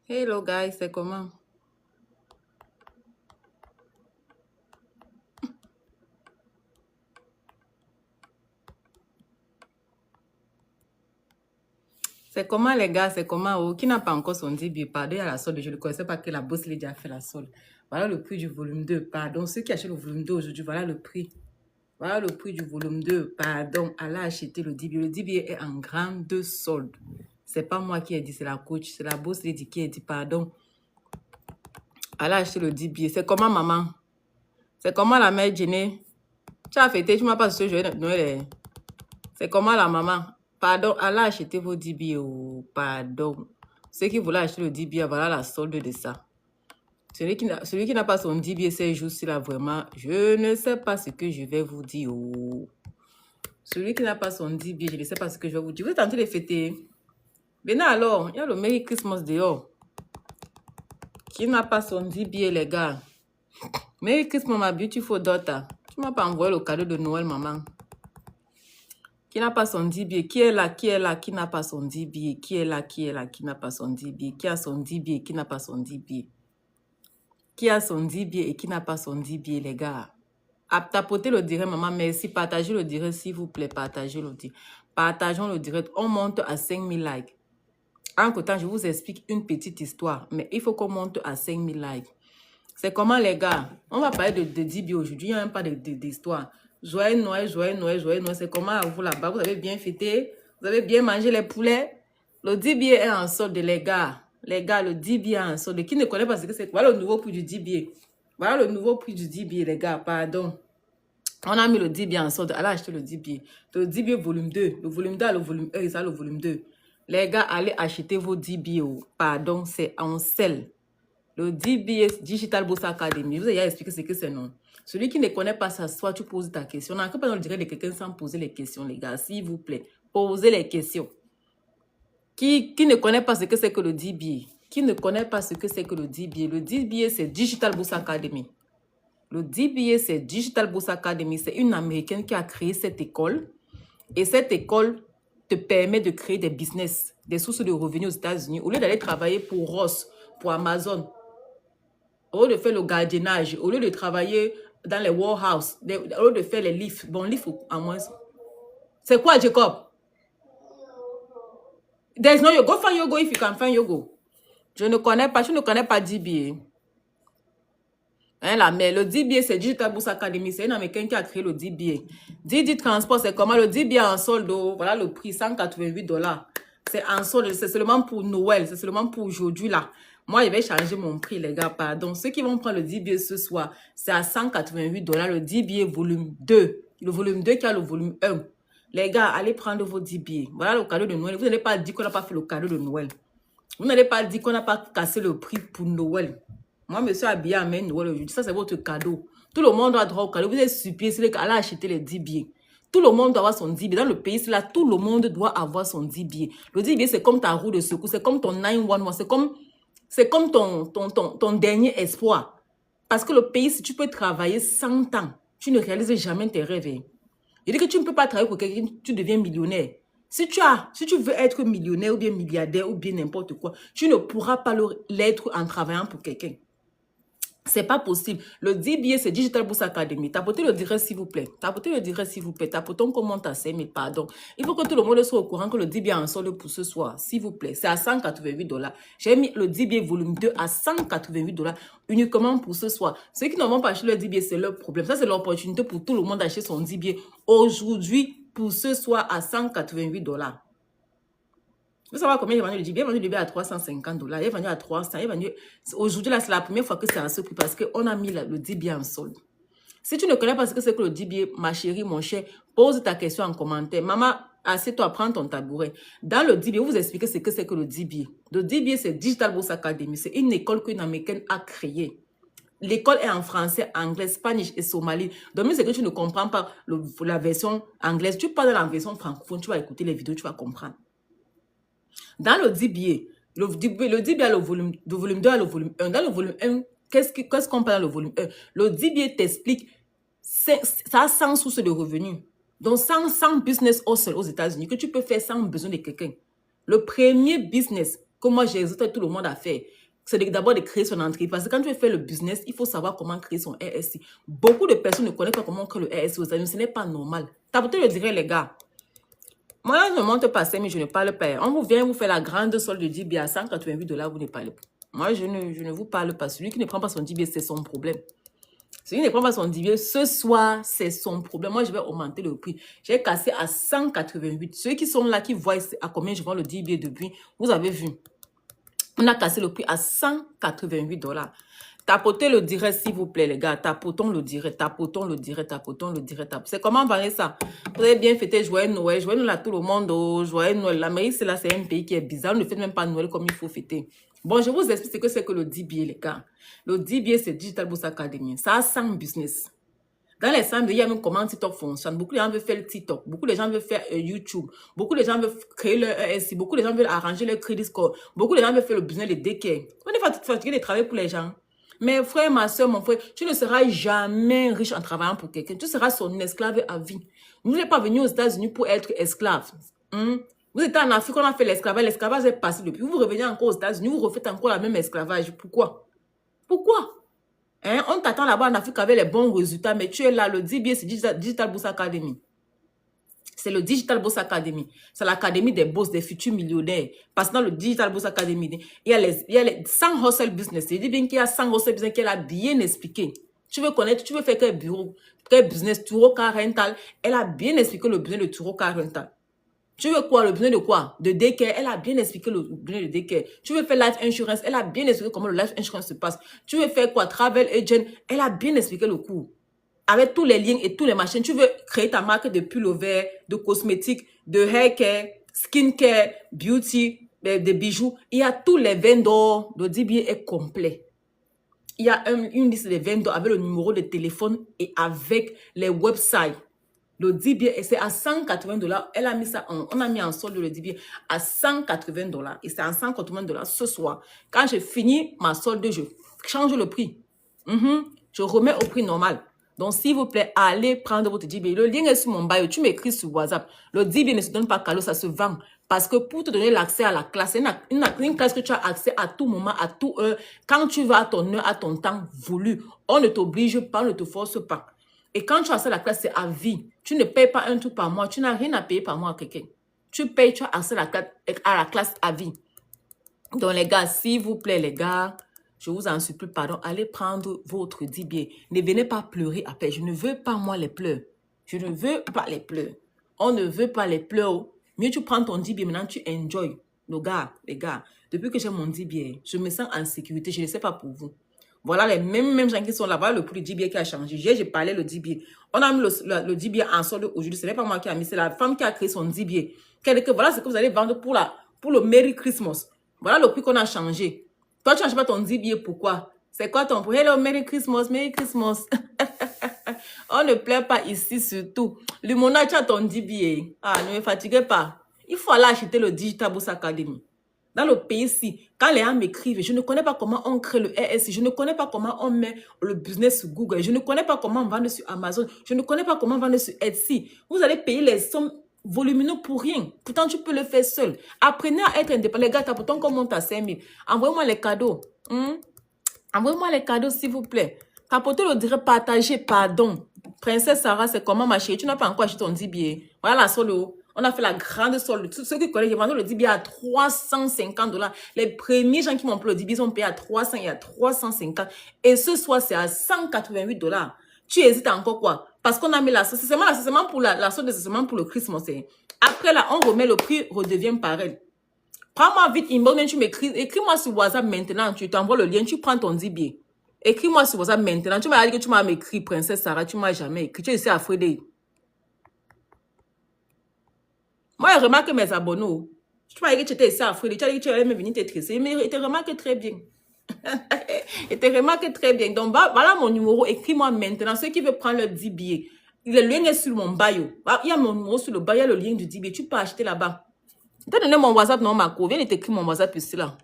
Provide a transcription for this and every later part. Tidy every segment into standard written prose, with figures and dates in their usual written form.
Hello guys, c'est comment? C'est comment les gars, c'est comment? Oh, qui n'a pas encore son début? Pardon, il y a la solde, je ne connaissais pas que la boss lady a fait la solde. Voilà le prix du volume 2, pardon. Ceux qui achètent le volume 2 aujourd'hui, voilà le prix. Voilà le prix du volume 2, pardon. Elle a acheté le début. Le début est en grande solde. C'est pas moi qui ai dit, c'est la coach, c'est la boss lady qui a dit, pardon. Elle a acheté le début. C'est comment maman? C'est comment la mère Jenny? Tu as fêté, tu m'as pas ce joyeux Noël. C'est comment la maman? Pardon, elle a acheté vos 10 billets. Oh, pardon. Ceux qui voulaient acheter le 10 billets, voilà la solde de ça. Celui qui n'a pas son 10 billets ces jours-ci, là, vraiment, je ne sais pas ce que je vais vous dire. Oh. Celui qui n'a pas son 10 billets, je ne sais pas ce que je vais vous dire. Vous êtes en train de fêter. Venez alors, il y a le Merry Christmas dehors. Qui n'a pas son 10 billets, les gars? Merry Christmas, ma beautiful daughter. Tu m'as pas envoyé le cadeau de Noël, maman. Qui n'a pas son 10 billets? Qui est là? Qui est là? Qui n'a pas son 10 billets? Qui est là? Qui est là? Qui n'a pas son 10 billets? Qui a son 10 billets? Qui n'a pas son 10 billets? Qui a son 10 billets et qui n'a pas son 10 billets, les gars? Tapotez le direct, maman. Merci. Partagez le direct, s'il vous plaît. Partagez le direct. Partageons le direct. On monte à 5000 likes. En temps, je vous explique une petite histoire. Mais il faut qu'on monte à 5000 likes. C'est comment, les gars? On va parler de 10 billets aujourd'hui. Il n'y a même pas d'histoire. Joyeux Noël, joyeux Noël, joyeux Noël. C'est comment à vous là-bas? Vous avez bien fêté? Vous avez bien mangé les poulets? Le 10 billets est en solde, les gars. Les gars, le 10 billets est en solde. Qui ne connaît pas ce que c'est? Voilà le nouveau prix du 10 billets. Voilà le nouveau prix du 10 billets, les gars. Pardon. On a mis le 10 billets en solde. Elle a acheté le 10 billets. Le 10 billets volume 2. Le volume 2 le volume 1 et ça le volume 2. Les gars, allez acheter vos 10 billets. Pardon, c'est en sel. Le 10 billets Digital Bourse Academy. Vous avez expliqué ce que c'est, non? Celui qui ne connaît pas ça, soit tu poses ta question. On n'a pas dans le direct de quelqu'un sans poser les questions, les gars. S'il vous plaît, posez les questions. Qui ne connaît pas ce que c'est que le 10 billets? Qui ne connaît pas ce que c'est que le 10 billets? Le 10 billets, c'est Digital Bourse Academy. Le 10 billets, c'est Digital Bourse Academy. C'est une Américaine qui a créé cette école. Et cette école te permet de créer des business, des sources de revenus aux États-Unis. Au lieu d'aller travailler pour Ross, pour Amazon, au lieu de faire le gardiennage, au lieu de travailler dans les warehouses, au lieu de faire les lifts. Bon, lift à moins. C'est quoi, Jacob? There's no yoga. Go find yoga if you can find yoga. Je ne connais pas 10 billets. Hein, mais le 10 billets, c'est Digital Bourse Academy. C'est une américaine qui a créé le 10 billets. Didi Transport, c'est comment? Le 10 billets en solde. Voilà le prix, 188 $. C'est en solde. C'est seulement pour Noël. C'est seulement pour aujourd'hui, là. Moi, je vais changer mon prix, les gars. Pardon. Ceux qui vont prendre le 10 billets ce soir, c'est à 188 $. Le 10 billets volume 2. Le volume 2 qui a le volume 1. Les gars, allez prendre vos 10 billets. Voilà le cadeau de Noël. Vous n'allez pas dire qu'on n'a pas fait le cadeau de Noël. Vous n'allez pas dire qu'on n'a pas cassé le prix pour Noël. Moi, je me suis habillée à Noël aujourd'hui. Ça, c'est votre cadeau. Tout le monde doit droit au cadeau. Vous êtes supplié, c'est qu'elle a acheté les 10 billets. Tout le monde doit avoir son 10 billets. Dans le pays, là, tout le monde doit avoir son 10 billets. Le 10 billets, c'est comme ta roue de secours. C'est comme ton 911. C'est comme ton dernier espoir. Parce que le pays, si tu peux travailler 100 ans, tu ne réalises jamais tes rêves. Il dit que tu ne peux pas travailler pour quelqu'un, tu deviens millionnaire. Si tu veux être millionnaire ou bien milliardaire ou bien n'importe quoi, tu ne pourras pas l'être en travaillant pour quelqu'un. C'est pas possible. Le 10 billets, c'est Digital Bourse Academy. Tapotez le direct, s'il vous plaît. Tapotez le direct, s'il vous plaît. Tapotons qu'on monte à 5000, pardon. Il faut que tout le monde soit au courant que le 10 billets en solde pour ce soir, s'il vous plaît. C'est à 188 $. J'ai mis le 10 billets volume 2 à 188 $ uniquement pour ce soir. Ceux qui n'ont pas acheté le 10 billets, c'est leur problème. Ça, c'est l'opportunité pour tout le monde d'acheter son 10 billets aujourd'hui pour ce soir à 188 $. Vous savez combien il a vendu le début? Il a vendu le début à 350 $. Il est vendu à 300. Aujourd'hui, là, c'est la première fois que c'est à ce prix parce qu'on a mis le 10 billets en solde. Si tu ne connais pas ce que c'est que le 10 billets, ma chérie, mon cher, pose ta question en commentaire. Maman, assieds-toi, prends ton tabouret. Dans le 10 billets, vous expliquez ce que c'est que le 10 billets. Le 10 billets, c'est Digital Bourse Academy. C'est une école qu'une américaine a créée. L'école est en français, anglais, spanish et somali. Donc, c'est que tu ne comprends pas la version anglaise. Tu parles dans la version francophone, tu vas écouter les vidéos, tu vas comprendre. Dans le 10 billets, le 10 billets a le volume 2 à le volume 1. Dans le volume 1, qu'est-ce qu'on parle dans le volume 1? Le 10 billets t'explique, ça a 100 sources de revenus. Donc, 100 business hustle aux États-Unis que tu peux faire sans besoin de quelqu'un. Le premier business que moi j'ai exhorté tout le monde à faire, c'est d'abord de créer son entreprise. Parce que quand tu veux faire le business, il faut savoir comment créer son RSI. Beaucoup de personnes ne connaissent pas comment créer le RSI aux États-Unis. Ce n'est pas normal. Tapotez le direct, les gars. Moi, je ne monte pas ça, mais je ne parle pas. On vous vient vous faire la grande solde de DBA à 188 $, vous ne parlez pas. Moi, je ne vous parle pas. Celui qui ne prend pas son DBA, c'est son problème. Celui qui ne prend pas son DBA, ce soir, c'est son problème. Moi, je vais augmenter le prix. J'ai cassé à 188. Ceux qui sont là, qui voient à combien je vends le DBA depuis, vous avez vu. On a cassé le prix à 188 $. Tapotez le direct, s'il vous plaît, les gars. Tapotons le direct, tapotons le direct, tapotons le direct. C'est comment parler ça? Vous avez bien fêté joyeux Noël, joyeux Noël à tout le monde, oh, joyeux Noël. L'Amérique, c'est un pays qui est bizarre. On ne fait même pas Noël comme il faut fêter. Bon, je vous explique ce que c'est que le DBA, les gars. Le DBA, c'est Digital Bourse Academy. Ça a 100 business. Dans les 100, il y a même comment TikTok fonctionne. Beaucoup de gens veulent faire le TikTok. Beaucoup de gens veulent faire YouTube. Beaucoup de gens veulent créer leur ESI. Beaucoup de gens veulent arranger leur crédit score. Beaucoup de gens veulent faire le business de daycare. On est fatigué de travailler pour les gens. Mais frère, ma soeur, mon frère, tu ne seras jamais riche en travaillant pour quelqu'un. Tu seras son esclave à vie. Vous n'êtes pas venu aux États-Unis pour être esclave. Vous êtes en Afrique, on a fait l'esclavage. L'esclavage est passé depuis. Vous revenez encore aux États-Unis, vous refaites encore la même esclavage. Pourquoi? Pourquoi? Hein? On t'attend là-bas en Afrique avec les bons résultats, mais tu es là, le DBA, c'est Digital Bourse Academy. C'est le Digital Bourse Academy. C'est l'académie des boss, des futurs millionnaires. Parce que dans le Digital Bourse Academy, il y a les 100 hustle business. C'est bien qu'il y a 100 hustle business qu'elle a bien expliqué. Tu veux connaître, tu veux faire quel bureau, quel business, Turo Car Rental. Elle a bien expliqué le business de Turo Car Rental. Tu veux quoi? Le business de quoi? De daycare. Elle a bien expliqué le business de daycare. Tu veux faire life insurance. Elle a bien expliqué comment le life insurance se passe. Tu veux faire quoi? Travel agent. Elle a bien expliqué le cours. Avec tous les liens et tous les machines. Tu veux créer ta marque de pullover, de cosmétiques, de haircare, skincare, beauty, de bijoux. Il y a tous les vendors. Le DBA est complet. Il y a une liste de vendors avec le numéro de téléphone et avec les websites. Le DBA, c'est à 180 $. Elle a mis ça on a mis en solde le DBA à 180 $. Et c'est à 180 $ ce soir. Quand j'ai fini ma solde, je change le prix. Je remets au prix normal. Donc, s'il vous plaît, allez prendre votre DBA. Le lien est sur mon bio. Tu m'écris sur WhatsApp. Le DBA ne se donne pas cadeau, ça se vend. Parce que pour te donner l'accès à la classe, c'est une classe que tu as accès à tout moment, à tout heure. Quand tu vas à ton heure, à ton temps voulu, on ne t'oblige pas, on ne te force pas. Et quand tu as accès à la classe, c'est à vie. Tu ne payes pas un truc par mois. Tu n'as rien à payer par mois à quelqu'un. Tu payes, tu as accès à la classe à vie. Donc, les gars, s'il vous plaît, les gars, je vous en supplie, pardon, allez prendre votre DBA. Ne venez pas pleurer après. Je ne veux pas, moi, les pleurs. Je ne veux pas les pleurs. On ne veut pas les pleurs. Mieux tu prends ton DBA, maintenant tu enjoy. Les gars, depuis que j'ai mon DBA, je me sens en sécurité. Je ne sais pas pour vous. Voilà les mêmes gens qui sont là. Voilà le prix du DBA qui a changé. J'ai parlé le DBA. On a mis le DBA en solde aujourd'hui. Ce n'est pas moi qui a mis. C'est la femme qui a créé son DBA. Voilà ce que vous allez vendre pour le Merry Christmas. Voilà le prix qu'on a changé. Toi, tu ne changes pas ton DBA. Pourquoi? C'est quoi ton prix? Hello, Merry Christmas, Merry Christmas. On ne plaît pas ici surtout. Lumona, tu as ton DBA. Ah, ne me fatiguez pas. Il faut aller acheter le Digital Bourse Academy. Dans le pays-ci, quand les gens m'écrivent, je ne connais pas comment on crée le RSI, je ne connais pas comment on met le business sur Google, je ne connais pas comment on vend sur Amazon, je ne connais pas comment vendre sur Etsy. Vous allez payer les sommes volumineuses pour rien. Pourtant, tu peux le faire seul. Apprenez à être indépendant. Les gars, pourtant qu'on monte à 5 000. Envoyez-moi les cadeaux. Envoyez-moi les cadeaux, s'il vous plaît. Tapotez le direct, partagez, pardon. Princesse Sarah, c'est comment ma chérie? Tu n'as pas encore acheté ton DBA. Voilà la solde. On a fait la grande solde. Tous ceux qui connaissent, j'ai vendu le DBA à 350 $. Les premiers gens qui m'ont pris le DBA, ils ont payé à 300 et à 350. Et ce soir, c'est à 188 $. Tu hésites encore quoi? Parce qu'on a mis la solde. C'est seulement pour la solde, c'est seulement pour le Christmas. Après là, on remet le prix, redevient pareil. Prends-moi vite, inbox, tu m'écris. Écris-moi sur WhatsApp maintenant. Tu t'envoies le lien, tu prends ton DBA. Écris-moi sur WhatsApp maintenant. Tu m'as dit que tu m'as écrit, Princesse Sarah. Tu m'as jamais écrit. Tu es ici à Frédéric. Moi, je remarque mes abonnés. Tu m'as dit que tu étais ici à Frédéric. Tu as dit que tu allais me venir te tresser. Mais il te remarque très bien. Il te remarque très bien. Donc, voilà mon numéro. Écris-moi maintenant. Ceux qui veulent prendre le DBA. Le lien est sur mon bio. Il y a mon numéro sur le bio. Il y a le lien du DBA. Tu peux acheter là-bas. T'as donné mon WhatsApp, non, Marco. Viens t'écrire mon WhatsApp ici, là.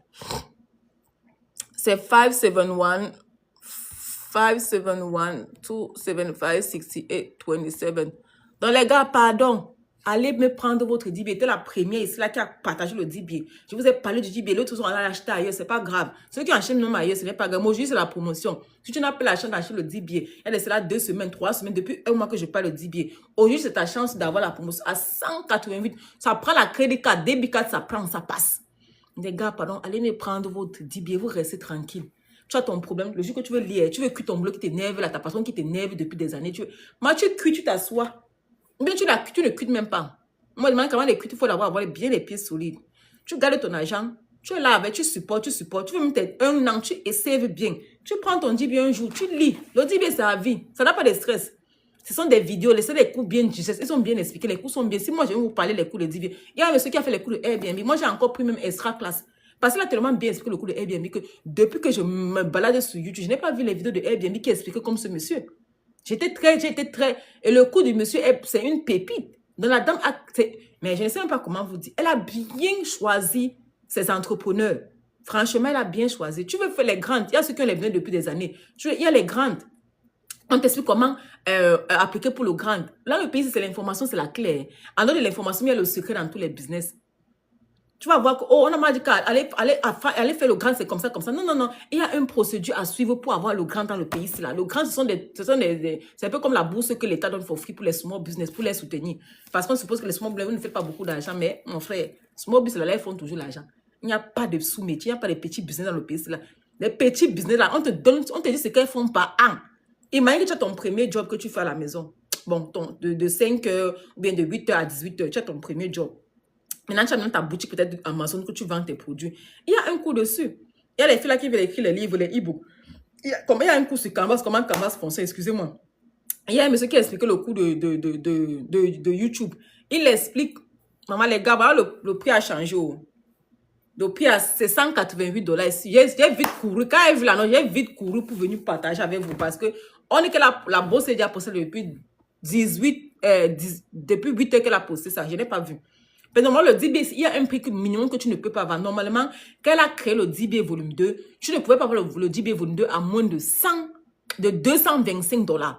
C'est 571-275-68-27. Donc, les gars, pardon. Allez me prendre votre Dibier. T'es la première ici là qui a partagé le Dibier. Je vous ai parlé du Dibier. L'autre sont allés l'acheter ailleurs. C'est pas grave. Ceux qui achètent non ailleurs, ce n'est pas grave. Moi, aujourd'hui, c'est la promotion. Si tu n'as pas la chance d'acheter le Dibier, elle est là 2 semaines, 3 semaines, depuis un mois que je parle le Dibier. Aujourd'hui, c'est ta chance d'avoir la promotion à 188. Ça prend la crédit card, débit card, ça prend, ça passe. Les gars, pardon, allez me prendre votre Dibier. Vous restez tranquille. Tu as ton problème. Le jour que tu veux lire, tu veux cuire ton bleu qui t'énerve, là, ta personne qui t'énerve depuis des années. Moi, tu cuis, tu t'assois. Ou bien tu ne cuites même pas. Moi, je demande comment les cuites, il faut avoir bien les pieds solides. Tu gardes ton argent, tu es là avec, tu supportes. Tu veux même peut-être 1 an, tu essaies bien. Tu prends ton Dibier un jour, tu lis. Le Dibier, c'est la vie. Ça n'a pas de stress. Ce sont des vidéos, laissez les cours bien digestes. Ils sont bien expliqués, les cours sont bien. Si moi, je vais vous parler des cours de Dibier, il y a un monsieur qui a fait les cours de Airbnb. Moi, j'ai encore pris même extra classe. Parce qu'il a tellement bien expliqué le cours de Airbnb que depuis que je me balade sur YouTube, je n'ai pas vu les vidéos de Airbnb qui expliquaient comme ce monsieur. J'étais très... Et le coup du monsieur, c'est une pépite. Dans la dame, mais je ne sais même pas comment vous dire. Elle a bien choisi ses entrepreneurs. Franchement, elle a bien choisi. Tu veux faire les grandes. Il y a ceux qui ont les biens depuis des années. Il y a les grandes. On t'explique comment appliquer pour le grand. Là, le pays, c'est l'information, c'est la clé. En dehors de l'information, il y a le secret dans tous les business. Tu vas voir que, oh, on a mal dit qu'aller faire le grand, c'est comme ça, comme ça. Non, non, non. Il y a une procédure à suivre pour avoir le grand dans le pays. Là. Le grand, c'est un peu comme la bourse que l'État donne for free pour les small business, pour les soutenir. Parce qu'on suppose que les small business, vous ne faites pas beaucoup d'argent, mais mon frère, small business, là, ils font toujours l'argent. Il n'y a pas de sous-métier, il n'y a pas de petits business dans le pays. Là. Les petits business, là, on te dit ce qu'ils font par an. Imagine que tu as ton premier job que tu fais à la maison. Bon, de 5 heures ou bien de 8 heures à 18 heures, tu as ton premier job. Maintenant, tu as même ta boutique peut-être Amazon que tu vends tes produits. Il y a un cours dessus. Il y a les filles là qui veulent écrire les livres, les e-books. Il y a un cours sur Canvas, comment Canvas fonctionne, excusez-moi. Il y a un monsieur qui a expliqué le cours de YouTube. Il explique, maman, les gars, voilà, le prix a changé. Le prix, c'est 188 $. J'ai vite couru. Quand j'ai vu la note, j'ai vite couru pour venir partager avec vous parce que on est que la bourse est déjà postée depuis 8 heures qu'elle a posté ça. Je n'ai pas vu. Mais normalement, le Dibier, il y a un prix minimum que tu ne peux pas avoir. Normalement, quand elle a créé le Dibier volume 2, tu ne pouvais pas avoir le Dibier volume 2 à moins de 225 $.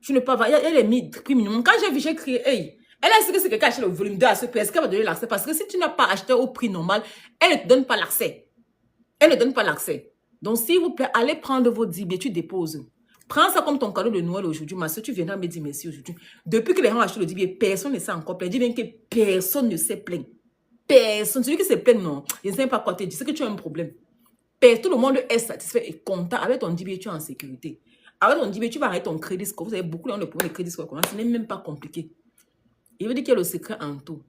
Tu ne peux pas avoir. Elle a mis prix minimum. Quand j'ai vu, j'ai crié, hey, elle a dit que c'est quelqu'un qui a acheté le volume 2 à ce prix. Est-ce qu'elle va donner l'accès? Parce que si tu n'as pas acheté au prix normal, elle ne te donne pas l'accès. Elle ne donne pas l'accès. Donc, s'il vous plaît, allez prendre vos Dibier, tu déposes. Prends ça comme ton cadeau de Noël aujourd'hui. Ma soeur, tu viendras me dire merci aujourd'hui. Depuis que les gens ont acheté le Dibier, personne ne s'est encore plaint. Dis bien que personne ne s'est plaint. Personne. Celui qui se plaint, non. Je ne sais pas quoi te dire. C'est que tu as un problème. Tout le monde est satisfait et content. Avec ton Dibier, tu es en sécurité. Avec ton Dibier, tu vas arrêter ton crédit score. Vous avez beaucoup de problèmes de crédit score. Ce n'est même pas compliqué. Il veut dire qu'il y a le secret en tout.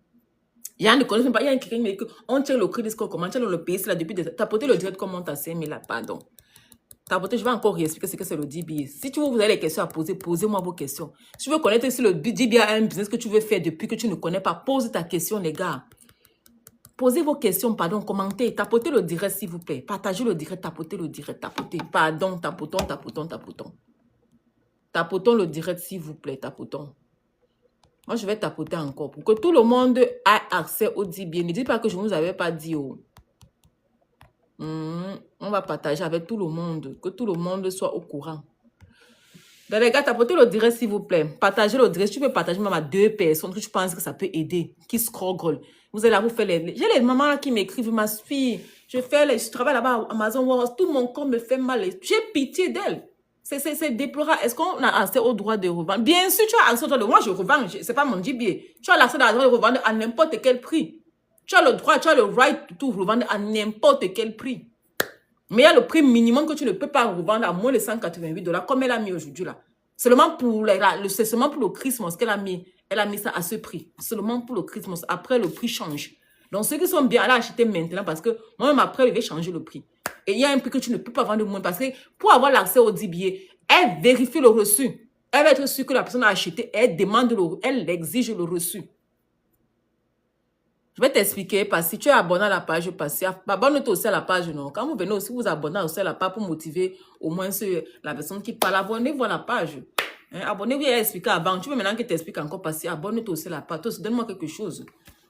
Il y a un quelqu'un qui me dit qu'on tient le crédit score comment. Tu as le pays là depuis des... T'as porté le direct comment t'as 5 000 là, pardon. Je vais encore réexpliquer ce que c'est le Dibier. Si vous avez des questions à poser, posez-moi vos questions. Si tu veux connaître si le Dibier a un business que tu veux faire depuis que tu ne connais pas, pose ta question, les gars. Posez vos questions, pardon, commentez. Tapotez le direct, s'il vous plaît. Partagez le direct, tapotez le direct, tapotez. Pardon, tapotons. Tapotons le direct, s'il vous plaît, tapotons. Moi, je vais tapoter encore pour que tout le monde ait accès au Dibier. Ne dites pas que je ne vous avais pas dit, oh. On va partager avec tout le monde. Que tout le monde soit au courant. Donc, les gars, tapotez le direct, s'il vous plaît. Partagez le direct. Tu peux partager même à 2 personnes que tu penses que ça peut aider. Qui scroll. Vous allez là, vous faire les... J'ai les mamans là qui m'écrivent, ma fille, je travaille là-bas à Amazon Warehouse. Tout mon corps me fait mal. J'ai pitié d'elle. C'est déplorable. Est-ce qu'on a accès au droit de revendre? Bien sûr, tu as accès au droit de revendre. Moi, je revends. C'est pas mon Dibier. Tu as l'accès au droit de revendre à n'importe quel prix. Tu as le droit, tu as le right de tout revendre à n'importe quel prix. Mais il y a le prix minimum que tu ne peux pas revendre à moins de 188 $, comme elle a mis aujourd'hui là. Seulement pour le Christmas qu'elle a mis. Elle a mis ça à ce prix. Seulement pour le Christmas. Après, le prix change. Donc, ceux qui sont bien, allez acheter maintenant parce que moi-même après, je vais changer le prix. Et il y a un prix que tu ne peux pas vendre moins parce que pour avoir l'accès au Dibier, elle vérifie le reçu. Elle va être sûre que la personne a acheté. Elle demande elle exige le reçu. Je vais t'expliquer parce que si tu es abonné à la page, abonne-toi aussi à la page. Non? Quand vous venez aussi, vous abonnez aussi à la page pour motiver au moins la personne qui parle. Abonnez-vous à la page. Hein? Abonnez-vous et expliquer avant. Tu veux maintenant que je t'explique encore parce que abonne-toi aussi à la page. Donne-moi quelque chose.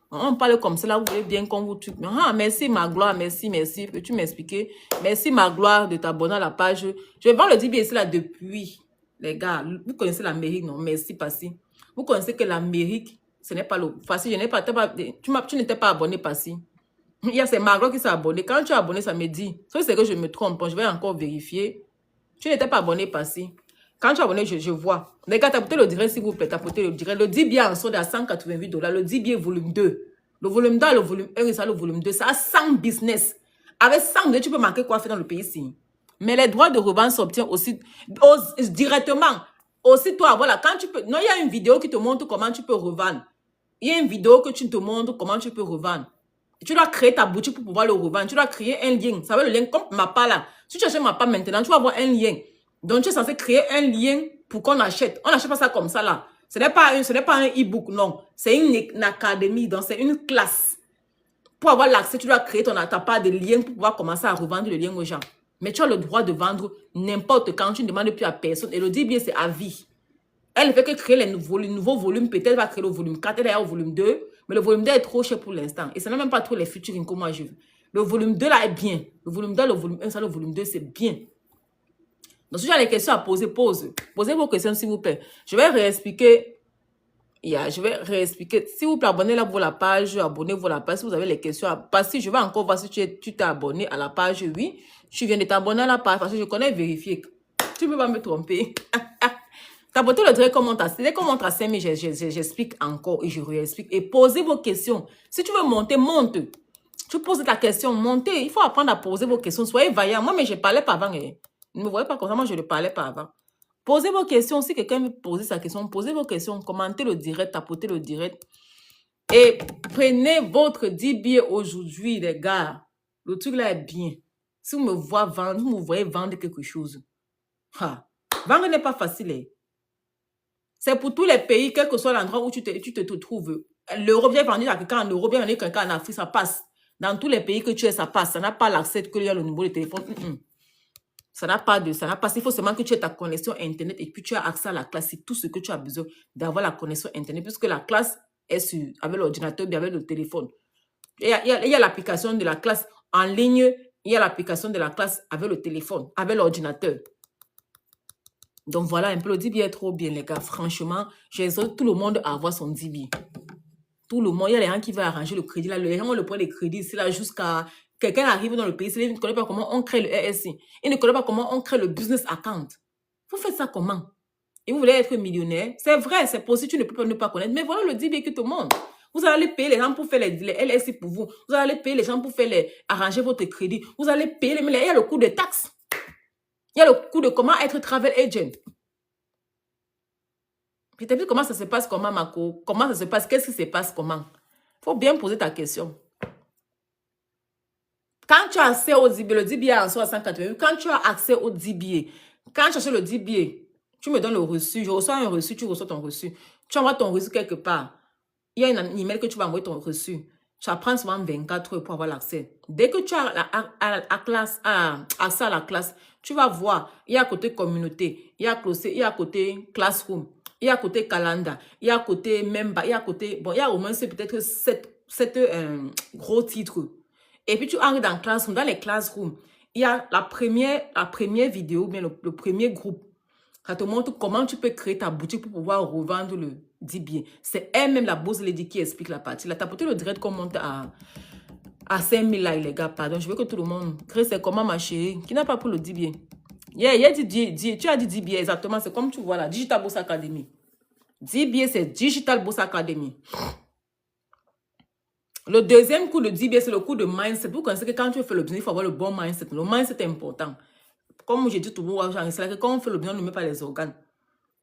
On parle comme ça, là, vous voulez bien qu'on vous tue. Ah, merci ma gloire, merci. Peux-tu m'expliquer? Merci ma gloire de t'abonner à la page. Je vends le Dibier ici là depuis. Les gars, vous connaissez l'Amérique, non? Merci, Passy. Vous connaissez que l'Amérique, Ce n'est pas le... Facile, tu n'étais pas abonné Passy. Il y a c'est Margot qui s'est abonné. Quand tu es abonné, ça me dit. Sauf c'est que je me trompe. Je vais encore vérifier. Tu n'étais pas abonné Passy. Quand tu es abonné, je vois. Les gars, tapotez le direct, s'il vous plaît. Tapotez le direct. Le 10 billets en solde à $188. Le 10 billets volume 2. Le volume 2, le volume 1 et ça, le volume 2. Ça a 100 business. Avec 100 business, tu peux marquer quoi faire dans le pays ici. Mais les droits de revente s'obtiennent aussi directement. Aussi, toi, voilà, quand tu peux... Non, il y a une vidéo qui te montre comment tu peux revendre. Il y a une vidéo que tu te montres comment tu peux revendre. Tu dois créer ta boutique pour pouvoir le revendre. Tu dois créer un lien. Ça veut le lien comme ma part là. Si tu achètes ma part maintenant, tu vas avoir un lien. Donc, tu es censé créer un lien pour qu'on achète. On n'achète pas ça comme ça là. Ce n'est pas un e-book, non. C'est une académie. Donc, c'est une classe. Pour avoir l'accès, tu dois créer ta part de lien pour pouvoir commencer à revendre le lien aux gens. Mais tu as le droit de vendre n'importe quand. Tu ne demandes plus à personne. Et le dit bien, c'est à vie. Elle ne fait que créer les nouveaux volumes. Peut-être va créer le volume 4. Elle est au volume 2. Mais le volume 2 est trop cher pour l'instant. Et ce n'est même pas trop les featuring que moi je veux. Le volume 2 là est bien. Le volume 2, le volume 1, ça, le volume 2, c'est bien. Donc si tu as des questions à poser, posez vos questions s'il vous plaît. Je vais réexpliquer. Je vais réexpliquer. S'il vous plaît, abonnez-vous à la page. Abonnez-vous à la page si vous avez les questions. Parce que je vais encore voir si tu t'es abonné à la page. Oui, tu viens de t'abonner à la page parce que je connais vérifier. Tu ne peux pas me tromper. Tapotez le direct comment dès qu'on monte à 5 000, j'explique encore et je réexplique. Et posez vos questions. Si tu veux monter, monte. Tu poses ta question, montez. Il faut apprendre à poser vos questions. Soyez vaillant. Moi, mais je ne parlais pas avant. Ne me voyez pas comme ça, moi, je ne parlais pas avant. Posez vos questions. Si quelqu'un veut poser sa question, posez vos questions. Commentez le direct, tapotez le direct. Et prenez votre 10 billets aujourd'hui, les gars. Le truc là est bien. Si vous me voyez vendre, vous me voyez vendre quelque chose. Vendre n'est pas facile. Hein. C'est pour tous les pays, quel que soit l'endroit où tu te trouves. L'Europe, j'ai vendu à quelqu'un en Europe, j'ai vendu à quelqu'un en Afrique, ça passe. Dans tous les pays que tu es, ça passe. Ça n'a pas l'accès que il y a le numéro de téléphone. Ça n'a pas. Il faut seulement que tu aies ta connexion Internet et puis tu as accès à la classe. C'est tout ce que tu as besoin d'avoir la connexion Internet puisque la classe est avec l'ordinateur et avec le téléphone. Il y a l'application de la classe en ligne. Il y a l'application de la classe avec le téléphone, avec l'ordinateur. Donc voilà un peu, le DB est trop bien les gars. Franchement, j'exhorte tout le monde à avoir son DB. Tout le monde, il y a les gens qui veulent arranger le crédit. Là, les gens ont le point de crédit ici là jusqu'à... Quelqu'un arrive dans le pays, il ne connaît pas comment on crée le RSI. Il ne connaît pas comment on crée le business account. Vous faites ça comment? Et vous voulez être millionnaire? C'est vrai, c'est possible, tu ne peux pas ne pas connaître. Mais voilà le DB qui te montre. Vous allez payer les gens pour faire les LSI pour vous. Vous allez payer les gens pour faire arranger votre crédit. Vous allez payer mais il y a le coût de taxes. Il y a le coût de comment être travel agent. Peut-être comment ça se passe, comment, Marco? Comment ça se passe? Qu'est-ce qui se passe, comment? Il faut bien poser ta question. Quand tu as accès au DBA, le DBA est en 188. Quand tu as accès au DBA, quand tu achètes le DBA, tu me donnes le reçu. Je reçois un reçu, tu reçois ton reçu. Tu envoies ton reçu quelque part. Il y a un email que tu vas envoyer ton reçu. Ça prend souvent 24 heures pour avoir l'accès. Dès que tu as accès à la classe, tu vas voir, il y a à côté communauté, il y a à côté classroom, il y a à côté calendar, il y a à côté member, il y a à côté, bon, il y a au moins peut-être 7 gros titres. Et puis tu entres dans classroom, dans les classrooms, il y a la première vidéo, bien le premier groupe. Ça te montre comment tu peux créer ta boutique pour pouvoir revendre le DBA. C'est elle-même la boss lady qui explique la partie. Là, tapotez le direct qu'on monte à 5000 là, les gars. Pardon, je veux que tout le monde crée. C'est comment ma chérie qui n'a pas pris le DBA. Tu as dit DBA exactement. C'est comme tu vois là, Digital Boss Academy. DBA, c'est Digital Boss Academy. Le deuxième coup de DBA, c'est le coup de mindset. Vous connaissez que quand tu fais le business, il faut avoir le bon mindset. Le mindset est important. Comme j'ai dit tout le monde, c'est que quand on fait le business, on ne met pas les organes.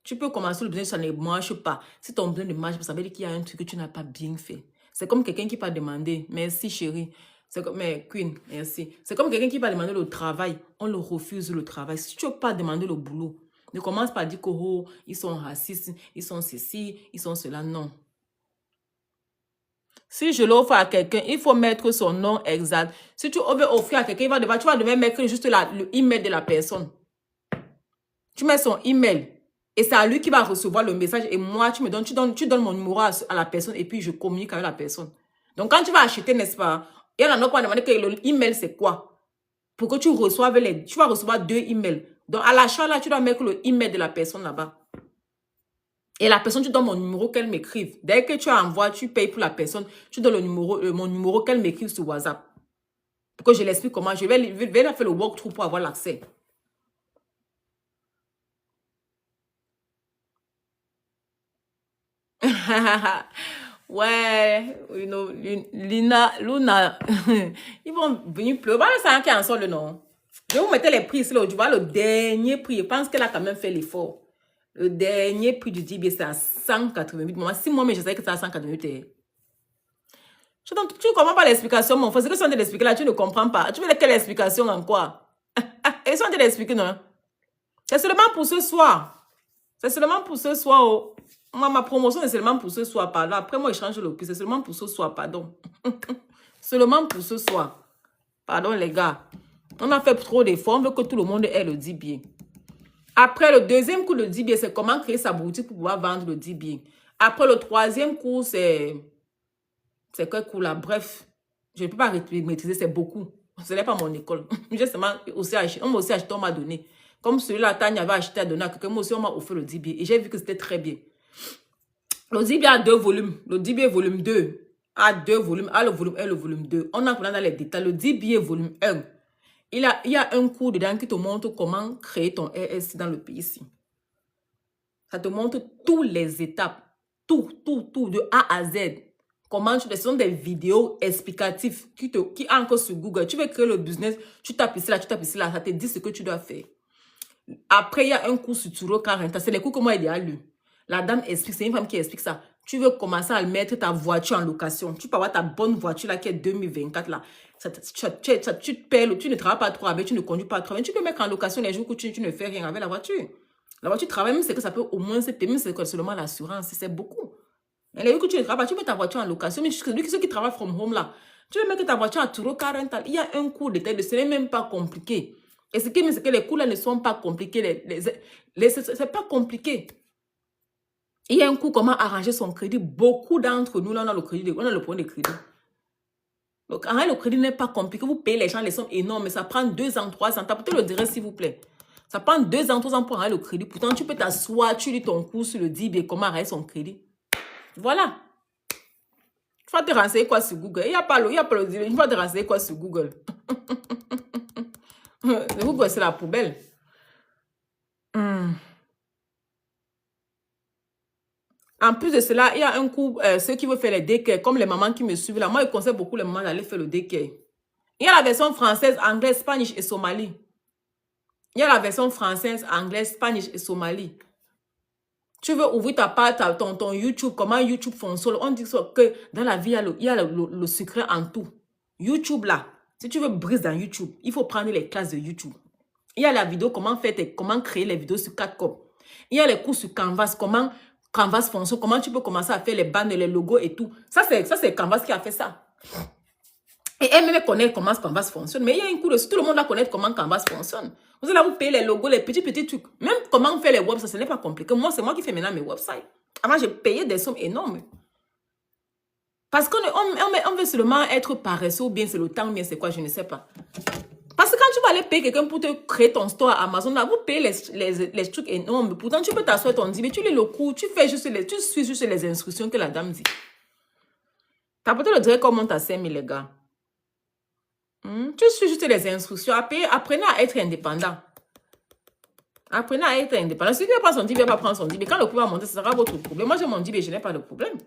Tu peux commencer le business, ça ne marche pas. Si ton business ne marche pas, ça veut dire qu'il y a un truc que tu n'as pas bien fait. C'est comme quelqu'un qui va demander, merci chérie, c'est comme, mais Queen, merci. C'est comme quelqu'un qui va demander le travail, on le refuse le travail. Si tu ne veux pas demander le boulot, ne commence pas à dire que oh, ils sont racistes, ils sont ceci, ils sont cela, non. Si je l'offre à quelqu'un, il faut mettre son nom exact. Si tu veux offrir à quelqu'un, tu vas devoir mettre juste le email de la personne. Tu mets son email et c'est à lui qui va recevoir le message. Et moi, tu donnes mon numéro à la personne et puis je communique avec la personne. Donc, quand tu vas acheter, n'est-ce pas, il y en a qui vont demander que l'email, c'est quoi? Pour que tu reçoives tu vas recevoir 2 emails. Donc, à l'achat, là, tu dois mettre le email de la personne là-bas. Et la personne, tu donnes mon numéro qu'elle m'écrive. Dès que tu envoies, tu payes pour la personne, tu donnes le numéro, mon numéro qu'elle m'écrive sur WhatsApp. Pour que je l'explique comment. Je vais leur faire le walkthrough pour avoir l'accès. Ouais, you know, Luna, ils vont venir pleurer. Voilà, c'est un qui est en solde, non? Je vais vous mettre les prix ici, là. Tu vois, le dernier prix. Je pense qu'elle a quand même fait l'effort. Le dernier prix du DBA, c'est à 188. Maman, si moi, mais je savais que c'est à 188. Tu ne comprends pas l'explication, mon frère. C'est que si on te l'explique là, tu ne comprends pas. Tu veux quelle explication en quoi? Et si on te l'explique, non? C'est seulement pour ce soir. C'est seulement pour ce soir. Oh. Moi, ma promotion est seulement pour ce soir, pardon. Après, moi, je change le prix. C'est seulement pour ce soir, pardon. Seulement pour ce soir. Pardon, les gars. On a fait trop d'efforts. On veut que tout le monde ait le DBA. Après, le deuxième cours de DBA, c'est comment créer sa boutique pour pouvoir vendre le DBA. Après, le troisième cours, c'est... C'est quel cours là? Bref, je ne peux pas maîtriser, c'est beaucoup. Ce n'est pas mon école. Justement, aussi acheté, on m'a aussi acheté, on m'a donné. Comme celui-là, Tania avait acheté à donner à quelqu'un, moi aussi, on m'a offert le DBA. Et j'ai vu que c'était très bien. Le DBA a 2 volumes. Le DBA volume 2 a 2 volumes. A le volume 1 et le volume 2. On entre dans les détails. Le DBA volume 1, il y a un cours dedans qui te montre comment créer ton RSI dans le pays ici. Ça te montre toutes les étapes. Tout, de A à Z. Comment ce sont des vidéos explicatives qui entrent sur Google. Tu veux créer le business, tu tapes ici, là, ça te dit ce que tu dois faire. Après, il y a un cours sur Turo Carenta. C'est les cours que moi, j'ai lu. La dame explique, c'est une femme qui explique ça. Tu veux commencer à mettre ta voiture en location. Tu peux avoir ta bonne voiture là qui est 2024 là. Tu te payes, tu ne travailles pas trop avec, tu ne conduis pas trop. Mais tu peux mettre en location les jours où tu ne fais rien avec la voiture. La voiture travaille, même c'est que ça peut au moins se payer, même c'est que seulement l'assurance, c'est beaucoup. Mais les jours que tu ne travailles pas, tu mets ta voiture en location. Mais ceux qui travaillent from home là, tu veux mettre ta voiture à Turo Carenta. Il y a un cours de tête, ce n'est même pas compliqué. Et ce qui est, c'est que les cours là ne sont pas compliqués. C'est pas compliqué. Il y a un cours comment arranger son crédit. Beaucoup d'entre nous, là, on a le crédit, on a le point de crédit. Donc, arranger le crédit n'est pas compliqué. Vous payez les gens les sommes énormes, mais ça prend 2 ans, 3 ans. Tapez le direct, s'il vous plaît. Ça prend 2 ans, 3 ans pour arranger le crédit. Pourtant, tu peux t'asseoir, tu lis ton cours sur le DBA, comment arranger son crédit. Voilà. Tu vas te renseigner quoi sur Google. Il n'y a pas le DBA. Tu vas te renseigner quoi sur Google. Le Google, c'est la poubelle. En plus de cela, il y a un cours, ceux qui veulent faire les daycare, comme les mamans qui me suivent là. Moi, je conseille beaucoup les mamans d'aller faire le daycare. Il y a la version française, anglaise, spanish et somali. Il y a la version française, anglaise, spanish et somali. Tu veux ouvrir ta page, ton YouTube, comment YouTube fonctionne. On dit que dans la vie, il y a le secret en tout. YouTube là, si tu veux briser dans YouTube, il faut prendre les classes de YouTube. Il y a la vidéo, comment créer les vidéos sur 4COP. Il y a les cours sur Canvas, comment Canvas fonctionne, comment tu peux commencer à faire les banners, les logos et tout. Ça, c'est Canvas qui a fait ça. Et elle-même connaît comment Canvas fonctionne. Mais il y a un cours dessus, tout le monde va connaître comment Canvas fonctionne. Vous allez vous payer les logos, les petits trucs. Même comment faire les websites, ce n'est pas compliqué. Moi, c'est moi qui fais maintenant mes websites. Avant, j'ai payé des sommes énormes. Parce qu'on veut seulement être paresseux ou bien c'est le temps, ou bien c'est quoi, je ne sais pas. Parce que quand tu vas aller payer quelqu'un pour te créer ton store à Amazon, là, vous payez les trucs énormes. Pourtant, tu peux t'asseoir ton dit, mais tu lis le cours, tu suis juste les instructions que la dame dit. T'as peut-être le direct qu'on monte à 5 000, les gars. Tu suis juste les instructions. Apprenez à être indépendant. Apprenez à être indépendant. Si tu veux prendre son DBA, va prendre son DBA. Quand le cours va monter, ce sera votre problème. Moi, j'ai mon DBA, je n'ai pas de problème.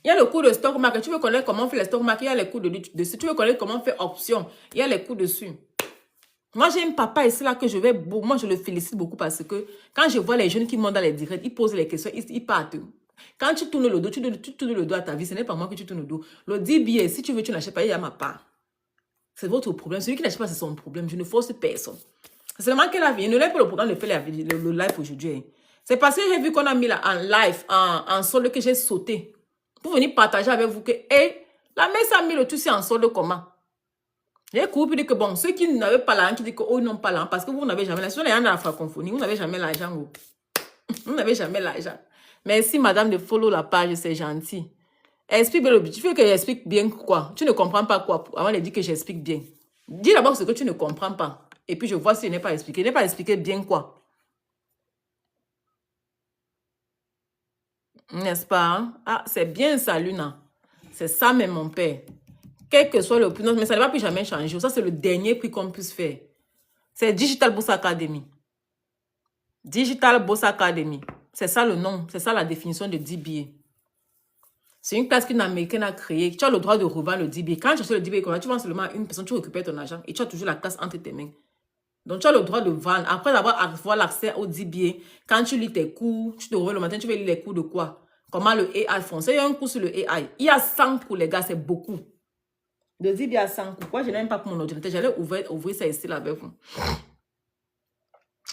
Il y a le cours de stock market. Tu veux connaître comment faire les stock market, il y a les cours dessus. Tu veux connaître comment faire option, il y a les cours dessus. Moi, j'ai un papa ici là que moi, je le félicite beaucoup parce que quand je vois les jeunes qui montent dans les directs, ils posent les questions, ils partent. Quand tu tournes le dos, tu tournes le dos à ta vie. Ce n'est pas moi que tu tournes le dos. Le DBA, si tu veux, tu n'achètes pas, il y a ma part. C'est votre problème. Celui qui n'achète pas, c'est son problème. Je ne force personne. C'est seulement qu'elle a vu. Il ne l'a pas le programme de faire le live aujourd'hui. C'est parce que j'ai vu qu'on a mis là en live, en solde, que j'ai sauté. Pour venir partager avec vous que, la messe a mis le tout en solde comment? J'ai coupé que bon, ceux qui n'avaient pas l'argent, qui disent que ils n'ont pas l'argent, parce que vous n'avez jamais l'argent. Les gens de la francophonie, vous n'avez jamais l'argent. Vous n'avez jamais l'argent. Merci, madame, de follow la page, c'est gentil. Explique bien l'objectif. Tu veux que j'explique bien quoi? Tu ne comprends pas quoi? Avant de dire que j'explique bien. Dis d'abord ce que tu ne comprends pas. Et puis je vois si je n'ai pas expliqué. Je n'ai pas expliqué bien quoi. N'est-ce pas? Hein? Ah, c'est bien ça, Luna. C'est ça, même mon père. Quel que soit le prix, non, mais ça ne va plus jamais changer. Ça, c'est le dernier prix qu'on puisse faire. C'est Digital Bourse Academy. Digital Bourse Academy. C'est ça le nom. C'est ça la définition de DBA. C'est une classe qu'une Américaine a créée. Tu as le droit de revendre le DBA. Quand tu achètes le DBA, tu vends seulement à une personne, tu récupères ton argent et tu as toujours la classe entre tes mains. Donc, tu as le droit de vendre. Après avoir l'accès au DBA, quand tu lis tes cours, tu te réveilles le matin, tu veux lire les cours de quoi? Comment le AI fonctionne. Il y a un cours sur le AI. Il y a 100 cours, les gars, c'est beaucoup. Le DBA a 100 cours. Moi, je n'ai même pas pour mon ordinateur. J'allais ouvrir ça ici, là, avec vous.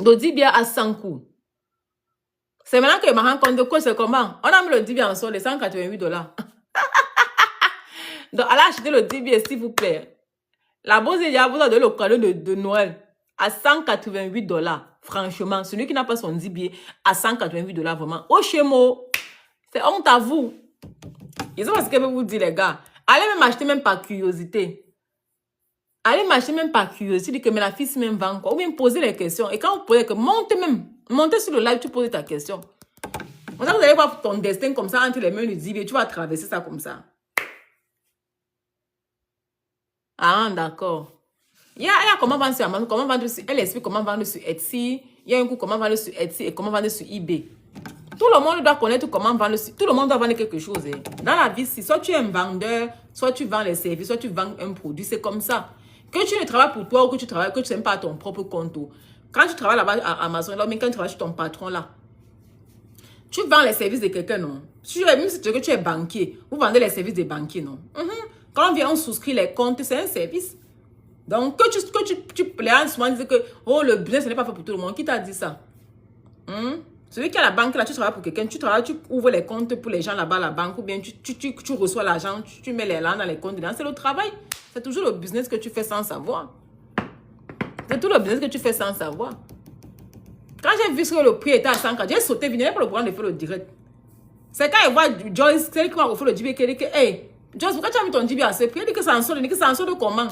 Le DBA a 100 cours. C'est maintenant que je me rends compte de quoi c'est comment. On a mis le DBA en solde, les $188. Donc, allez acheter le DBA, s'il vous plaît. La bourse, il y a besoin de le cadeau de Noël à $188. Franchement, celui qui n'a pas son DBA à $188, vraiment. Au schémo, c'est honte à vous. Ils ont ce que je peux vous dire, les gars. Allez même acheter même par curiosité. Allez m'acheter même par curiosité, que mais la fille même vend quoi. Ou bien poser les questions. Et quand vous posez, montez sur le live, tu poses ta question. Vous allez voir ton destin comme ça entre les mains du DBA, tu vas traverser ça comme ça. Ah, d'accord. Il y a comment vendre sur Amazon, comment vendre sur... Elle explique comment vendre sur Etsy. Il y a un coup comment vendre sur Etsy et comment vendre sur eBay. Tout le monde doit connaître comment vendre. Tout le monde doit vendre quelque chose. Hein. Dans la vie, soit tu es un vendeur, soit tu vends les services, soit tu vends un produit. C'est comme ça. Que tu ne travailles pour toi ou que tu ne n'aimes pas à ton propre compte. Quand tu travailles là-bas à Amazon, là, mais quand tu travailles chez ton patron là, tu vends les services de quelqu'un, non? Même si tu es banquier, vous vendez les services des banquiers, non? Quand on vient, on souscrit les comptes, c'est un service. Donc, que tu plaies souvent, dire que oh, le business, ce n'est pas fait pour tout le monde. Qui t'a dit ça? Celui qui a la banque, là, tu travailles pour quelqu'un, tu ouvres les comptes pour les gens là-bas à la banque, ou bien tu reçois l'argent, tu mets les langues dans les comptes dedans. C'est le travail. C'est toujours le business que tu fais sans savoir. C'est tout le business que tu fais sans savoir. Quand j'ai vu que le prix était à 100, j'ai sauté, je n'avais pas le problème de faire le direct. C'est quand il voit Joyce, c'est qui m'a offert le DBA, qui dit que, hey, Joyce, pourquoi tu as mis ton DBA à ce prix? Il dit que c'est en solde, il dit que c'est en solde comment?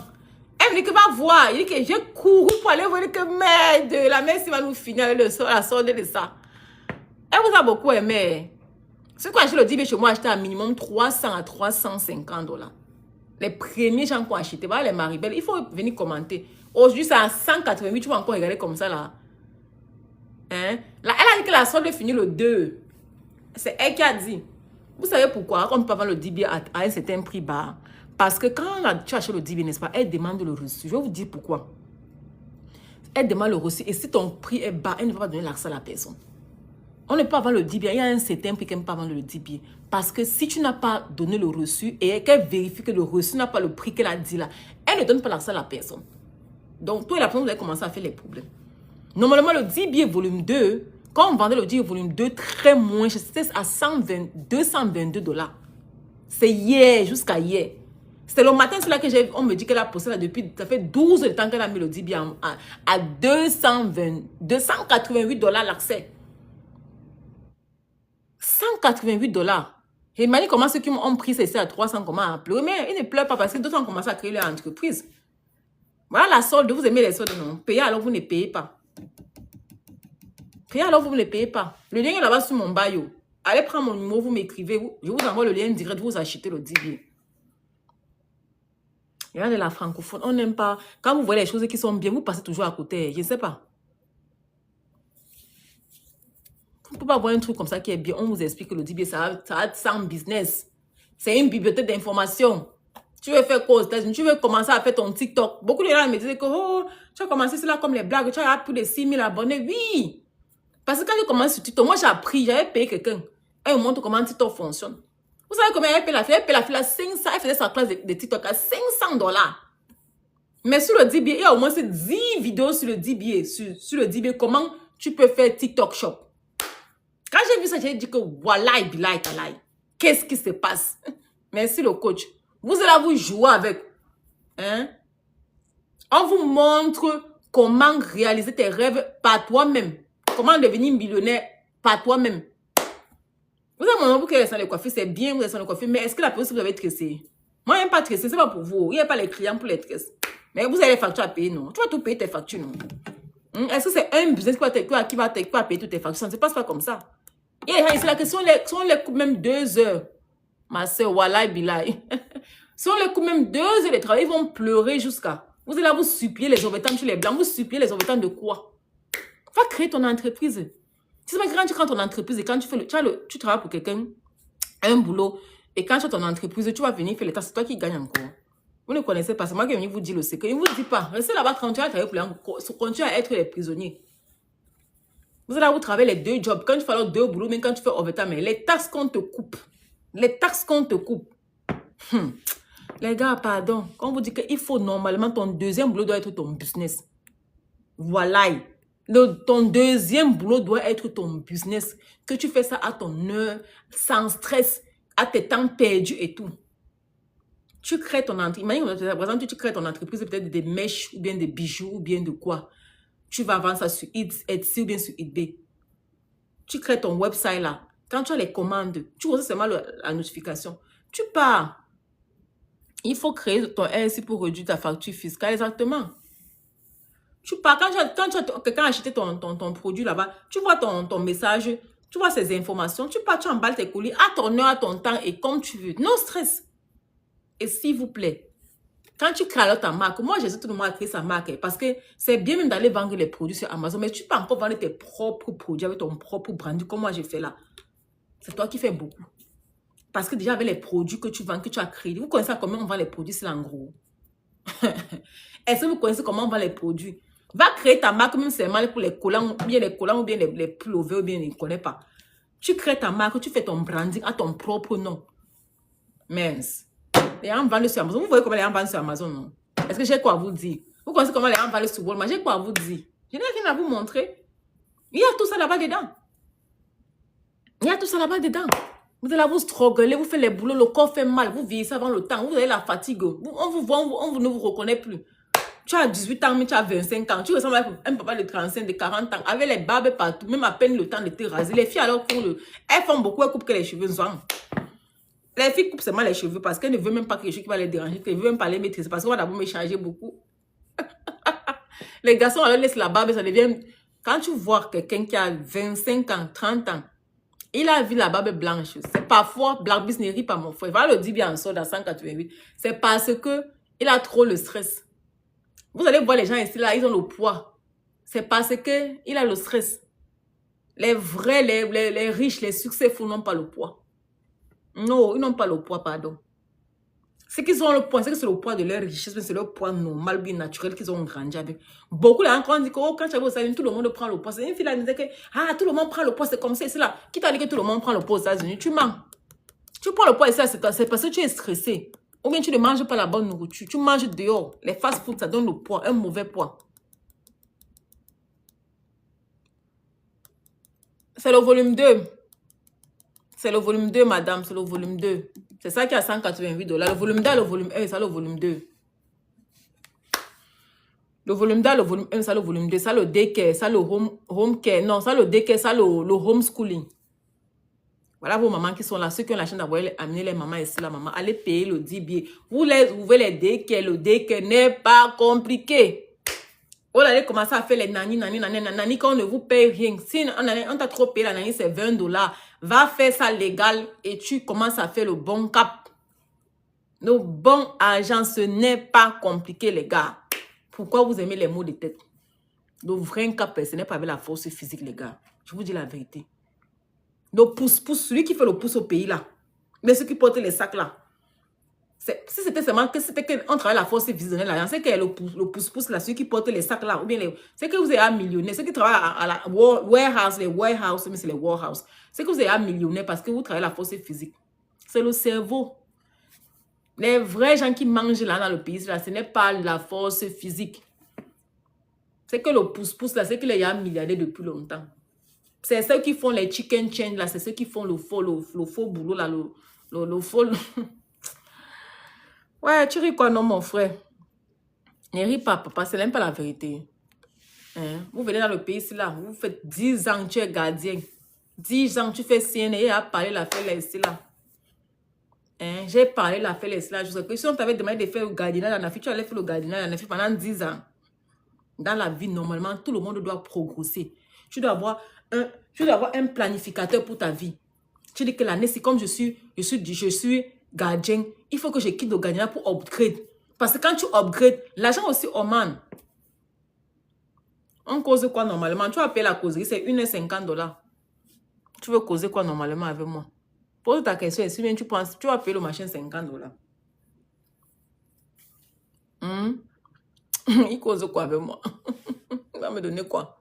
Elle me dit que va voir, il dit que j'ai couru pour aller voir, il dit que merde, la messe va nous finir avec la solde de ça. Elle vous a beaucoup aimé. C'est quoi acheter le DBA chez moi, acheter à minimum 300 à 350 $. Les premiers gens qui ont acheté, voilà les Maribel, il faut venir commenter. Aujourd'hui, c'est à 188, tu vas encore regarder comme ça là. Hein? Là, elle a dit que la solde finit le 2. C'est elle qui a dit. Vous savez pourquoi on ne peut pas vendre le DBA à un certain prix bas? Parce que quand tu achètes le DBA, n'est-ce pas, elle demande le reçu. Je vais vous dire pourquoi. Elle demande le reçu et si ton prix est bas, elle ne va pas donner l'accès à la personne. On ne peut pas vendre le DBA. Il y a un certain prix qu'elle ne peut pas vendre le DBA. Parce que si tu n'as pas donné le reçu et qu'elle vérifie que le reçu n'a pas le prix qu'elle a dit là, elle ne donne pas l'accès à la personne. Donc, toi et la personne, vous allez commencer à faire les problèmes. Normalement, le DBA volume 2, quand on vendait le DBA volume 2 très moins, c'était à 222 $. C'est hier, jusqu'à hier. C'était le matin, c'est là que on me dit qu'elle a posté là depuis, ça fait 12 de temps qu'elle a mis le DBA à 288 $ l'accès. 188 $. Et Mani, comment ceux qui ont pris ça ici à 300, comment à pleurer? Mais ils ne pleurent pas parce que d'autres ont commencé à créer leur entreprise. Voilà la solde, vous aimez les soldes, non? Payez alors vous ne payez pas. Payez alors vous ne les payez pas. Le lien est là-bas sur mon bio. Allez prendre mon numéro, vous m'écrivez, je vous envoie le lien direct, vous achetez le DBA. Il y a de la francophone, on n'aime pas. Quand vous voyez les choses qui sont bien, vous passez toujours à côté, je ne sais pas. On ne peut pas voir un truc comme ça qui est bien. On vous explique que le DBA, ça a sans business. C'est une bibliothèque d'informations. Tu veux faire quoi aux États-Unis? Tu veux commencer à faire ton TikTok. Beaucoup de gens me disaient que oh, tu as commencé cela comme les blagues. Tu as plus de 6 000 abonnés. Oui. Parce que quand je commence sur TikTok, moi j'ai appris, j'avais payé quelqu'un. Elle me montre comment TikTok fonctionne. Vous savez combien elle paye la fille? Elle paye la fille à 500. Elle faisait sa classe de TikTok à 500 $. Mais sur le DBA, il y a au moins 10 vidéos sur le DBA. Sur le DBA, comment tu peux faire TikTok Shop. Quand j'ai vu ça, j'ai dit que voilà, qu'est-ce qui se passe? Merci le coach. Vous allez vous jouer avec. Hein? On vous montre comment réaliser tes rêves par toi-même. Comment devenir millionnaire par toi-même. Vous avez mon nom pour que les salons de coiffure, c'est bien, vous avez salon de coiffure, mais est-ce que la personne vous avez tressé? Moi, je n'aime pas tresser, c'est pas pour vous. Il n'y a pas les clients pour les tresser. Mais vous avez les factures à payer, non? Tu vas tout payer tes factures, non? Est-ce que c'est un business qui va payer toutes tes factures? Ça ne se passe pas comme ça. Il y a des gens ici là que si on les coupe même 2 heures, ma soeur, Wallah Bilay, si on les coupe même 2 heures de travail, ils vont pleurer jusqu'à... Vous allez là, vous supplier les overtime chez les blancs. Vous supplier les overtime de quoi? Va créer ton entreprise. C'est pas quand tu crées ton entreprise et quand tu fais tu travailles pour quelqu'un, un boulot, et quand tu as ton entreprise, tu vas venir faire les tâches, c'est toi qui gagne encore. Vous ne connaissez pas, c'est moi qui vais vous dire le secret. Il ne vous dit pas. Restez là-bas, continuez à travailler pour les gens, continuez à être les prisonniers. Vous allez vous travailler les 2 jobs. Quand tu fais alors 2 boulots, même quand tu fais overtime, les taxes qu'on te coupe. Les taxes qu'on te coupe. Les gars, pardon. Quand on vous dit qu'il faut normalement, ton 2e boulot doit être ton business. Voilà. Ton 2e boulot doit être ton business. Que tu fais ça à ton heure, sans stress, à tes temps perdus et tout. Tu crées ton entreprise. Imagine, par exemple, tu crées ton entreprise, peut-être des mèches, ou bien des bijoux, ou bien de quoi. Tu vas vendre ça sur Etsy ou bien sur eBay. Tu crées ton website là. Quand tu as les commandes, tu reçois seulement la notification. Tu pars. Il faut créer ton RSI pour réduire ta facture fiscale. Exactement. Tu pars. Quand quelqu'un a acheté ton produit là-bas, tu vois ton message, tu vois ces informations. Tu pars, tu emballes tes colis à ton heure, à ton temps et comme tu veux. Non stress. Et s'il vous plaît, quand tu crées alors ta marque, moi j'aide tout le monde à créer sa marque parce que c'est bien même d'aller vendre les produits sur Amazon, mais tu peux encore vendre tes propres produits avec ton propre branding comme moi j'ai fait là. C'est toi qui fais beaucoup. Parce que déjà avec les produits que tu vends, que tu as créés, vous connaissez comment on vend les produits, c'est en gros. Est-ce que vous connaissez comment on vend les produits? Va créer ta marque même seulement pour les collants, ou bien les pullovers, ou bien je ne connais pas. Tu crées ta marque, tu fais ton branding à ton propre nom. Mince. Les gens vendent sur Amazon. Vous voyez comment les gens vendent sur Amazon, non? Est-ce que j'ai quoi à vous dire? Vous connaissez comment les gens vendent sur Walmart? J'ai quoi à vous dire? Je n'ai rien à vous montrer. Il y a tout ça là-bas dedans. Il y a tout ça là-bas dedans. Vous allez là, vous struggler, vous faites les boulots, le corps fait mal, vous vieillissez avant le temps, vous avez la fatigue. On vous voit, on ne vous reconnaît plus. Tu as 18 ans, mais tu as 25 ans. Tu ressembles à un papa de 35, de 40 ans, avec les barbes partout, même à peine le temps de te raser. Les filles, alors, elles font beaucoup, elles coupent que les cheveux noirs. Les filles coupent seulement les cheveux parce qu'elles ne veulent même pas quelque chose qui va les déranger, qu'elles ne veulent même pas les maîtriser parce qu'on va d'abord me charger beaucoup. Les garçons, alors, laissent la barbe, ça devient... Quand tu vois quelqu'un qui a 25 ans, 30 ans, il a vu la barbe blanche. C'est parfois, Black Business ne rit pas mon frère. Il va le dire bien en solde à 188. C'est parce que il a trop le stress. Vous allez voir les gens ici, là, ils ont le poids. C'est parce que il a le stress. Les vrais, les riches, les successful n'ont pas le poids. Non, ils n'ont pas le poids, pardon. C'est qu'ils ont le poids, c'est que c'est le poids de leur richesse, mais c'est leur poids normal, bien naturel qu'ils ont grandi avec. Beaucoup là, quand on dit que oh, quand tu vas aux États-Unis, tout le monde prend le poids. C'est une fille là qui disait que ah, tout le monde prend le poids, c'est comme ça, c'est là. Qui t'a dit que tout le monde prend le poids aux États-Unis? Tu mens. Tu prends le poids ici, c'est parce que tu es stressé. Ou bien tu ne manges pas la bonne nourriture. Tu manges dehors. Les fast-food, ça donne le poids, un mauvais poids. C'est le volume 2. C'est le volume 2, madame. C'est le volume 2. C'est ça qui a $188. Le volume 2, le volume 1, ça le volume 2. Le volume 2, le volume 1, ça le volume 2. Ça le daycare, ça le home care. Non, ça le daycare, ça le homeschooling. Voilà vos mamans qui sont là. Ceux qui ont la chance d'avoir amené les mamans ici, la maman. Allez payer le 10 billets. Vous les ouvrez les daycare. Le daycare n'est pas compliqué. Vous allez commencer à faire les nani quand on ne vous paye rien. Si on t'a trop payé la nani, c'est $20. Va faire ça légal et tu commences à faire le bon cap. Le bon argent, ce n'est pas compliqué, les gars. Pourquoi vous aimez les mots de tête? Le vrai cap, ce n'est pas avec la force physique, les gars. Je vous dis la vérité. Le pouce-pouce, celui qui fait le pouce au pays, là. Mais ceux qui portent les sacs, là. Si c'était seulement que c'était qu'on travaille la force visionnelle là, c'est que le pouce-pouce là, ceux qui portent les sacs là, ou bien c'est que vous êtes un millionnaire, ceux qui travaillent à la warehouse, mais c'est les warehouse, c'est que vous êtes un millionnaire parce que vous travaillez la force physique. C'est le cerveau. Les vrais gens qui mangent là dans le pays, là, ce n'est pas la force physique. C'est que le pouce-pouce là, c'est qu'il y a un milliardaire depuis longtemps. C'est ceux qui font les chicken change là, c'est ceux qui font le faux boulot là, le faux... Ouais, tu ris quoi, non, mon frère? Ne ris pas, papa, c'est même pas la vérité. Hein? Vous venez dans le pays ici, là, vous faites 10 ans, tu es gardien. 10 ans, tu fais CNN et à parler l'affaire là, ici, là. Hein? J'ai parlé l'affaire là, ici, là. Je sais que si on t'avait demandé de faire le gardinage en Afrique, tu allais faire le gardinage en Afrique pendant 10 ans. Dans la vie, normalement, tout le monde doit progresser. Tu dois avoir un planificateur pour ta vie. Tu dis que l'année, c'est comme je suis gardien. Il faut que je quitte le gardien pour upgrade. Parce que quand tu upgrades, l'argent aussi augmente. On cause quoi normalement? Tu vas payer la causerie, c'est 1,50 $. Tu veux causer quoi normalement avec moi? Pose ta question et si bien tu penses, tu vas payer le machin 50 $. Il cause quoi avec moi? Il va me donner quoi?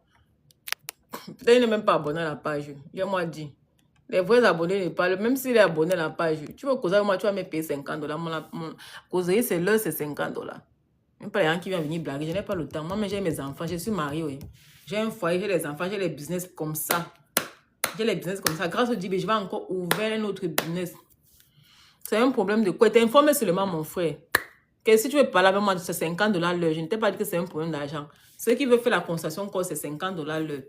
Peut-être il n'est même pas abonné à la page. J'ai-moi dit. Les vrais abonnés ne parlent. Même s'il est abonné à la page, tu veux causer avec moi, tu vas me payer 50 $. Mon causerie, c'est l'heure, c'est 50 $. Même pas les gens qui viennent venir blaguer. Je n'ai pas le temps. Moi, j'ai mes enfants. Je suis mariée. Oui. J'ai un foyer, j'ai les enfants, j'ai les business comme ça. J'ai les business comme ça. Grâce au DB, je vais encore ouvrir un autre business. C'est un problème de quoi? T'es informé seulement, mon frère. Que si tu veux parler avec moi, c'est 50 $ l'heure. Je ne t'ai pas dit que c'est un problème d'argent. Ceux qui veulent faire la consultation, c'est 50 $ l'heure.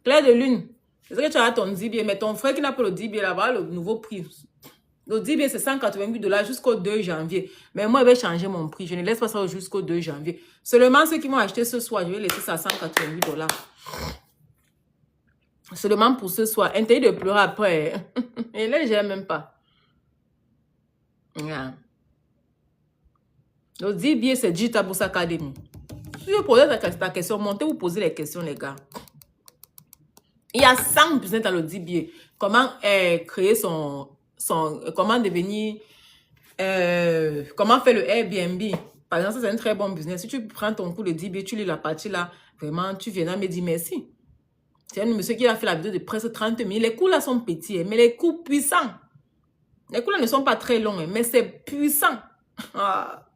Clair de lune. C'est ce que tu as ton DB. Mais ton frère qui n'a pas le DB là-bas, le nouveau prix. Le DB, c'est 188 $ jusqu'au 2 janvier. Mais moi, je vais changer mon prix. Je ne laisse pas ça jusqu'au 2 janvier. Seulement ceux qui vont acheter ce soir, je vais laisser ça à 188 $. Seulement pour ce soir. Interdit de pleurer après. Et là, je n'aime même pas. Yeah. Le DB, c'est Digital Bourse Academy. Si vous posez ta question, montez vous poser les questions, les gars. Il y a 100 business dans le DBA. Comment créer comment devenir, comment faire le Airbnb. Par exemple, c'est un très bon business. Si tu prends ton cours de DBA, tu lis la partie là, vraiment, tu viendras me dire merci. C'est un monsieur qui a fait la vidéo de presque 30 000. Les cours là sont petits, mais les cours puissants. Les cours là ne sont pas très longs, mais c'est puissant. Ah.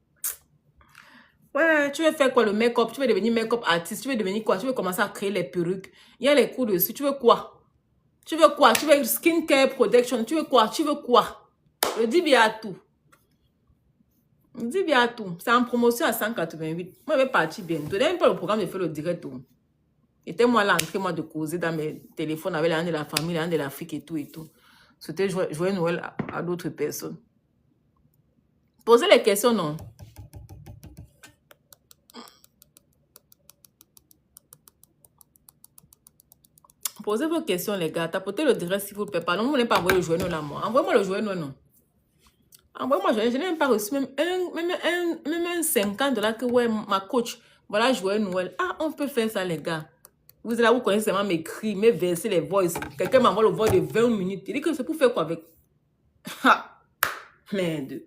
Ouais, tu veux faire quoi, le make-up? Tu veux devenir make-up artiste? Tu veux devenir quoi? Tu veux commencer à créer les perruques? Il y a les cours dessus. Tu veux quoi? Tu veux quoi? Tu veux skincare protection? Tu veux quoi? Tu veux quoi? Je dis bien à tout. Je dis bien à tout. C'est en promotion à 188. Moi, je vais partir bientôt. D'ailleurs, pas le programme de faire le direct. Était moi là, en train de causer dans mes téléphones avec les gens de la famille, les gens de l'Afrique et tout et tout. C'était jouer Noël à d'autres personnes. Posez les questions, non? Posez vos questions, les gars. Tapotez le direct, s'il vous plaît. Pardon, vous n'avez pas envoyé le journal là, moi. Envoyez-moi le journal, non. Envoyez-moi le journal. Je n'ai même pas reçu même un 50 $ que, ouais, ma coach. Voilà, joyeux Noël. Ah, on peut faire ça, les gars. Vous êtes là, vous connaissez seulement mes cris, mes versets, les voices. Quelqu'un m'envoie le voix de 20 minutes. Il dit que c'est pour faire quoi avec? Ha! Merde.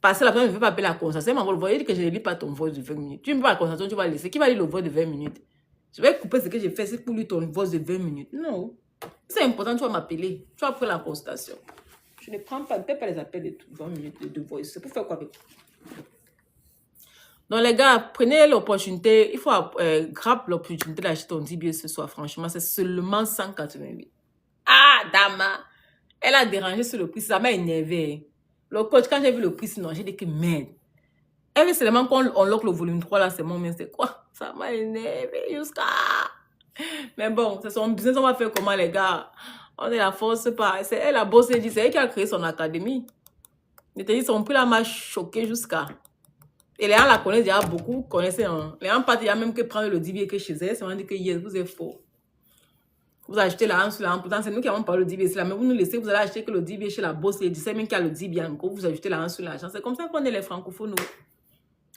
Parce que la personne ne veut pas appeler la conversation. Elle m'envoie le voix. Il dit que je ne lis pas ton voix de 20 minutes. Tu ne veux pas la conversation, tu vas laisser. Qui va lire le voix de 20 minutes? Je vais couper ce que j'ai fait, c'est pour lui ton voix de 20 minutes. Non. C'est important, tu vas m'appeler. Tu vas prendre la consultation. Je ne prends pas, peut-être pas les appels de 20 minutes de voice. C'est pour faire quoi avec? Donc, les gars, prenez l'opportunité. Il faut grab l'opportunité d'acheter ton DBA ce soir. Franchement, c'est seulement 188. Ah, Dama. Elle a dérangé sur le prix. Ça m'a énervé. Le coach, quand j'ai vu le prix, sinon, j'ai dit que merde. Elle veut seulement qu'on lock le volume 3 là, c'est mon mais c'est quoi? Ça m'a énervé jusqu'à... Mais bon, c'est son business, on va faire comment les gars? On est la force pas. C'est elle, la bosse, c'est elle qui a créé son académie. Je te dis, son prix là m'a choqué jusqu'à... Et les gens la connaissent déjà beaucoup, vous connaissez. Hein? Les gens partent, il y a même que prendre le DBA que chez elle, c'est vraiment dit que yes, vous êtes faux. Vous achetez l'argent sur l'argent, pourtant c'est nous qui avons parlé le DBA, là, mais vous nous laissez, vous allez acheter que le DBA chez la bosse, et c'est même qu'il y a le DBA encore, vous ajoutez l'argent sur l'argent. C'est comme ça qu'on est les francophones.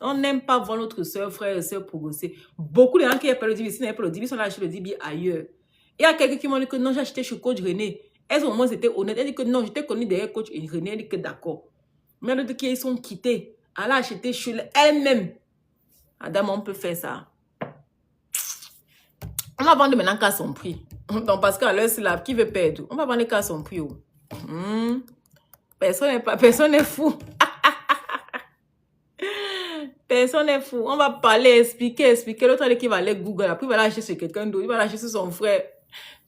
On n'aime pas voir notre soeur, frère et soeur progresser. Beaucoup de gens qui n'ont pas le DB, s'ils n'avaient pas le DB, sont allés acheter le DB ailleurs. Il y a quelqu'un qui m'a dit que non, j'ai acheté chez coach René. Est-ce au moins c'était honnête? Elle dit que non, j'étais connue derrière coach René. Elle dit que d'accord. Mais d'autres qui sont quittés, elle a acheté chez elle-même. Madame, on peut faire ça. On va vendre maintenant qu'à son prix. Donc, parce qu'à l'heure, c'est là, qui veut perdre? On va vendre qu'à son prix. Personne n'est fou. Personne n'est fou. On va parler, expliquer. L'autre qui va aller Google. Après, il va l'acheter chez quelqu'un d'autre. Il va l'acheter sur son frère.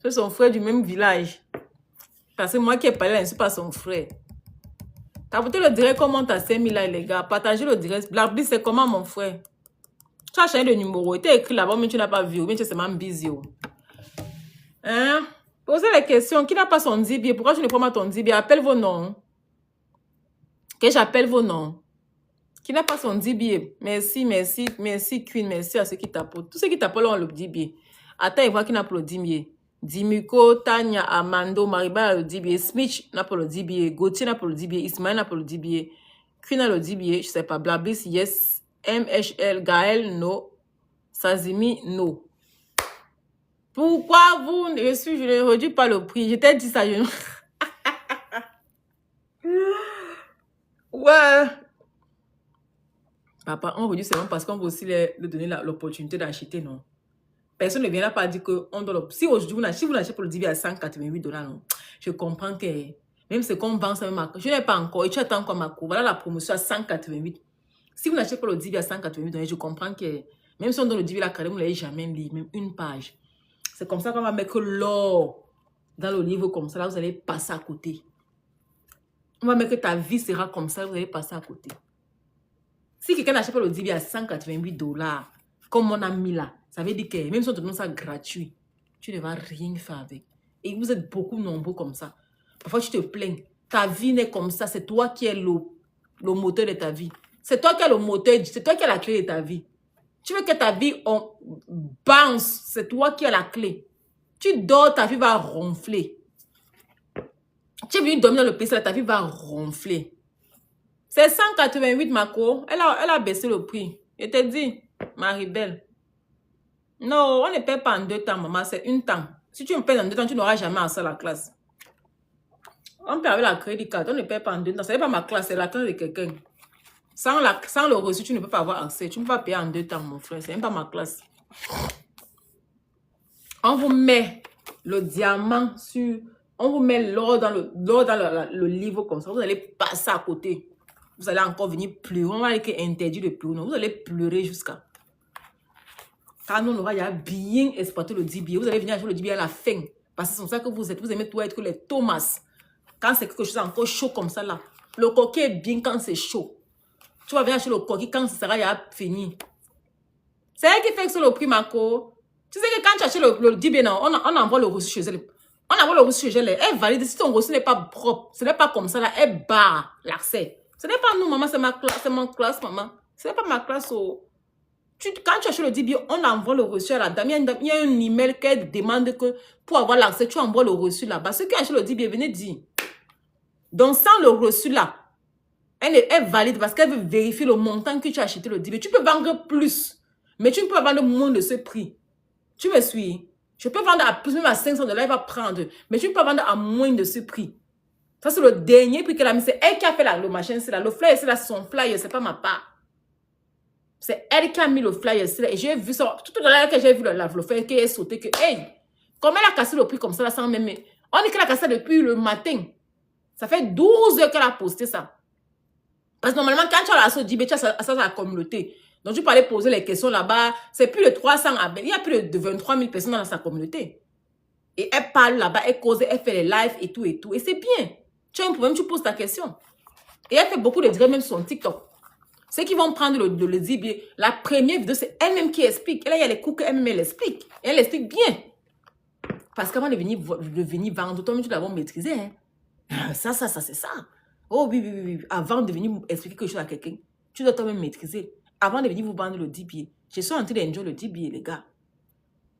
Sur son frère du même village. Parce que moi qui ai parlé, je ne suis pas son frère. Tapotez le direct, comment t'as 5000 là, les gars. Partagez le direct. Blackbly, c'est comment, mon frère? Tu as changé de numéro. Il était écrit là-bas, mais tu n'as pas vu. Mais tu es seulement busy. Hein? Posez les questions. Qui n'a pas son DBA? Pourquoi tu ne prends pas ton DBA? Appelle vos noms. Que j'appelle vos noms. Qui n'a pas son DBA? Merci, Queen. Merci à ceux qui tapotent. Tous ceux qui tapotent ont le DBA. Attends, il voit qui n'a pas le 10 billets. Dimiko, Tanya, Amando, Mariba a le 10 billets. Smith n'a pas le 10 billets. Gauthier n'a pas le 10 billets. Ismaël n'a pas le 10 billets. Queen a le 10 billets. Je sais pas. Blablis, yes. MHL, Gaël, no. Sazimi, no. Pourquoi vous... Je ne redis pas le prix. Je t'ai dit ça. Ouais. Papa, on redit seulement parce qu'on veut aussi leur donner l'opportunité d'acheter, non? Personne ne viendra pas dire qu'on doit... Si aujourd'hui, vous n'achetez pour le 10 billets à $188, non? Je comprends que... Même ce qu'on vend, ça même... Je n'ai pas encore. Et tu attends encore ma cour. Voilà la promotion à 188. Si vous n'achetez pas le 10 billets à 188, je comprends que... Même si on donne le 10 billets à la carrière, vous ne l'avez jamais lu. Même une page. C'est comme ça qu'on va mettre l'or dans le livre comme ça. Là, vous allez passer à côté. On va mettre que ta vie sera comme ça. Vous allez passer à côté. Si quelqu'un n'achète pas le 10 billets à $188, comme on a mis là, ça veut dire que même si on te donne ça gratuit, tu ne vas rien faire avec. Et vous êtes beaucoup nombreux comme ça. Parfois, tu te plains. Ta vie n'est comme ça. C'est toi qui es le moteur de ta vie. C'est toi qui es le moteur. C'est toi qui as la clé de ta vie. Tu veux que ta vie bounce. C'est toi qui as la clé. Tu dors, ta vie va ronfler. Tu es venu dormir dans le PC, ta vie va ronfler. C'est 188, Marco. Elle a baissé le prix. Je te dis, Marie-Belle. Non, on ne paie pas en 2 temps, maman. C'est une temps. Si tu me payes en 2 temps, tu n'auras jamais accès à la classe. On paie avec la crédit card. On ne paie pas en 2 temps. Ce n'est pas ma classe, c'est la classe de quelqu'un. Sans le reçu, tu ne peux pas avoir accès. Tu ne peux pas payer en 2 temps, mon frère. Ce n'est pas ma classe. On vous met le diamant sur... On vous met l'or dans le livre comme ça. Vous allez passer à côté. Vous allez encore venir pleurer. On va être interdit de pleurer. Vous allez pleurer jusqu'à... Car nous, on aura bien exploité le 10 billets. Vous allez venir acheter le 10 billets à la fin. Parce que c'est comme ça que vous êtes. Vous aimez tout être que les Thomas. Quand c'est quelque chose encore chaud comme ça là. Le coquille est bien quand c'est chaud. Tu vas venir acheter le coquille quand ça sera fini. C'est elle qui fait que c'est le prix, Marco. Tu sais que quand tu achètes le 10 billets, on envoie le reçu chez elle. On envoie le reçu chez elle. Elle valide. Si ton reçu n'est pas propre, ce n'est pas comme ça là. Elle barre l'accès. Ce n'est pas nous, maman. C'est ma classe. C'est mon classe, maman. Ce n'est pas ma classe. Oh. Quand tu achètes le 10 billets, on envoie le reçu à la dame. Il y a un email qu'elle demande que pour avoir l'accès, tu envoies le reçu là-bas. Ceux qui achètent le 10 billets, venez dire. Donc, sans le reçu là, elle valide parce qu'elle veut vérifier le montant que tu as acheté le 10 billets. Tu peux vendre plus, mais tu ne peux pas vendre moins de ce prix. Tu me suis? Je peux vendre à plus, même à $500, elle va prendre. Mais tu ne peux pas vendre à moins de ce prix. Ça, c'est le dernier prix qu'elle a mis. C'est elle qui a fait le machin, c'est là. Le flyer, c'est là, son flyer, c'est pas ma part. C'est elle qui a mis le flyer. Et j'ai vu ça. Tout à l'heure que j'ai vu le flyer qui est sauté. Que, hey, comment elle a cassé le prix comme ça là, sans même... On dit qu'elle a cassé depuis le matin. Ça fait 12 heures qu'elle a posté ça. Parce que normalement, quand tu as la dit, tu as ça à la communauté. Donc, tu peux aller poser les questions là-bas. C'est plus de 300 abonnés. Il y a plus de 23 000 personnes dans sa communauté. Et elle parle là-bas, elle cause, elle fait les lives et tout et tout. Et c'est bien. Tu as un problème, tu poses ta question. Et elle fait beaucoup de directs même sur son TikTok. Ceux qui vont prendre le 10 billets, la première vidéo, c'est elle-même qui explique. Et là, il y a les coups qu'elle-même, elle explique. Et elle explique bien. Parce qu'avant de venir vendre, toi-même, tu l'avais maîtrisé. Hein? Ça, c'est ça. Oh oui. Avant de venir expliquer quelque chose à quelqu'un, tu dois toi-même maîtriser. Avant de venir vous vendre le 10 billets. Je suis en train d'enjoy le 10 billets, les gars.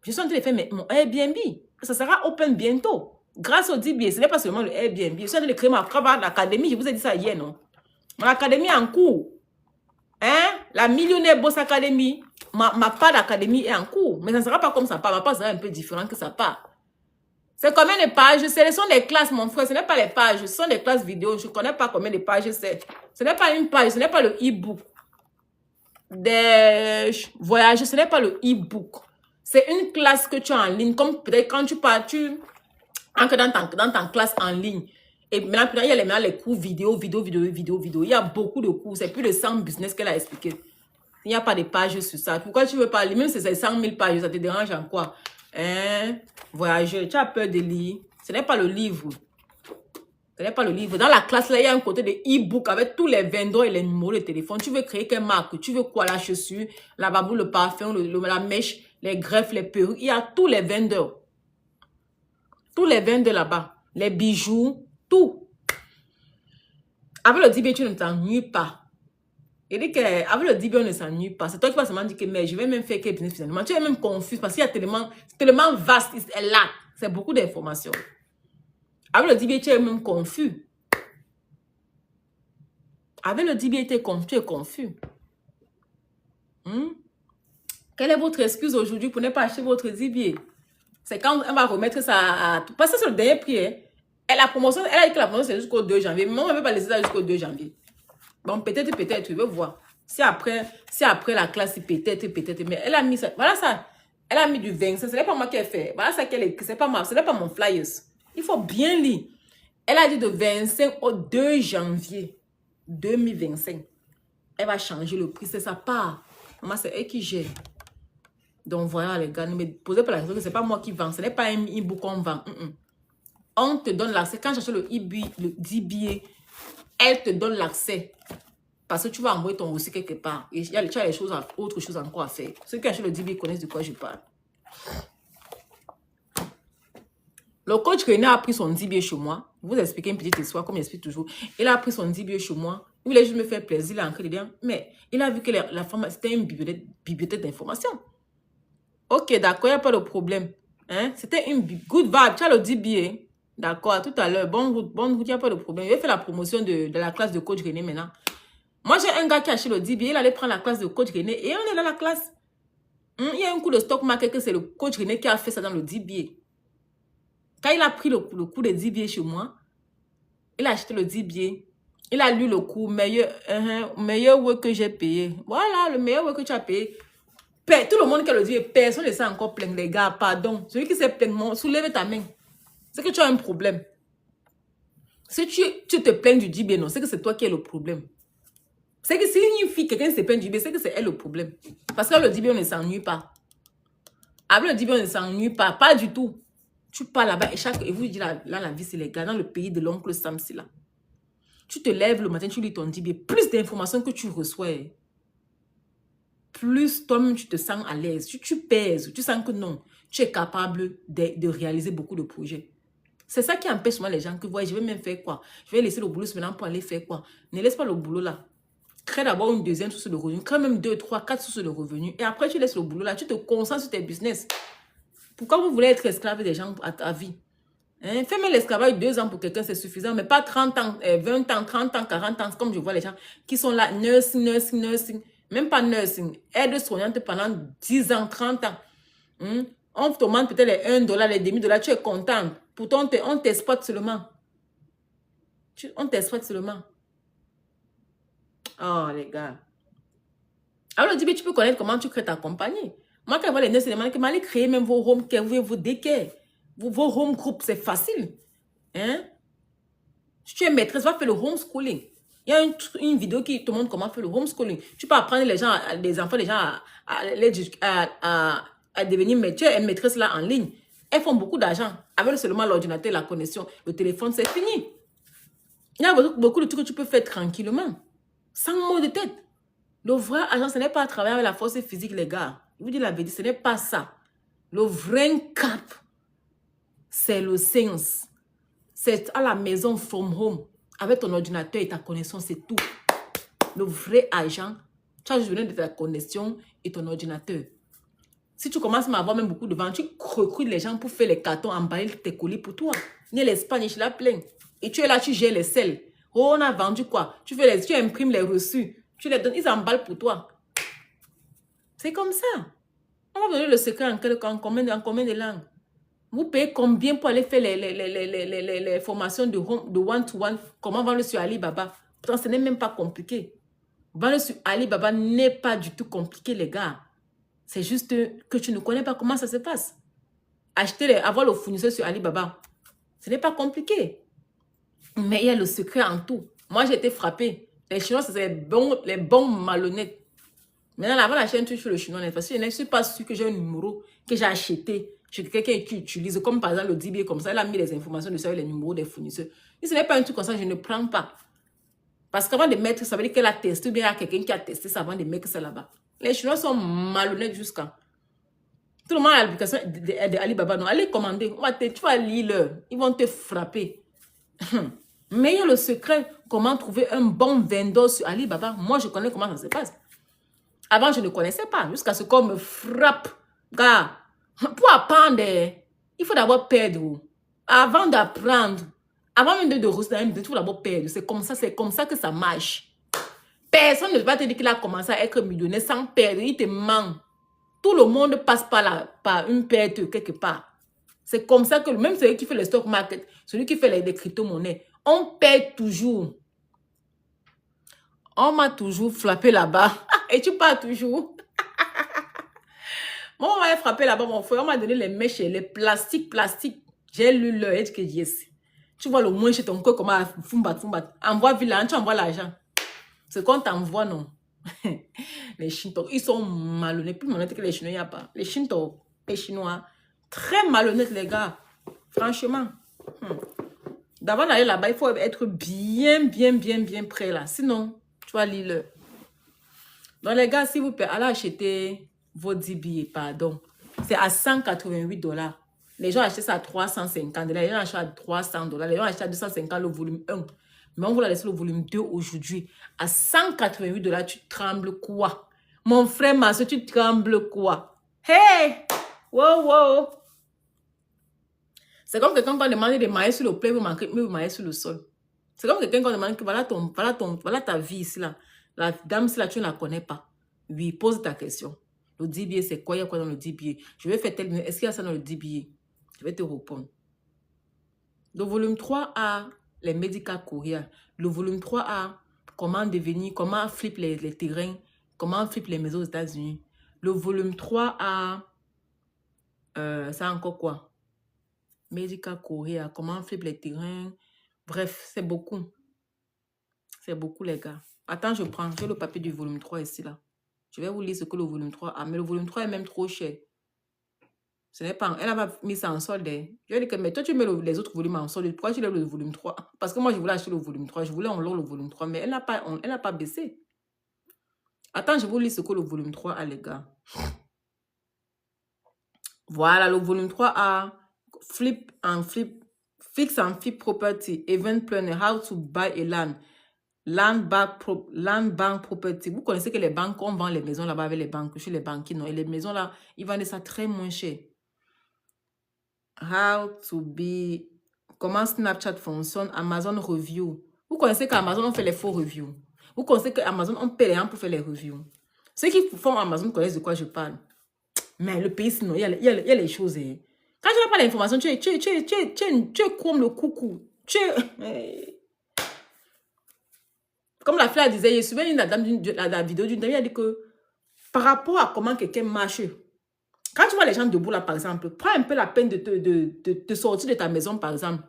Je suis en train de faire mon Airbnb. Ça sera open bientôt. Grâce au 10 billets, ce n'est pas seulement le Airbnb. Je suis en train de créer ma propre académie. Je vous ai dit ça hier, non? Mon académie est en cours. Hein? La Millionnaire Boss Academy, ma part d'académie est en cours. Mais ça ne sera pas comme ça part. Ma part sera un peu différente que ça part. C'est combien de pages? Ce sont des classes, mon frère. Ce n'est pas les pages. Ce sont des classes vidéo. Je ne connais pas combien de pages c'est. Ce n'est pas une page. Ce n'est pas le e-book. Des voyages. Ce n'est pas le e-book. C'est une classe que tu as en ligne. Comme peut-être quand tu pars, tu entres dans ta classe en ligne. Et maintenant, il y a les cours vidéo. Il y a beaucoup de cours. C'est plus de 100 business qu'elle a expliqué. Il n'y a pas de pages sur ça. Pourquoi tu veux parler? Même si c'est 100 000 pages, ça te dérange en quoi? Hein? Voyageur, tu as peur de lire. Ce n'est pas le livre. Ce n'est pas le livre. Dans la classe, là, il y a un côté de e-book avec tous les vendeurs et les numéros de téléphone. Tu veux créer quelle marque? Tu veux quoi? La chaussure, la babou, le parfum, la mèche, les greffes, les perruques. Il y a tous les vendeurs. Tous les vendeurs là-bas. Les bijoux. Tout. Avec le 10 billets, tu ne t'ennuies pas. Il dit qu'avec le DB, on ne s'ennuie pas. C'est toi qui vas seulement dire que mais je vais même faire quel business finalement. Tu es même confus parce qu'il y a tellement vaste. Là, c'est beaucoup d'informations. Avec le DB, tu es même confus. Avec le DB, tu es confus. Quelle est votre excuse aujourd'hui pour ne pas acheter votre DB? C'est quand on va remettre ça à... Parce que c'est le dernier prix. Hein. Et la promotion, elle a dit que la promotion c'est jusqu'au 2 janvier. Mais on ne va pas laisser ça jusqu'au 2 janvier. Bon, peut-être, tu veux voir. Si après la classe, peut-être. Mais elle a mis ça. Voilà ça. Elle a mis du 25. Ce n'est pas moi qui ai fait. Voilà ça qu'elle est. C'est pas moi. Ce n'est pas mon flyers. Il faut bien lire. Elle a dit de 25 au 2 janvier 2025. Elle va changer le prix. C'est sa part. Moi, c'est elle qui gère. Donc voilà les gars, ne me posez pas la question que ce n'est pas moi qui vends. Ce n'est pas un e-book qu'on vend. On te donne l'accès. Quand j'achète le DBA, elle te donne l'accès. Parce que tu vas envoyer ton dossier quelque part. Et tu as des choses, autre chose encore à faire. Ceux qui achètent le DBA connaissent de quoi je parle. Le coach René a pris son DBA chez moi. Je vous expliquer une petite histoire, comme j'explique toujours. Il a pris son DBA chez moi. Il voulait juste me faire plaisir. Il a ancré dedans. Mais il a vu que la femme, c'était une bibliothèque d'informations. Ok, d'accord, il n'y a pas de problème. Hein? C'était une good vibe. Tu as le DBA. D'accord, tout à l'heure. Bonne route, il n'y a pas de problème. Il va faire la promotion de la classe de coach René maintenant. Moi, j'ai un gars qui a acheté le DBA. Il allait prendre la classe de coach René et on est dans la classe. Il y a un coup de stock market que c'est le coach René qui a fait ça dans le DBA. Quand il a pris le cours de DBA chez moi, il a acheté le DBA. Il a lu le cours, meilleur work que j'ai payé. Voilà, le meilleur work que tu as payé. Tout le monde qui a le DBA, personne ne s'est encore plaint, les gars, pardon. Celui qui s'est plaint, soulève ta main. C'est que tu as un problème. Si tu te plains du DBA, non, c'est que c'est toi qui as le problème. C'est que si une fille, quelqu'un se plaint du DBA, c'est que c'est elle le problème. Parce que le DBA, on ne s'ennuie pas. Avec le DBA, on ne s'ennuie pas. Pas du tout. Tu pars là-bas et vous dites là, la vie, c'est les gars, dans le pays de l'oncle Sam, c'est là. Tu te lèves le matin, tu lis ton DBA. Plus d'informations que tu reçois, plus toi-même, tu te sens à l'aise. Tu pèses, tu sens que non, tu es capable de réaliser beaucoup de projets. C'est ça qui empêche souvent les gens que, ouais, je vais même faire quoi? Je vais laisser le boulot maintenant pour aller faire quoi? Ne laisse pas le boulot là. Crée d'abord une deuxième source de revenus. Crée même 2, 3, 4 sources de revenus. Et après, tu laisses le boulot là. Tu te concentres sur tes business. Pourquoi vous voulez être esclave des gens à ta vie? Hein? Fais même l'esclavage 2 ans pour quelqu'un, c'est suffisant. Mais pas 30 ans, 20 ans, 30 ans, 40 ans. Comme je vois les gens qui sont là, nursing. Même pas nursing. Aide-soignante pendant 10 ans, 30 ans. On te demande peut-être les 1 $, les demi-dollars. Tu es content. Pourtant, on t'exploite seulement. On t'exploite seulement. Oh, les gars. Alors, le DBA, tu peux connaître comment tu crées ta compagnie. Moi, quand je vois les nurses, je demande comment aller créer même vos home care, vos daycare. Vos home groups, c'est facile. Hein? Si tu es maîtresse, va faire le homeschooling. Il y a une vidéo qui te montre comment faire le homeschooling. Tu peux apprendre les gens, les enfants, les gens à devenir maîtresse là en ligne. Elles font beaucoup d'argent. Avec seulement l'ordinateur, la connexion, le téléphone, c'est fini. Il y a beaucoup de trucs que tu peux faire tranquillement. Sans mot de tête. Le vrai argent, ce n'est pas travailler avec la force physique, les gars. Je vous dis la vérité, ce n'est pas ça. Le vrai cap, c'est le sens. C'est à la maison, from home, avec ton ordinateur et ta connexion, c'est tout. Le vrai argent, tu as juste besoin de ta connexion et ton ordinateur. Si tu commences à avoir même beaucoup de ventes, tu recrutes les gens pour faire les cartons, emballer tes colis pour toi. Ni l'Espagne, je la plains. Et tu es là, tu gères les selles. Oh, on a vendu quoi? Tu imprimes les reçus. Tu les donnes, ils emballent pour toi. C'est comme ça. On va donner le secret en combien de langues? Vous payez combien pour aller faire les formations de one-to-one? Comment vendre sur Alibaba? Pourtant, ce n'est même pas compliqué. Vendre sur Alibaba n'est pas du tout compliqué, les gars. C'est juste que tu ne connais pas comment ça se passe. Avoir le fournisseur sur Alibaba, ce n'est pas compliqué. Mais il y a le secret en tout. Moi, j'ai été frappée. Les Chinois, c'est les bons malhonnêtes. Maintenant, avant la chaîne, tu fais le chinois. Parce que je ne suis pas sûre que j'ai un numéro que j'ai acheté chez quelqu'un qui utilise. Comme par exemple le DBA, comme ça, il a mis les informations dessus avec les numéros des fournisseurs. Et ce n'est pas un truc comme ça, je ne prends pas. Parce qu'avant de mettre, ça veut dire qu'elle a testé, ou bien il y a quelqu'un qui a testé ça avant de mettre ça là-bas. Les Chinois sont malhonnêtes jusqu'à. Tout le monde a l'application de Alibaba. Non, allez commander. Tu vas lire leur. Ils vont te frapper. Mais il y a le secret, comment trouver un bon vendeur sur Alibaba. Moi, je connais comment ça se passe. Avant, je ne connaissais pas, jusqu'à ce qu'on me frappe. Car, pour apprendre, il faut d'abord perdre. Avant d'apprendre, avant même de rester, il faut d'abord perdre. C'est comme ça que ça marche. Personne ne va te dire qu'il a commencé à être millionnaire sans perdre. Il te ment. Tout le monde passe par une perte quelque part. C'est comme ça que même celui qui fait le stock market, celui qui fait les crypto-monnaies, on perd toujours. On m'a toujours frappé là-bas. Et tu pars toujours. Moi, on m'a frappé là-bas, mon frère. On m'a donné les mèches, les plastiques. J'ai lu l'heure et dit que yes. Tu vois le moins chez ton corps, comment fumba. Envoie Villa, tu envoies l'argent. Ce qu'on t'envoie, non. Les Shinto, ils sont malhonnêtes. Plus malhonnêtes que les Chinois, il n'y a pas. Les Shinto, les Chinois, très malhonnêtes, les gars. Franchement. D'abord d'aller là-bas, il faut être bien prêt là. Sinon, tu vas lire l'heure. Donc, les gars, s'il vous plaît, allez acheter vos 10 billets, pardon. C'est à 188 $. Les gens achètent ça à 350 $. Les gens achètent à 300 $. Les gens achètent à 250 le volume 1. Mais on va laisser le volume 2 aujourd'hui. À 188 $, tu trembles quoi? Mon frère, ma soeur, tu trembles quoi? Hey! Wow! C'est comme quelqu'un qui demande de mailler sur le play, vous mailler sur le sol. C'est comme quelqu'un qui demande que voilà ta vie ici là. La dame ici là, tu ne la connais pas. Oui, pose ta question. Le 10 billets, c'est quoi? Il y a quoi dans le 10 billets? Je vais faire tel. Est-ce qu'il y a ça dans le 10 billets? Je vais te répondre. Le volume 3A, les Medical Courier. Le volume 3A, comment flip les terrains, comment flip les maisons aux États-Unis. Le volume 3A, ça encore quoi? Medical Courier, comment flip les terrains. Bref, c'est beaucoup. C'est beaucoup, les gars. Attends, j'ai le papier du volume 3 ici, là. Je vais vous lire ce que le volume 3 a. Mais le volume 3 est même trop cher. Ce n'est pas... Elle n'a pas mis ça en solde. Je vais dire que, mais toi, tu mets les autres volumes en solde. Pourquoi tu lèves le volume 3? Parce que moi, je voulais acheter le volume 3. Je voulais en le volume 3. Mais elle n'a pas baissé. Attends, je vous lis ce que le volume 3 a, les gars. Voilà, le volume 3 a Fix and Flip Property, Event Planner, How to Buy a Land. Land Bank Property. Vous connaissez que les banques, on vend les maisons là-bas avec les banques, chez les banquiers, non? Et les maisons là, ils vendent ça très moins cher. Comment Snapchat fonctionne, Amazon Review. Vous connaissez qu'Amazon, on fait les faux reviews. Vous connaissez qu'Amazon, on paie les gens pour faire les reviews. Ceux qui font Amazon connaissent de quoi je parle. Mais le pays, sinon, il y a les choses. Hein. Quand tu n'as pas l'information, tu es comme le coucou. Comme la fille disait, je me souviens de la vidéo d'une dame, elle a dit que par rapport à comment quelqu'un marche, quand tu vois les gens debout là, par exemple, prends un peu la peine de sortir de ta maison, par exemple.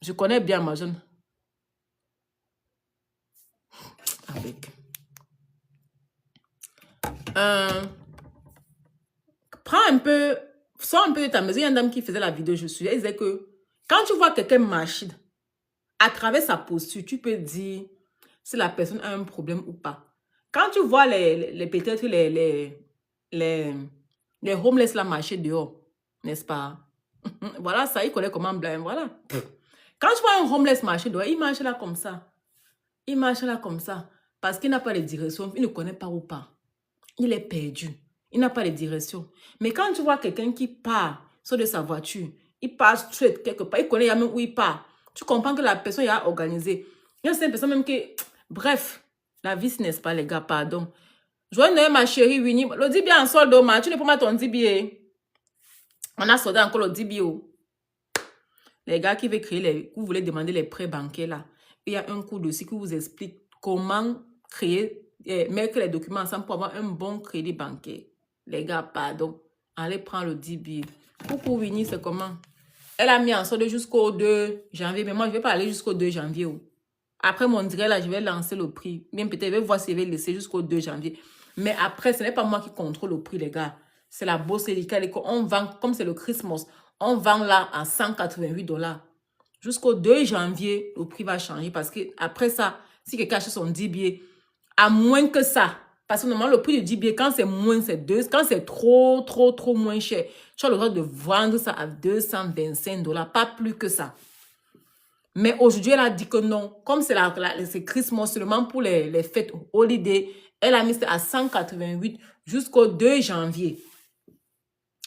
Je connais bien Amazon. Avec. Prends un peu, sors un peu de ta maison. Il y a une dame qui faisait la vidéo, je suis. Elle disait que quand tu vois quelqu'un marcher, à travers sa posture, tu peux dire si la personne a un problème ou pas. Quand tu vois peut-être les homeless là marcher dehors, n'est-ce pas? Voilà, ça, il connaît comment blâmer, voilà. Quand tu vois un homeless marcher dehors, il marche là comme ça. Il marche là comme ça. Parce qu'il n'a pas de direction, il ne connaît pas où part. Il est perdu. Il n'a pas de direction. Mais quand tu vois quelqu'un qui part sur de sa voiture, il passe straight quelque part, il connaît même où il part. Tu comprends que la personne a organisé. Il y a cette personne même qui... Bref, la vie, ce n'est pas, les gars, pardon. Joyeux Noël, ma chérie Winnie. Le 10 billets en solde, tu ne peux pas ton 10 billets. On a soldé encore le 10 billets. Les gars qui veulent créer vous voulez demander les prêts bancaires là. Il y a un cours dessus qui vous explique comment créer, mettre les documents ensemble pour avoir un bon crédit bancaire. Les gars, pardon. Allez prendre le 10 billets. Coucou Winnie, c'est comment? Elle a mis en solde jusqu'au 2 janvier. Mais moi, je ne vais pas aller jusqu'au 2 janvier. Après mon direct, là, je vais lancer le prix. Même peut-être, je vais voir si je vais laisser jusqu'au 2 janvier. Mais après, ce n'est pas moi qui contrôle le prix, les gars. C'est la bourse syndicale. On vend, comme c'est le Christmas, on vend là à 188 $. Jusqu'au 2 janvier, le prix va changer. Parce que après ça, si quelqu'un achète son 10 billets, à moins que ça, parce que normalement, le prix du 10 billets, quand c'est moins, c'est 2. Quand c'est trop moins cher, tu as le droit de vendre ça à 225 $. Pas plus que ça. Mais aujourd'hui, elle a dit que non. Comme c'est Christmas seulement pour les fêtes holiday, elle a mis ça à 188 jusqu'au 2 janvier.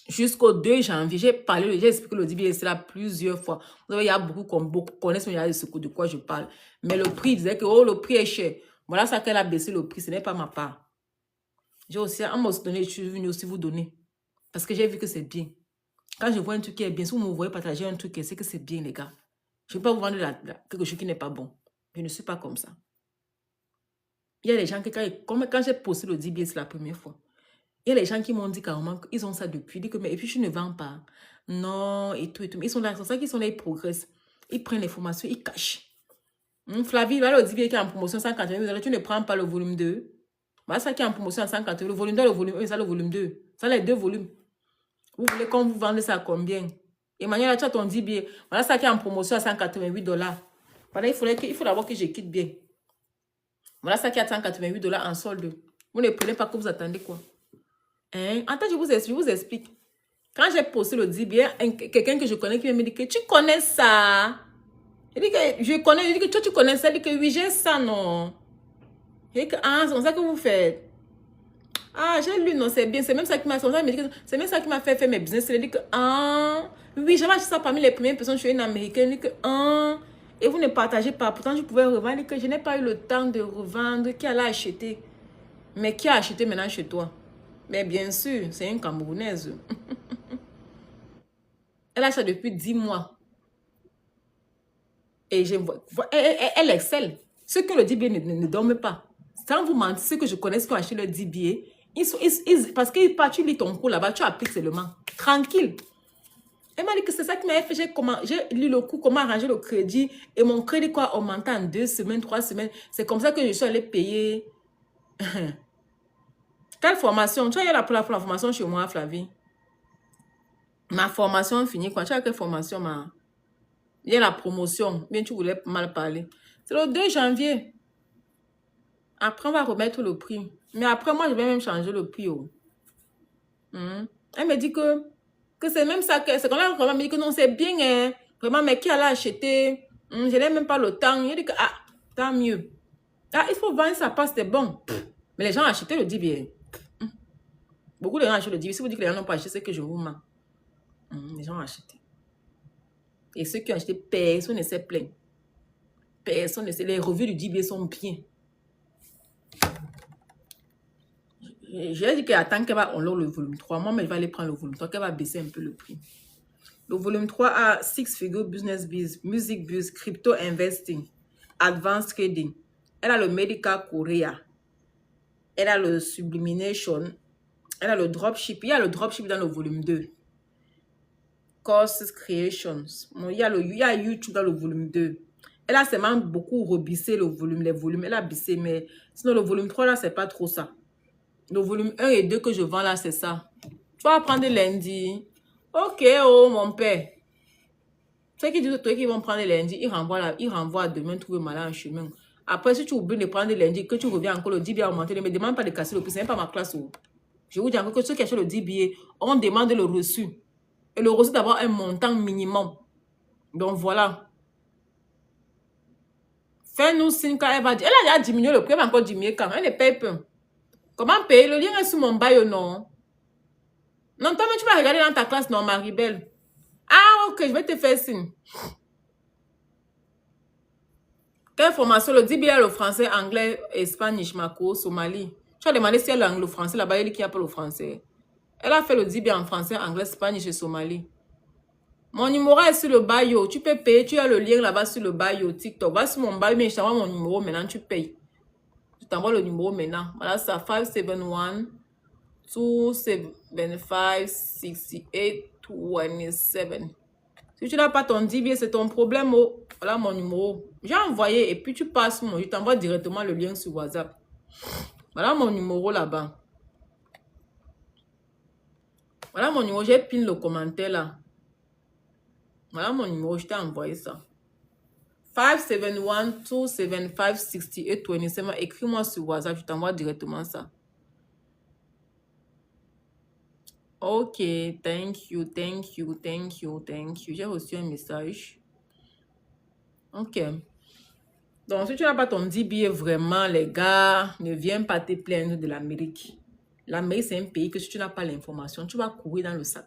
Jusqu'au 2 janvier, j'ai expliqué le DBA là plusieurs fois. Vous savez, il y a beaucoup connaissent, il y a de quoi je parle. Mais le prix, il disait que oh, le prix est cher. Voilà ça qu'elle a baissé le prix, ce n'est pas ma part. J'ai aussi, à me donner, je suis venue aussi vous donner. Parce que j'ai vu que c'est bien. Quand je vois un truc qui est bien, si vous me voyez partager un truc, c'est que c'est bien, les gars. Je ne vais pas vous vendre quelque chose qui n'est pas bon. Je ne suis pas comme ça. Il y a des gens qui, quand j'ai posté le DBA, c'est la première fois. Il y a les gens qui m'ont dit carrément qu'ils ont ça depuis. Dit que, mais, et puis, je ne vends pas. Non, et tout, et tout. Mais ils sont là, c'est ça qu'ils sont là, ils progressent. Ils prennent les formations, ils cachent. Flavie, voilà le DBA qui est en promotion 180 $, tu ne prends pas le volume 2. Voilà ça qui est en promotion à 180 $. Le volume 2, le volume 1, ça le volume 2. Ça, les deux volumes. Vous voulez qu'on vous vende ça à combien? Emmanuel, tu as ton DBA. Voilà ça qui est en promotion à 188 $. Voilà, il faut d'abord que je quitte bien. Voilà ça qui est à 188 $ en solde. Vous ne prenez pas que vous attendez quoi? Hein? Attends, je vous explique. Quand j'ai posté le DBA, quelqu'un que je connais qui me dit que tu connais ça. Il dit que je connais, il dit que tu connais ça. Il dit que oui, j'ai ça, non. Il dit que ah, c'est comme ça que vous faites. Ah, j'ai lu, non, c'est bien. C'est même ça qui m'a fait faire mes business. Il dit que ah, oui, j'avais acheté ça parmi les premières personnes. Je suis une américaine. Il dit que ah, et vous ne partagez pas. Pourtant, je pouvais revendre. Il dit que je n'ai pas eu le temps de revendre. Qui allait acheter? Mais qui a acheté maintenant chez toi? Mais bien sûr, c'est une Camerounaise. Elle a ça depuis 10 mois. Et elle excelle. Ceux qui ont le DBA ne dorment pas. Sans vous mentir, ceux que je connais qui ont acheté le DBA, parce que tu lis ton cours là-bas, tu appliques seulement. Tranquille. Elle m'a dit que c'est ça qui m'a fait. J'ai lu le cours, comment arranger le crédit. Et mon crédit, quoi, augmenté en 2 semaines, 3 semaines. C'est comme ça que je suis allée payer. Quelle formation? Tu as eu la formation chez moi, Flavie? Ma formation finie, quoi. Tu as quelle formation, ma? Il y a la promotion. Bien, tu voulais mal parler. C'est le 2 janvier. Après, on va remettre le prix. Mais après, moi, je vais même changer le prix. Oh. Elle me dit que c'est même ça. C'est quand même me dit que non, c'est bien. Hein. Vraiment, mais qui allait acheter? Je n'ai même pas le temps. Il dit que, ah, tant mieux. Ah, il faut vendre, ça passe, c'est bon. Mais les gens ont acheté le DBA. Beaucoup de gens ont acheté le DBA. Si vous dites que les gens n'ont pas acheté, c'est que je vous mens. Les gens ont acheté. Et ceux qui ont acheté, personne ne s'est plaint. Personne ne sait. Les revues du DBA sont bien. J'ai dit qu'elle attend qu'elle va enlever le volume 3. Moi, mais je vais aller prendre le volume 3, qu'elle va baisser un peu le prix. Le volume 3 a 6 figures business biz, music biz, crypto investing, advanced trading. Elle a le medical Korea. Elle a le sublimination. Elle a le dropship. Il y a le dropship dans le volume 2. Courses creations. Bon, il y a YouTube dans le volume 2. Elle a seulement beaucoup rebissé les volumes. Elle a bissé, mais sinon le volume 3 là, c'est pas trop ça. Le volume 1 et 2 que je vends là, c'est ça. Tu vas prendre lundi. Ok, oh mon père. Ceux qui disent qu'ils vont prendre lundi, ils renvoient demain trouver malin en chemin. Après, si tu oublies de prendre lundi, que tu reviens encore le DBA augmenter, ne me demande pas de casser le prix, ce n'est pas ma classe. Je vous dis encore que ceux qui achètent le DBA, on demande le reçu. Et le reçu d'avoir un montant minimum. Donc voilà. Fais-nous signe quand elle va dire. Elle a diminué le prix, elle va encore diminuer quand elle ne paye pas. Comment payer? Le lien est sur mon bail ou non? Non, toi, mais tu vas regarder dans ta classe, non, Marie-Belle. Ah, ok, je vais te faire signe. Quelle formation? Le DBA, le français, anglais, espagnol, Mako, Somalie. Tu as demandé si elle a le français là-bas, elle qui a pas le français. Elle a fait le DBA en français, anglais, espagnol et Somalie. Mon numéro est sur le bio. Tu peux payer, tu as le lien là-bas sur le bio, TikTok. Va sur mon bio, mais je t'envoie mon numéro maintenant, tu payes. Je t'envoie le numéro maintenant. Voilà ça, 571 275 68 27. Si tu n'as pas ton DBA, c'est ton problème. Oh. Voilà mon numéro. J'ai envoyé et puis tu passes moi. Je t'envoie directement le lien sur WhatsApp. Voilà mon numéro là-bas. Voilà mon numéro. J'ai pin le commentaire là. Voilà mon numéro. Je t'ai envoyé ça. 571 275 68 27. Écris-moi sur WhatsApp. Je t'envoie directement ça. Ok, thank you. J'ai reçu un message. Ok. Donc, si tu n'as pas ton 10 billets, vraiment, les gars, ne viens pas te plaindre de l'Amérique. L'Amérique, c'est un pays que si tu n'as pas l'information, tu vas courir dans le sac.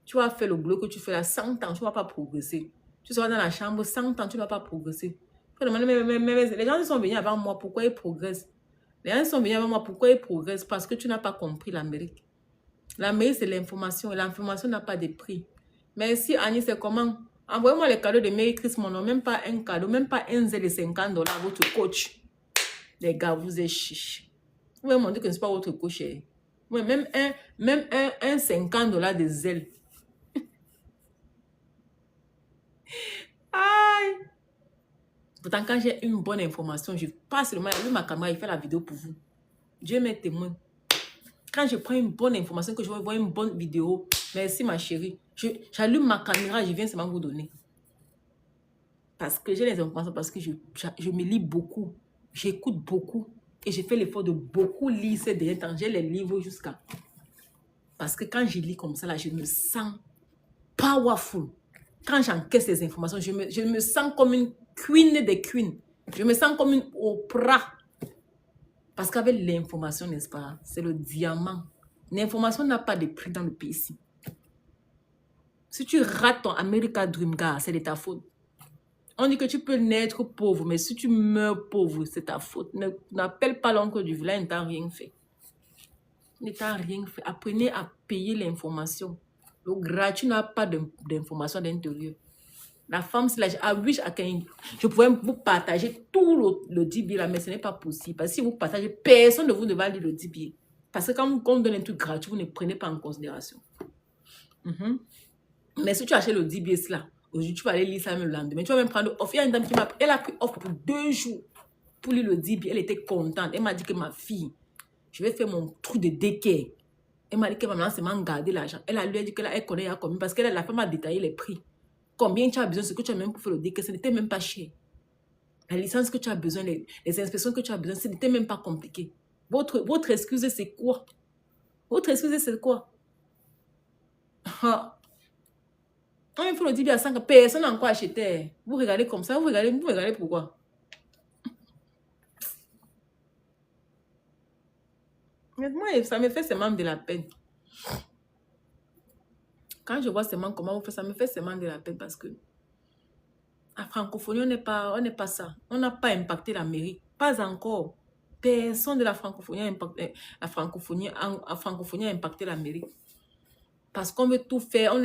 Tu vas faire le boulot que tu fais là 100 ans, tu ne vas pas progresser. Tu seras dans la chambre 100 ans, tu ne vas pas progresser. Les gens qui sont venus avant moi, pourquoi ils progressent? Les gens qui sont venus avant moi, pourquoi ils progressent? Parce que tu n'as pas compris l'Amérique. L'Amérique, c'est l'information. Et l'information n'a pas de prix. Merci, Annie, c'est comment? Envoyez-moi les cadeaux de Merry Christmas. Non, même pas un cadeau, même pas un zèle de $50 à votre coach. Les gars, vous êtes chiches. Vous pouvez me dire que ce n'est pas votre coach. Oui, même un $50 de zèle. Aïe! Pourtant, quand j'ai une bonne information, je passe seulement, il ma caméra, il fait la vidéo pour vous. Dieu m'est témoin. Quand je prends une bonne information, que je vois une bonne vidéo, merci ma chérie, j'allume ma caméra, je viens seulement vous donner. Parce que j'ai les informations, parce que je me lis beaucoup, j'écoute beaucoup et j'ai fait l'effort de beaucoup lire ces derniers temps. J'ai les livres jusqu'à... Parce que quand je lis comme ça, là, je me sens powerful. Quand j'encaisse les informations, je me sens comme une queen des queens. Je me sens comme une Oprah. Parce qu'avec l'information, n'est-ce pas, c'est le diamant. L'information n'a pas de prix dans le pays ici. Si tu rates ton America Dream, gars, c'est de ta faute. On dit que tu peux naître pauvre, mais si tu meurs pauvre, c'est ta faute. N'appelle pas l'oncle du vilain, il ne t'a rien fait. Il ne t'a rien fait. Apprenez à payer l'information. Le gratuit n'a pas d'information d'intérieur. La femme, c'est là, je pourrais vous partager tout le 10 billets là, mais ce n'est pas possible. Parce que si vous partagez, personne de vous ne va lire le 10 billets. Parce que quand on donne un truc gratuit, vous ne prenez pas en considération. Mais si tu achètes le 10 billets là, aujourd'hui, tu vas aller lire ça même le lendemain. Tu vas même prendre offre. Il y a une dame qui m'a... Elle a pris offre pour 2 jours pour lire le 10 billets. Elle était contente. Elle m'a dit que ma fille, je vais faire mon truc de décaire. Elle m'a dit qu'elle va seulement garder l'argent. Elle a lui a dit qu'elle connaît à combien. Parce que la femme a détaillé les prix. Combien tu as besoin, ce que tu as même pour faire le décaire, ce n'était même pas cher. La licence que tu as besoin, les inspections que tu as besoin, ce n'était même pas compliqué. Votre excuse, c'est quoi? Votre excuse, c'est quoi? Il faut le dire à 5 personne n'a encore acheté. Vous regardez comme ça, vous regardez pourquoi? Mais moi, ça me fait seulement de la peine. Quand je vois seulement comment vous faites, ça me fait seulement de la peine parce que la francophonie, on n'est pas ça. On n'a pas impacté l'Amérique. Pas encore. Personne de la francophonie a impacté a impacté l'Amérique. Parce qu'on veut tout faire. On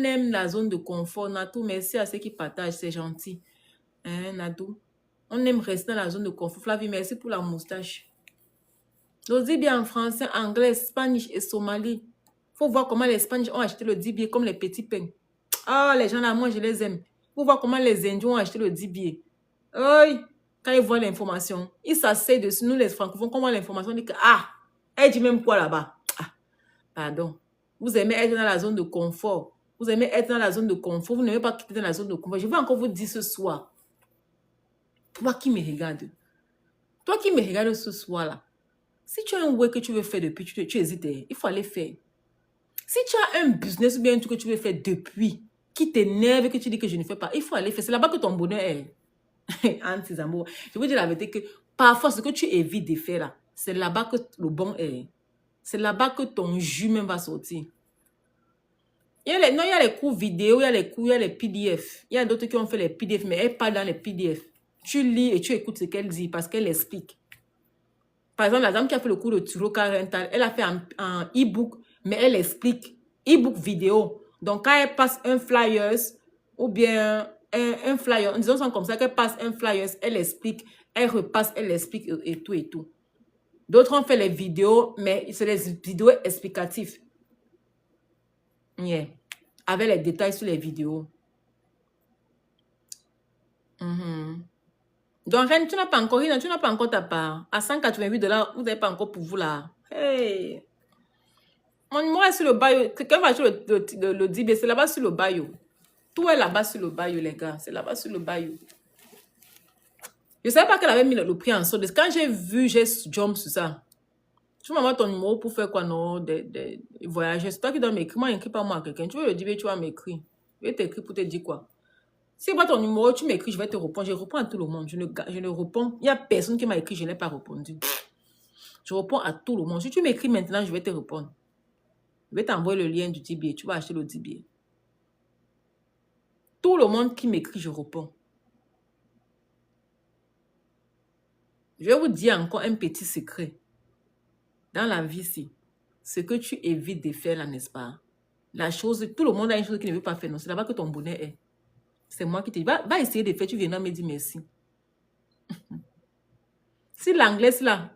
aime la zone de confort. Natou, merci à ceux qui partagent. C'est gentil. Hein, Natou? On aime rester dans la zone de confort. Flavie, merci pour la moustache. Le dibia en français, anglais, espagnol et somali. Il faut voir comment les Espagnols ont acheté le dibia comme les petits pains. Ah, les gens là, moi, je les aime. Il faut voir comment les Indiens ont acheté le dibia. Oui, quand ils voient l'information, ils s'asseyent dessus. Nous, les francophones, comment l'information dit que, ah, elle dit même quoi là-bas? Ah, pardon. Vous aimez être dans la zone de confort. Vous aimez être dans la zone de confort. Vous n'aimez pas quitter dans la zone de confort. Je vais encore vous dire ce soir. Toi qui me regardes. Toi qui me regardes ce soir-là. Si tu as un work que tu veux faire depuis, tu hésites, il faut aller faire. Si tu as un business ou bien un truc que tu veux faire depuis, qui t'énerve et que tu dis que je ne fais pas, il faut aller faire. C'est là-bas que ton bonheur est. Anti-amour. Je vous dis la vérité que parfois, ce que tu évites de faire là, c'est là-bas que le bon est. C'est là-bas que ton jus même va sortir. Il y a les cours vidéo, il y a les cours, il y a les PDF. Il y a d'autres qui ont fait les PDF, mais elle parle dans les PDF. Tu lis et tu écoutes ce qu'elle dit parce qu'elle explique. Par exemple, la dame qui a fait le cours de Turoka Rental, elle a fait un e-book, mais elle explique. E-book vidéo. Donc, quand elle passe un flyers, ou bien un flyer, disons ça comme ça, qu'elle passe un flyers, elle explique, elle repasse, elle explique et tout et tout. D'autres ont fait les vidéos, mais c'est les vidéos explicatives. Yeah. Avec les détails sur les vidéos. Donc, Reine, tu n'as pas encore ta part. À $188, vous n'avez pas encore pour vous là. Hey! Mon numéro est sur le bio. Quelqu'un va sur le DB, c'est là-bas sur le bio. Tout est là-bas sur le bio, les gars. C'est là-bas sur le bio. Je ne savais pas qu'elle avait mis le prix en solde. Quand j'ai vu, j'ai jump sur ça. Tu m'envoies ton numéro pour faire quoi, non? Des voyages. C'est toi qui dois m'écrire. Moi, n'écris pas moi à quelqu'un. Tu veux le DB, tu vas m'écrire. Je vais t'écrire pour te dire quoi. Si moi ton numéro, tu m'écris, je vais te répondre. Je réponds à tout le monde. Je ne réponds. Il n'y a personne qui m'a écrit, je n'ai pas répondu. Je réponds à tout le monde. Si tu m'écris maintenant, je vais te répondre. Je vais t'envoyer le lien du DBA. Tu vas acheter le DBA. Tout le monde qui m'écrit, je réponds. Je vais vous dire encore un petit secret. Dans la vie, ici, ce que tu évites de faire là, n'est-ce pas? La chose, tout le monde a une chose qu'il ne veut pas faire. Non, c'est là-bas que ton bonheur est. C'est moi qui te dis, va essayer de faire, tu viendras me dire merci. Si l'anglaise là,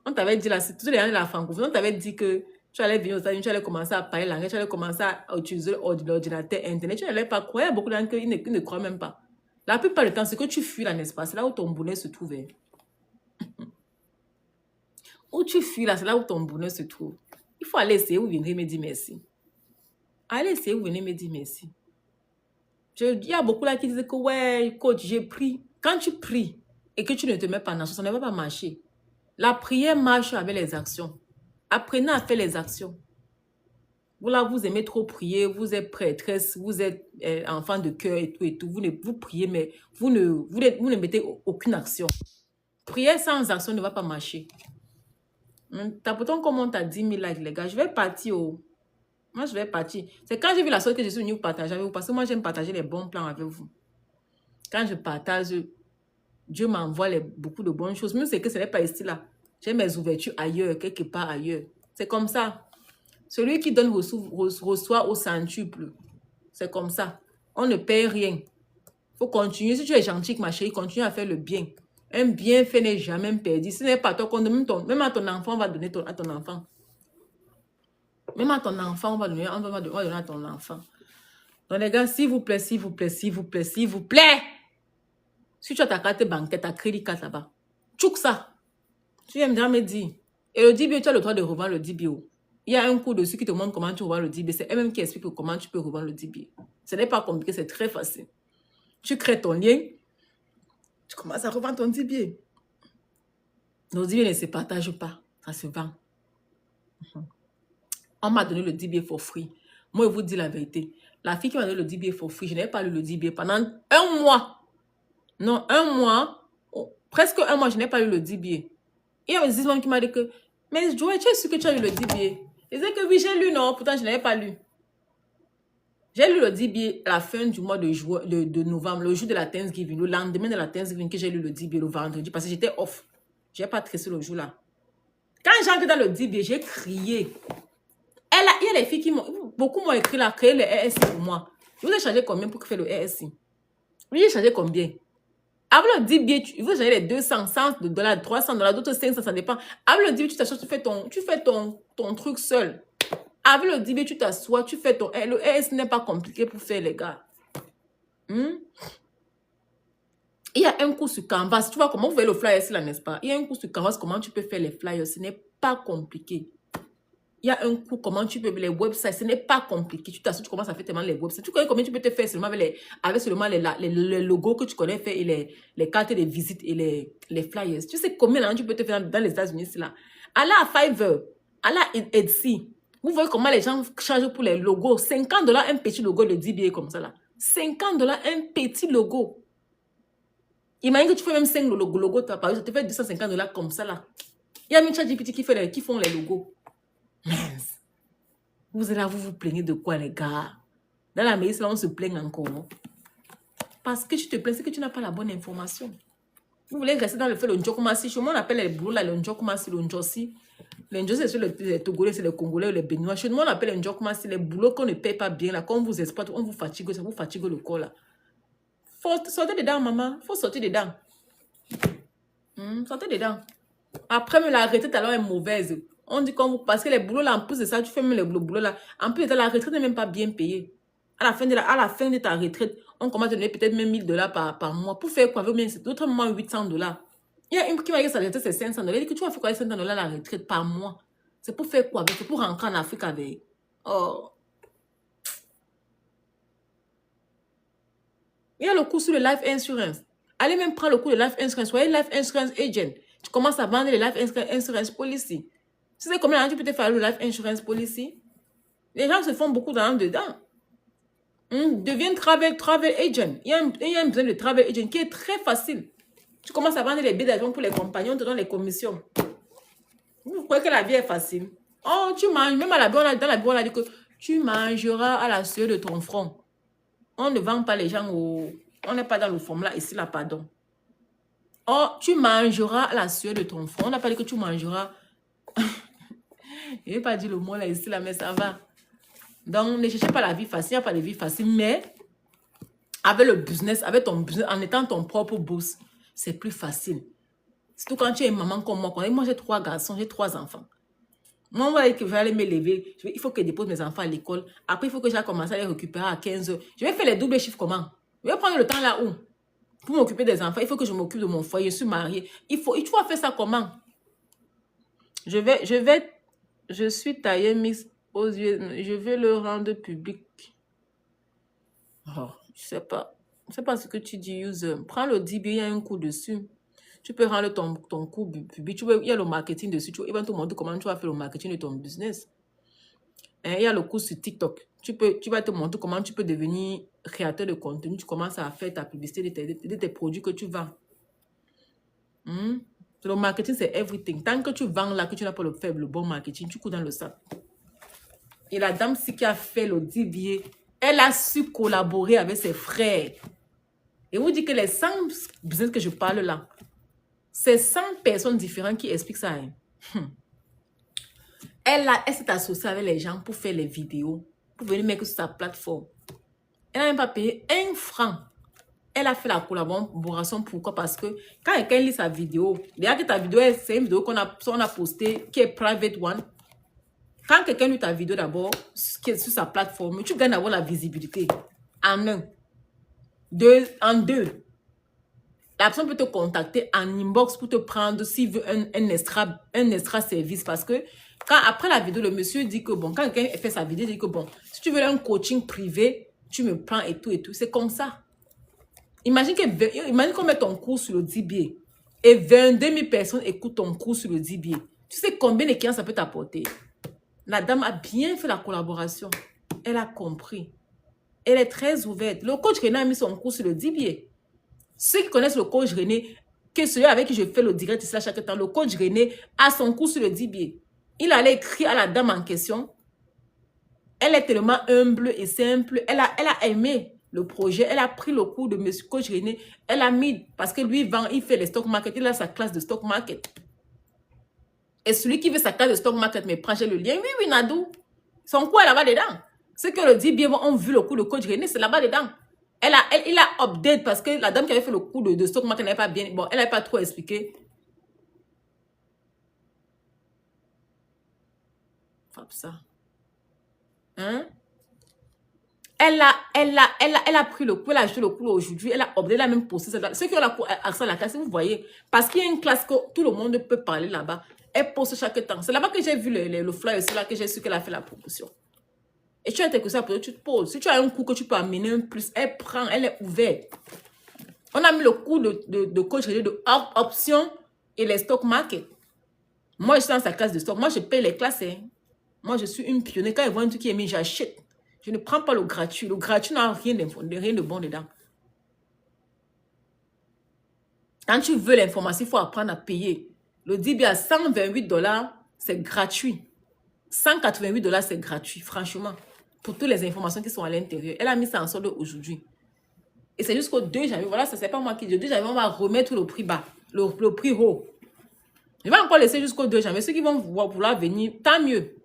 on t'avait dit là, si tu es la francophonie, on t'avait dit que tu allais venir aux États-Unis, tu allais commencer à parler l'anglais, tu allais commencer à utiliser l'ordinateur, Internet, tu n'allais pas croire. Il y a beaucoup de gens qui ne croient même pas. La plupart du temps, ce que tu fuis là, n'est-ce pas? C'est là où ton bonheur se trouve. Où tu fuis là, c'est là où ton bonheur se trouve. Il faut aller essayer, vous viendrez me dire merci. Allez essayer, vous venez me dire merci. Il y a beaucoup là qui disent que ouais, coach, j'ai pris. Quand tu pries et que tu ne te mets pas en action, ça ne va pas marcher. La prière marche avec les actions. Apprenez à faire les actions. Vous là, vous aimez trop prier, vous êtes prêtresse, vous êtes enfant de cœur et tout et tout. Vous priez, mais vous ne mettez aucune action. Prière sans action ne va pas marcher. Tapotons comme on t'a 10 000 likes, les gars. Je vais partir au... Moi, je vais partir. C'est quand j'ai vu la chose que je suis venue partager avec vous. Parce que moi, j'aime partager les bons plans avec vous. Quand je partage, Dieu m'envoie beaucoup de bonnes choses. Même c'est que ce n'est pas ici là. J'ai mes ouvertures ailleurs, quelque part ailleurs. C'est comme ça. Celui qui donne reçoit au centuple. C'est comme ça. On ne paye rien. Il faut continuer. Si tu es gentil, ma chérie, continue à faire le bien. Un bienfait n'est jamais perdu. Si ce n'est pas toi qu'on donne, même à ton enfant, on va donner à ton enfant. Même à ton enfant, on va donner à ton enfant. Donc les gars, s'il vous plaît, s'il vous plaît, s'il vous plaît, s'il vous plaît. Si tu as ta carte bancaire, ta crédit carte là-bas, tchouk ça. Tu viens me dire. Et le DBA, tu as le droit de revendre le DBA. Il y a un cours dessus qui te montre comment tu revends le DBA. C'est eux-mêmes qui expliquent comment tu peux revendre le DBA. Ce n'est pas compliqué, c'est très facile. Tu crées ton lien, tu commences à revendre ton DBA. Nos DBA ne se partagent pas, ça se vend. On m'a donné le DBA for free. Moi, je vous dis la vérité. La fille qui m'a donné le DBA for free, je n'ai pas lu le DBA pendant un mois. Non, un mois, presque un mois, je n'ai pas lu le DBA. Il y a des gens qui m'ont dit que, mais Joël, tu es sûr que tu as lu le DBA? Je disais que oui, j'ai lu, non, pourtant je n'avais pas lu. J'ai lu le DBA à la fin du mois de novembre, le jour de la Thanksgiving, le lendemain de la Thanksgiving que j'ai lu le DBA le vendredi, parce que j'étais off. Je n'ai pas tressé le jour-là. Quand j'ai entré dans le DBA, j'ai crié. Il y a des filles qui m'ont, beaucoup m'ont écrit là, créer le RSI pour moi. Je vous ai chargé combien pour faire le RSI? Oui, j'ai chargé combien? Avec le DBA, vous avez les 200, 100 $, 300 $, d'autres 500, ça dépend. Avec le DBA, tu t'achètes, tu fais ton truc seul. Avec le DBA, tu t'assois, tu fais ton... Le RS n'est pas compliqué pour faire, les gars. Il y a un cours sur Canvas. Tu vois comment vous voyez le flyer ici, là, n'est-ce pas? Il y a un cours sur Canvas, comment tu peux faire les flyers. Ce n'est pas compliqué. Il y a un cours, comment tu peux les websites. Ce n'est pas compliqué. Tu t'assois, tu commences à faire tellement les websites. Tu connais combien tu peux te faire seulement avec seulement les logos que tu connais faire et les cartes de visite et les flyers. Tu sais combien là, tu peux te faire dans les États-Unis, là. Allez à Fiverr, allez à Etsy. Vous voyez comment les gens chargent pour les logos. 50 $, un petit logo de DBA comme ça là. 50 $, un petit logo. Imagine que tu fais même 5 logos, par exemple, ça te fait 250 $ comme ça là. Il y a même ChatGPT qui font les logos. Mince. Vous êtes là, vous vous plaignez de quoi, les gars? Dans la maïs, là, on se plaint encore. Parce que tu te plains, c'est que tu n'as pas la bonne information. Vous voulez rester dans le fait, le Njokumasi. Chez moi, on appelle les boulots là, le Njokumasi, le Njosi. Les Njosi, c'est les Togolais, c'est les Congolais, les Béninois. Chez moi, on appelle les Njokumasi, les boulots qu'on ne paye pas bien, là. Quand on vous exploite, on vous fatigue, ça vous fatigue le corps, là. Faut sortir dedans, maman. Faut sortir dedans. Sortez dedans. Après, mais la retraite, alors, est mauvaise. On dit qu'on vous... Parce que les boulots, là, en plus de ça, tu fais même le boulot, là. En plus de ça, la retraite n'est même pas bien payée. À la fin de ta retraite, on commence à donner peut-être même 1 000 $, par mois. Pour faire quoi? D'autres moments, 800 $. Il y a une qui m'a dit que sa retraite, c'est 500 $. Il dit que tu vas faire quoi avec 500 $ la retraite par mois? C'est pour faire quoi? C'est pour rentrer en Afrique avec. Oh. Il y a le cours sur le life insurance. Allez même prendre le cours de life insurance. Soyez life insurance agent. Tu commences à vendre les life insurance policy. Tu sais combien tu peux te faire le life insurance policy? Les gens se font beaucoup d'argent dedans. Deviens travel agent. Il y a un besoin de travel agent qui est très facile. Tu commences à vendre les billets d'avion pour les compagnons, on te donne les commissions. Vous croyez que la vie est facile? Oh, tu manges, même à la dans la Bible, on a dit que tu mangeras à la sueur de ton front. On ne vend pas les gens au... On n'est pas dans le format ici, là, pardon. Oh, tu mangeras à la sueur de ton front. On n'a pas dit que tu mangeras... Je n'ai pas dit le mot là, ici, là, mais ça va. Donc, ne cherchez pas la vie facile, il n'y a pas de vie facile, mais avec le business, avec ton business, en étant ton propre boss, c'est plus facile. Surtout quand tu es une maman comme moi. Moi, j'ai 3 garçons, j'ai 3 enfants. Moi, on va dire que je vais aller me lever. Il faut que je dépose mes enfants à l'école. Après, il faut que j'ai commencé à les récupérer à 15 heures. Je vais faire les doubles chiffres comment? Je vais prendre le temps là où? Pour m'occuper des enfants, il faut que je m'occupe de mon foyer. Je suis mariée. Tu vas faire ça comment? Je suis taillée mix aux yeux. Je vais le rendre public. Oh, je sais pas. Je sais pas ce que tu dis, user. Prends le DB, il y a un coup dessus. Tu peux rendre ton coût public. Il y a le marketing dessus. Il va te montrer comment tu vas faire le marketing de ton business. Il y a le cours sur TikTok. Tu vas te montrer comment tu peux devenir créateur de contenu. Tu commences à faire ta publicité de tes produits que tu vends. Le marketing, c'est everything. Tant que tu vends là, que tu n'as pas le bon marketing, tu cours dans le sac. Et la dame qui a fait le DBA, elle a su collaborer avec ses frères. Et vous dites que les 100 business que je parle là, c'est 100 personnes différentes qui expliquent ça. Elle s'est associée avec les gens pour faire les vidéos, pour venir mettre sur sa plateforme. Elle n'a même pas payé 1 franc. Elle a fait la collaboration. Pourquoi? Parce que quand quelqu'un lit sa vidéo, déjà que ta vidéo, c'est une vidéo qu'on a postée, qui est private one. Quand quelqu'un lit ta vidéo d'abord, qui est sur sa plateforme, tu gagnes d'avoir la visibilité. En un. En deux. La personne peut te contacter en inbox pour te prendre s'il veut un extra service. Parce que après la vidéo, le monsieur dit que bon, quand quelqu'un fait sa vidéo, il dit que bon, si tu veux un coaching privé, tu me prends et tout et tout. C'est comme ça. Imagine qu'on met ton cours sur le DBA et 22 000 personnes écoutent ton cours sur le DBA. Tu sais combien de clients ça peut t'apporter? La dame a bien fait la collaboration. Elle a compris. Elle est très ouverte. Le coach René a mis son cours sur le DBA. Ceux qui connaissent le coach René, que celui avec qui je fais le direct ici à chaque temps, le coach René a son cours sur le DBA. Il allait écrire à la dame en question. Elle est tellement humble et simple. Elle a aimé le projet. Elle a pris le cours de monsieur coach René. Elle a mis, parce que lui vend, il fait les stock market. Il a sa classe de stock market. Et celui qui veut sa classe de stock market, mais prend le lien. Oui, oui, Nadou. Son cours est là-bas dedans. Ceux qui le dit bien ont vu le cours de coach René, c'est là-bas dedans. Il a update parce que la dame qui avait fait le cours de stock market n'avait pas bien. Bon, elle n'avait pas trop expliqué. Frappe ça. Hein? Elle a pris le cours, elle a acheté le cours aujourd'hui, elle a update, elle a même posté ça. Ceux qui ont accès à la classe, vous voyez, parce qu'il y a une classe que tout le monde peut parler là-bas. Elle poste chaque temps. C'est là-bas que j'ai vu le flyer, c'est là que j'ai su qu'elle a fait la promotion. Et tu as été que ça, tu te poses. Si tu as un cours que tu peux amener un plus, elle prend, elle est ouverte. On a mis le cours de coach de options et les stock market. Moi, je suis dans sa classe de stock. Moi, je paye les classes. Hein. Moi, je suis une pionnière. Quand ils voient un truc qui est mis, j'achète. Je ne prends pas le gratuit. Le gratuit n'a rien de bon dedans. Quand tu veux l'information, il faut apprendre à payer. Le DBA à 128 $, c'est gratuit. 188 $, c'est gratuit, franchement. Pour toutes les informations qui sont à l'intérieur. Elle a mis ça en solde aujourd'hui. Et c'est jusqu'au 2 janvier. Voilà, ça c'est pas moi qui dis. Le 2 janvier, on va remettre le prix bas. Le prix haut. Je vais encore laisser jusqu'au 2 janvier. Ceux qui vont vouloir venir, tant mieux.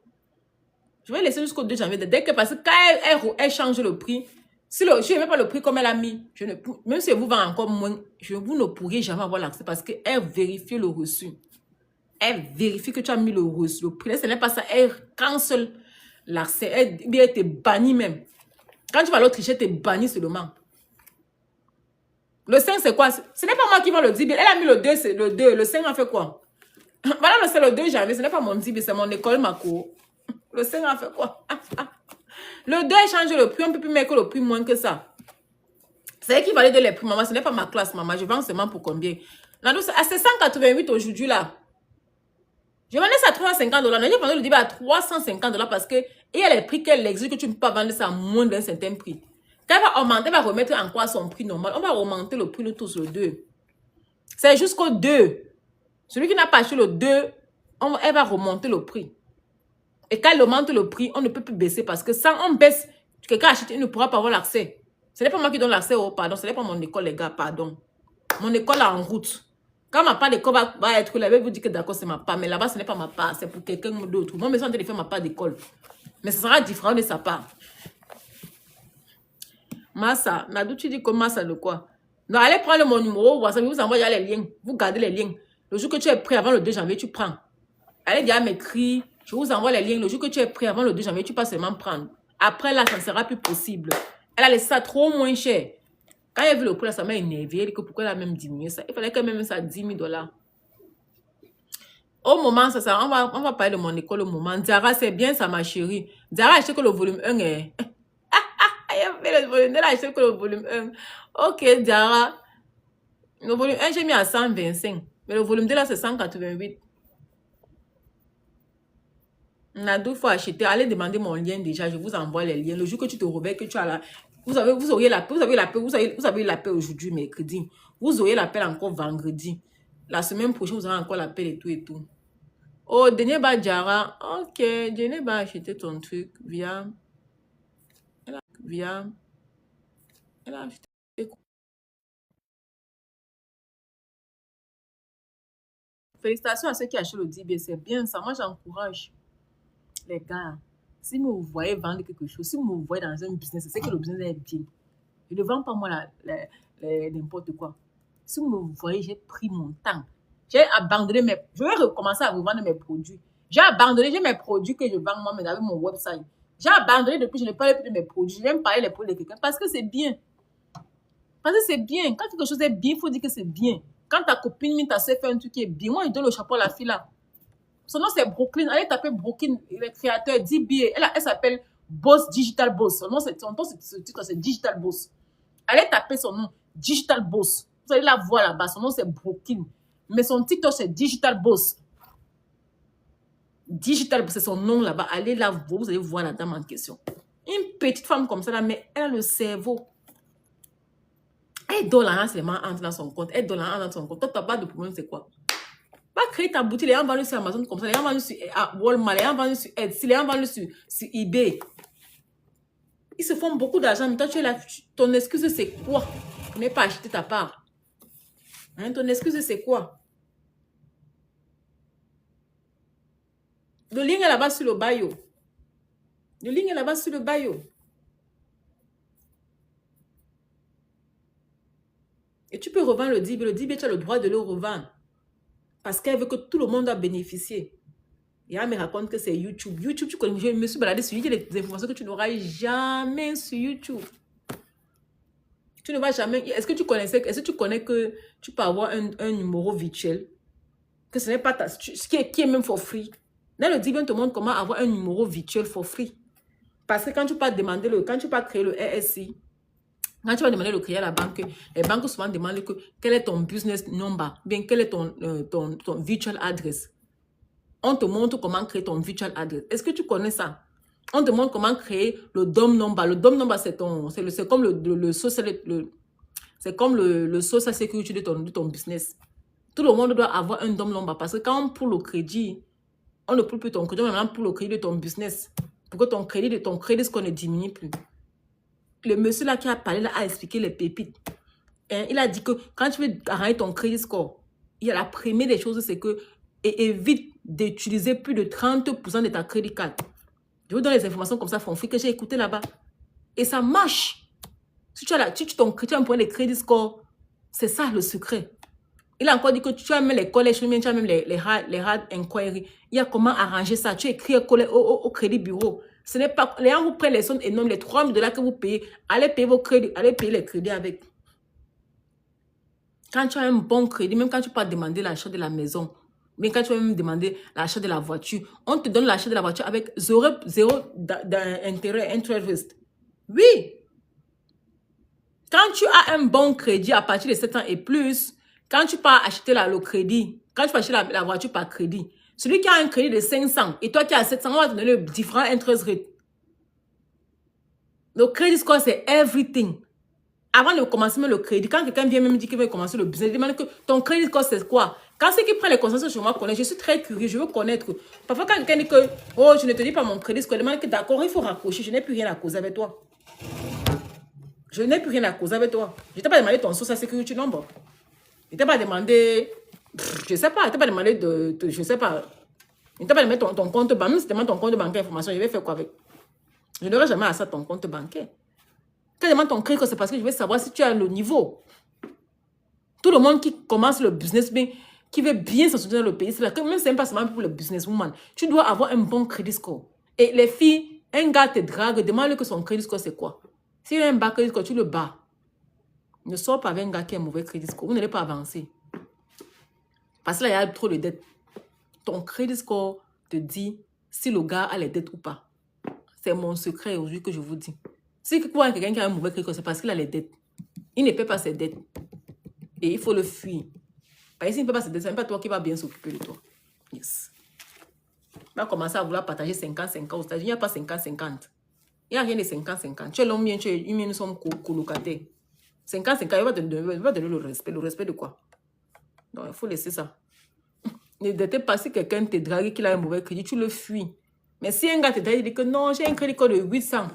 Je vais laisser jusqu'au 2 janvier. Dès que, parce que quand elle change le prix, si je n'aimais pas le prix comme elle a mis, même si elle vous vend encore moins, vous ne pourrez jamais avoir l'accès parce qu'elle vérifie le reçu. Elle vérifie que tu as mis le reçu. Le prix, ce n'est pas ça. Elle cancelle l'accès. Elle te bannit même. Quand tu vas l'autre tricher, tu es banni seulement. Le 5, c'est quoi? Ce n'est pas moi qui vends le 10 000. Elle a mis le 2. Le 5 a fait quoi? Voilà, c'est le 2 janvier. Ce n'est pas mon 10 000, c'est mon école, ma cour. Le 5 a fait quoi? Le 2 change le prix. On ne peut plus mettre le prix moins que ça. C'est elle qui valide les prix, maman. Ce n'est pas ma classe, maman. Je vends seulement pour combien? C'est 188 aujourd'hui, là. Je vendais ça à 350 $. J'ai vendu le DBA à 350 $ parce que il y a les prix qu'elle exige que tu ne peux pas vendre ça à moins d'un certain prix. Quand elle va augmenter, elle va remettre en quoi son prix normal. On va augmenter le prix de tous le 2. C'est jusqu'au 2. Celui qui n'a pas acheté le 2, elle va remonter le prix. Et quand elle augmente le prix, on ne peut plus baisser parce que sans on baisse, quelqu'un achète, il ne pourra pas avoir l'accès. Ce n'est pas moi qui donne l'accès, oh pardon, ce n'est pas mon école, les gars, pardon. Mon école est en route. Quand ma part d'école va être là, je vais vous dire que d'accord, c'est ma part, mais là-bas, ce n'est pas ma part, c'est pour quelqu'un d'autre. Moi, je suis en train de faire ma part d'école. Mais ce sera différent de sa part. Massa, Nadou, tu dis que Massa de quoi? Non, allez prendre mon numéro, WhatsApp, vous envoyez les liens, vous gardez les liens. Le jour que tu es prêt avant le 2 janvier, tu prends. Allez déjà m'écrire, je vous envoie les liens. Le jour que tu es prêt avant le 2 janvier, tu peux seulement prendre. Après là, ça ne sera plus possible. Elle a laissé ça trop moins cher. Quand elle a vu le prix, là, ça m'a énervé. Elle dit que pourquoi elle a même diminué ça? Il fallait qu'elle mette ça à 10 000 $. Au moment, on va parler de mon école au moment. Diara, c'est bien ça, ma chérie. Diara a acheté que le volume 1 est... Elle a acheté que le volume 1. Ok, Diara. Le volume 1, j'ai mis à 125. Mais le volume 2, là, c'est 188. Nadou, il faut acheter. Allez demander mon lien déjà. Je vous envoie les liens. Le jour que tu te réveilles, que tu as la... Vous auriez l'appel. Vous avez l'appel aujourd'hui, mercredi. Vous auriez l'appel encore vendredi. La semaine prochaine, vous aurez encore l'appel et tout et tout. Oh, Deneba Diara. Ok, Deneba a acheté ton truc via... Elle a acheté... Félicitations à ceux qui achètent le DB. C'est bien ça. Moi, j'encourage les gars. Si vous voyez vendre quelque chose, si vous me voyez dans un business, c'est que le business est bien. Je ne vends pas moi n'importe quoi. Si vous me voyez, j'ai pris mon temps. J'ai abandonné mes... Je vais recommencer à revendre mes produits. J'ai abandonné mes produits que je vends moi, mais avec mon website. J'ai abandonné depuis, je ne parle plus de mes produits. Je n'aime pas parler les produits de quelqu'un parce que c'est bien. Parce que c'est bien. Quand quelque chose est bien, il faut dire que c'est bien. Quand ta copine t'a fait un truc qui est bien, moi, je donne le chapeau à la fille là. Son nom, c'est Brooklyn. Allez taper Brooklyn, le créateur DBA. Elle s'appelle Boss Digital Boss. Son titre, c'est Digital Boss. Allez taper son nom, Digital Boss. Vous allez la voir là-bas. Son nom, c'est Brooklyn. Mais son TikTok, c'est Digital Boss. Digital Boss, c'est son nom là-bas. Allez la voir. Vous allez voir la dame en question. Une petite femme comme ça là, mais elle a le cerveau. Elle donne l'argent seulement entre dans son compte. Elle donne l'argent dans son compte. Toi, tu n'as pas de problème, c'est quoi? Va créer ta boutique, les gens vendent sur Amazon comme ça, les gens vendent sur Walmart, les gens vendent sur Etsy, les gens vendent sur eBay. Ils se font beaucoup d'argent, mais toi, tu es là, ton excuse, c'est quoi? Tu n'es pas acheté ta part. Hein, ton excuse, c'est quoi? Le lien est là-bas sur le bio. Le lien est là-bas sur le bio. Et tu peux revendre le DB. Le DB, tu as le droit de le revendre. Parce qu'elle veut que tout le monde a bénéficié. Et elle me raconte que c'est YouTube. YouTube, tu connais, je me suis baladée sur YouTube, des informations que tu n'auras jamais sur YouTube. Tu ne vas jamais... Est-ce que tu connais que tu peux avoir un numéro virtuel? Que ce n'est pas ta... qui est même for free. Là, le DB te montre comment avoir un numéro virtuel for free. Parce que quand tu vas demander quand tu vas créer le RSI, quand tu vas demander de créer à la banque, les banques souvent demandent quel est ton business number, bien quel est ton virtual address. On te montre comment créer ton virtual address. Est-ce que tu connais ça? On te montre comment créer le DOM number. Le DOM number, c'est comme le social, c'est comme le social security de ton business. Tout le monde doit avoir un DOM number parce que quand on prend le crédit, on ne prend plus ton crédit, on maintenant pour le crédit de ton business. Pour que ton crédit score ne diminue plus. Le monsieur là qui a parlé là a expliqué les pépites. Hein, il a dit que quand tu veux arranger ton crédit score, il y a la première des choses, c'est que évite d'utiliser plus de 30% de ta crédit card. Je vous donne les informations comme ça, Fonfri, que j'ai écouté là-bas. Et ça marche. Si tu as un point de crédit score, c'est ça le secret. Il a encore dit que tu as même les collèges, tu as même les hard inquiry. Il y a comment arranger ça. Tu écris au crédit bureau. Ce n'est pas... Les gens vous prennent les sommes énormes, les 3 000 $ que vous payez. Allez payer vos crédits, allez payer les crédits avec. Quand tu as un bon crédit, même quand tu peux demander l'achat de la maison, mais quand tu vas même demander l'achat de la voiture, on te donne l'achat de la voiture avec 0 d'intérêt, interest. Oui. Quand tu as un bon crédit à partir de 7 ans et plus, quand tu peux acheter le crédit, quand tu peux acheter la voiture par crédit, celui qui a un crédit de 500 et toi qui as 700, on va te donner le différent interest rate. Le crédit score, c'est everything. Avant de commencer même le crédit, quand quelqu'un vient même dire qu'il veut commencer le business, demande que ton crédit score, c'est quoi? Quand ceux qui prennent les conseils chez moi connaissent, je suis très curieux, je veux connaître. Parfois, quand quelqu'un dit que, oh, je ne te dis pas mon crédit score, demande que d'accord, il faut raccrocher, je n'ai plus rien à causer avec toi. Je n'ai plus rien à causer avec toi. Je ne t'ai pas demandé ton social security number. Je ne t'ai pas demandé, je ne sais pas, je ne t'ai pas demandé je ne sais pas. Je ne t'ai pas demandé ton compte bancaire. Même si tu demandes ton compte bancaire information, je vais faire quoi avec? Je n'aurai jamais à ça ton compte bancaire. Quand je demande ton crédit, c'est parce que je veux savoir si tu as le niveau. Tout le monde qui commence le business, bien, qui veut bien se soutenir dans le pays, c'est là que même si c'est pas seulement pour le businesswoman, tu dois avoir un bon crédit score. Et les filles, un gars te drague, demande-lui que son crédit score c'est quoi. S'il a un bas crédit score, tu le bats. Ne sors pas avec un gars qui a un mauvais crédit score. Vous n'allez pas avancer. Parce que là, il y a trop de dettes. Ton crédit score te dit si le gars a les dettes ou pas. C'est mon secret aujourd'hui que je vous dis. Si quelqu'un qui a un mauvais crédit score, c'est parce qu'il a les dettes. Il ne paie pas ses dettes. Et il faut le fuir. Parce que s'il ne peut pas se décider, ce n'est pas toi qui va bien s'occuper de toi. Yes. Il va commencer à vouloir partager 50-50 aux États-Unis. Il n'y a pas 50-50. Il n'y a rien de 50-50. Tu es l'homme bien, tu es humain, nous sommes colocataires. 50-50, il va te donner le respect. Le respect de quoi? Donc, il faut laisser ça. Ne t'es pas si quelqu'un te drague qu'il a un mauvais crédit, tu le fuis. Mais si un gars te drague, il dit que non, j'ai un crédit code de 800,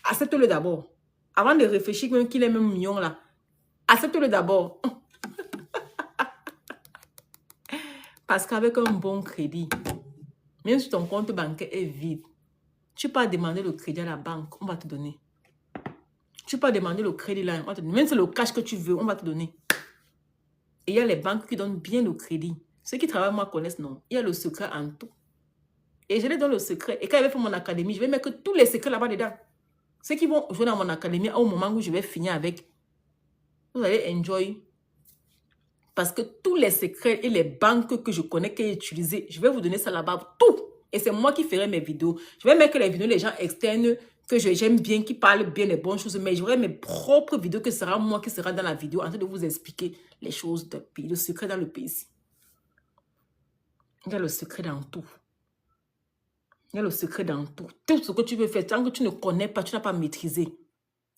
accepte-le d'abord. Avant de réfléchir même qu'il est même million là, accepte-le d'abord. Parce qu'avec un bon crédit, même si ton compte bancaire est vide, tu peux demander le crédit à la banque, on va te donner. Tu peux demander le crédit là, on va te donner. Même si c'est le cash que tu veux, on va te donner. Et il y a les banques qui donnent bien le crédit. Ceux qui travaillent moi connaissent, non. Il y a le secret en tout. Et je les donne le secret. Et quand je vais faire mon académie, je vais mettre tous les secrets là-bas dedans. Ceux qui vont jouer dans mon académie, au moment où je vais finir avec, vous allez enjoy. Parce que tous les secrets et les banques que je connais, que j'ai utilisées, je vais vous donner ça là-bas, tout. Et c'est moi qui ferai mes vidéos. Je vais mettre les vidéos des gens externes que j'aime bien, qui parlent bien des bonnes choses, mais j'aurai mes propres vidéos que ce sera moi qui sera dans la vidéo en train de vous expliquer les choses du pays, le secret dans le pays ici. Il y a le secret dans tout. Il y a le secret dans tout. Tout ce que tu veux faire, tant que tu ne connais pas, tu n'as pas maîtrisé.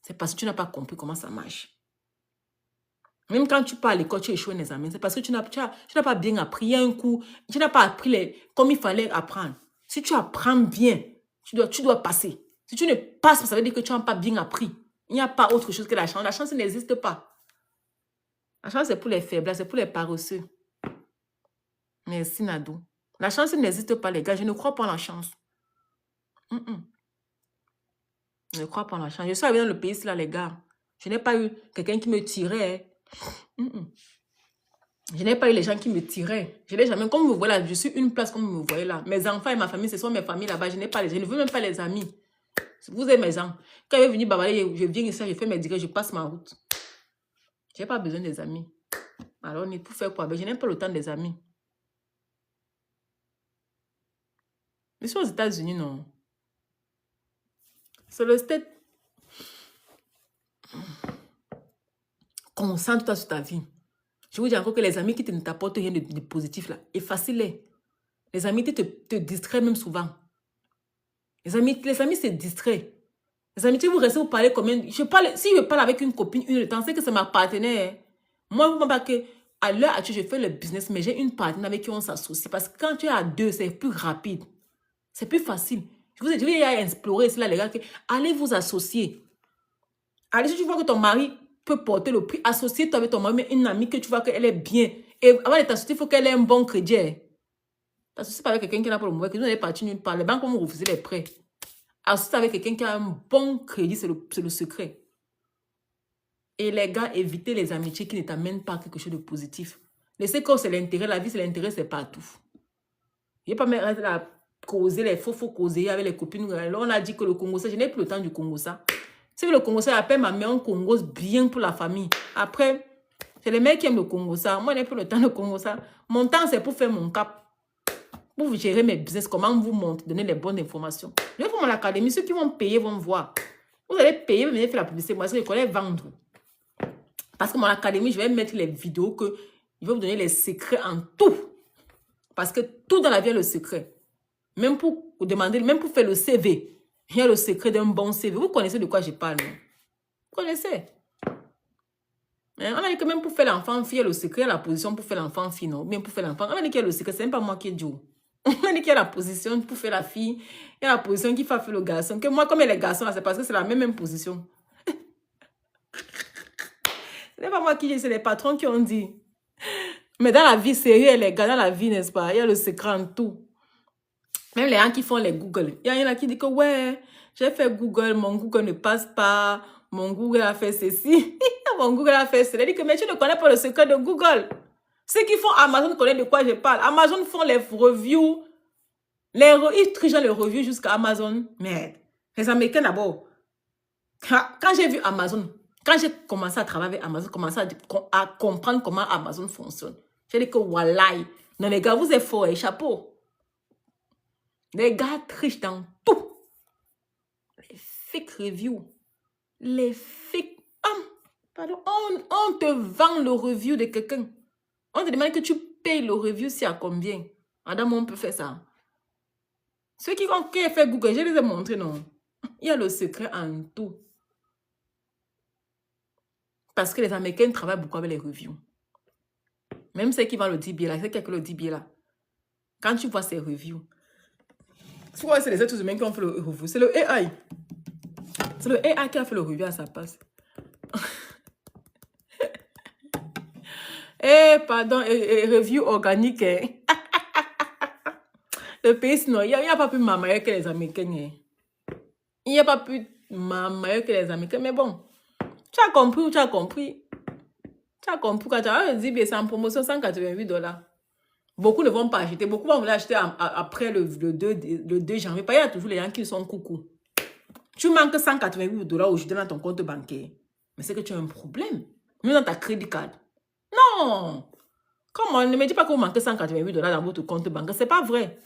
C'est parce que tu n'as pas compris comment ça marche. Même quand tu pars à l'école, tu échoues un examen, c'est parce que tu n'as pas bien appris. Il y a un cours, tu n'as pas appris comme il fallait apprendre. Si tu apprends bien, tu dois passer. Si tu ne passes pas, ça veut dire que tu n'as pas bien appris. Il n'y a pas autre chose que la chance. La chance n'existe pas. La chance, c'est pour les faibles, c'est pour les paresseux. Merci, Nadou. La chance n'existe pas, les gars. Je ne crois pas en la chance. Je ne crois pas en la chance. Je suis arrivée dans le pays, là, les gars. Je n'ai pas eu quelqu'un qui me tirait. Je n'ai pas eu les gens qui me tiraient. Je n'ai jamais, comme vous voyez là, je suis une place comme vous me voyez là. Mes enfants et ma famille, ce sont mes familles là-bas. Je n'ai pas je ne veux même pas les amis. Vous êtes mes enfants. Quand je vais venir babaler, je viens ici, je fais mes directs, je passe ma route. Je n'ai pas besoin des amis. Alors, on est pour faire quoi? Je n'ai pas le temps des amis. Je suis aux États-Unis, non. C'est le state. Concentre-toi sur ta vie. Je vous dis encore que les amis qui ne t'apportent rien de positif là, efface-les. Les amis te distraient même souvent. Les amis se distraient. Les amitiés, vous restez, vous parlez combien. Si je parle avec une copine une temps, c'est que c'est ma partenaire. Moi, vous ne pas que à l'heure actuelle, je fais le business, mais j'ai une partenaire avec qui on s'associe. Parce que quand tu es à deux, c'est plus rapide. C'est plus facile. Je vous ai dit, il y a explorer cela, les gars. Allez vous associer. Allez, si tu vois que ton mari peut porter le prix, associe-toi avec ton mari, mais une amie que tu vois qu'elle est bien. Et avant de t'associer, il faut qu'elle ait un bon crédit. T'associes pas avec quelqu'un qui n'a pas le mauvais crédit. Vous n'allez partir nulle part. Les banques vont vous refuser les prêts. Associer avec quelqu'un qui a un bon crédit, c'est le secret. Et les gars, évitez les amitiés qui ne t'amènent pas à quelque chose de positif. Laissez que c'est l'intérêt. La vie, c'est l'intérêt, c'est partout. Il ne faut pas mettre à causer, les faux causer avec les copines. Alors, on a dit que le Congo, je n'ai plus le temps du Congo, ça. Si le Congo, ça appelle ma mère en Congo, bien pour la famille. Après, c'est les mecs qui aiment le Congo, ça. Moi, je n'ai plus le temps de Congo, ça. Mon temps, c'est pour faire mon cap. Pour gérer mes business, comment vous montrer, donner les bonnes informations. Je vais faire mon académie, ceux qui vont payer vont voir. Vous allez payer, vous venez faire la publicité. Moi, je connais vendre. Parce que mon académie, je vais mettre les vidéos que je vais vous donner les secrets en tout. Parce que tout dans la vie est le secret. Même pour vous demander, même pour faire le CV. Il y a le secret d'un bon CV. Vous connaissez de quoi je parle, non? Vous connaissez? Hein? On a dit que même pour faire l'enfant fille, il y a le secret, il y a la position pour faire l'enfant fille, non? Même pour faire l'enfant. On a dit qu'il y a le secret, c'est même pas moi qui ai dit. On a dit qu'il y a la position pour faire la fille, il y a la position qui fait faire le garçon. Que moi, comme il y a les garçons, c'est parce que c'est la même position. Ce n'est pas moi qui dis, c'est les patrons qui ont dit. Mais dans la vie sérieuse, les gars, dans la vie, n'est-ce pas, il y a le secret en tout. Même les gens qui font les Google. Il y en a qui disent que ouais, j'ai fait Google, mon Google ne passe pas, mon Google a fait ceci, mon Google a fait cela. Il dit que mais tu ne connais pas le secret de Google. Ceux qui font Amazon connaissent de quoi je parle. Amazon font les reviews. Ils trichent les reviews jusqu'à Amazon. Merde. Les Américains d'abord. Quand j'ai vu Amazon, quand j'ai commencé à travailler avec Amazon, commencé à comprendre comment Amazon fonctionne, j'ai dit que voilà, non les gars, vous êtes forts, chapeau. Les gars trichent dans tout. Les fake reviews. Les fake... pardon, on te vend le review de quelqu'un. On te demande que tu payes le review, c'est à combien. Madame, on peut faire ça. Ceux qui ont fait Google, je les ai montrés, non. Il y a le secret en tout. Parce que les Américains travaillent beaucoup avec les reviews. Même ceux qui vendent le 10 billets là, ceux qui ont le 10 billets là. Quand tu vois ces reviews, tu vois, c'est les êtres humains qui ont fait le review. C'est le AI. C'est le AI qui a fait le review à sa place. Pardon, review organique. Hein. Le pays, sinon, il n'y a pas plus mamailleur que les Américains. Hein. Il n'y a pas plus mamailleur que les Américains. Mais bon, tu as compris ou tu as compris? Tu as compris quand tu as dit, c'est en promotion $188. Beaucoup ne vont pas acheter. Beaucoup vont l'acheter après le 2 janvier. Il y a toujours les gens qui sont coucou. Tu manques $188 aujourd'hui dans ton compte bancaire. Mais c'est que tu as un problème. Même dans ta crédit card. Non. Comment? Ne me dis pas que vous manquez $188 dans votre compte bancaire. Ce n'est pas vrai.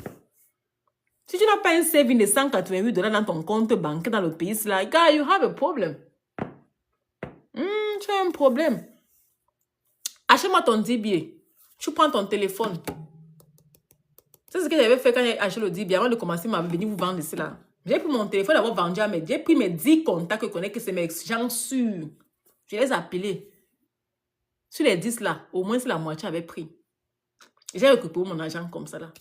Si tu n'as pas un saving de $188 dans ton compte bancaire dans le pays, là, guy, you have a problem. Tu as un problème. Achète-moi ton 10 billets. Tu prends ton téléphone. C'est ce que j'avais fait quand j'ai acheté le 10 billets. Avant de commencer, il m'avait venu vous vendre cela. J'ai pris mon téléphone d'avoir vendu à mes... J'ai pris mes 10 contacts que je connais que c'est mes gens sûrs. Je les ai appelés. Sur les 10 là, au moins c'est la moitié avait pris. J'ai récupéré mon argent comme ça là.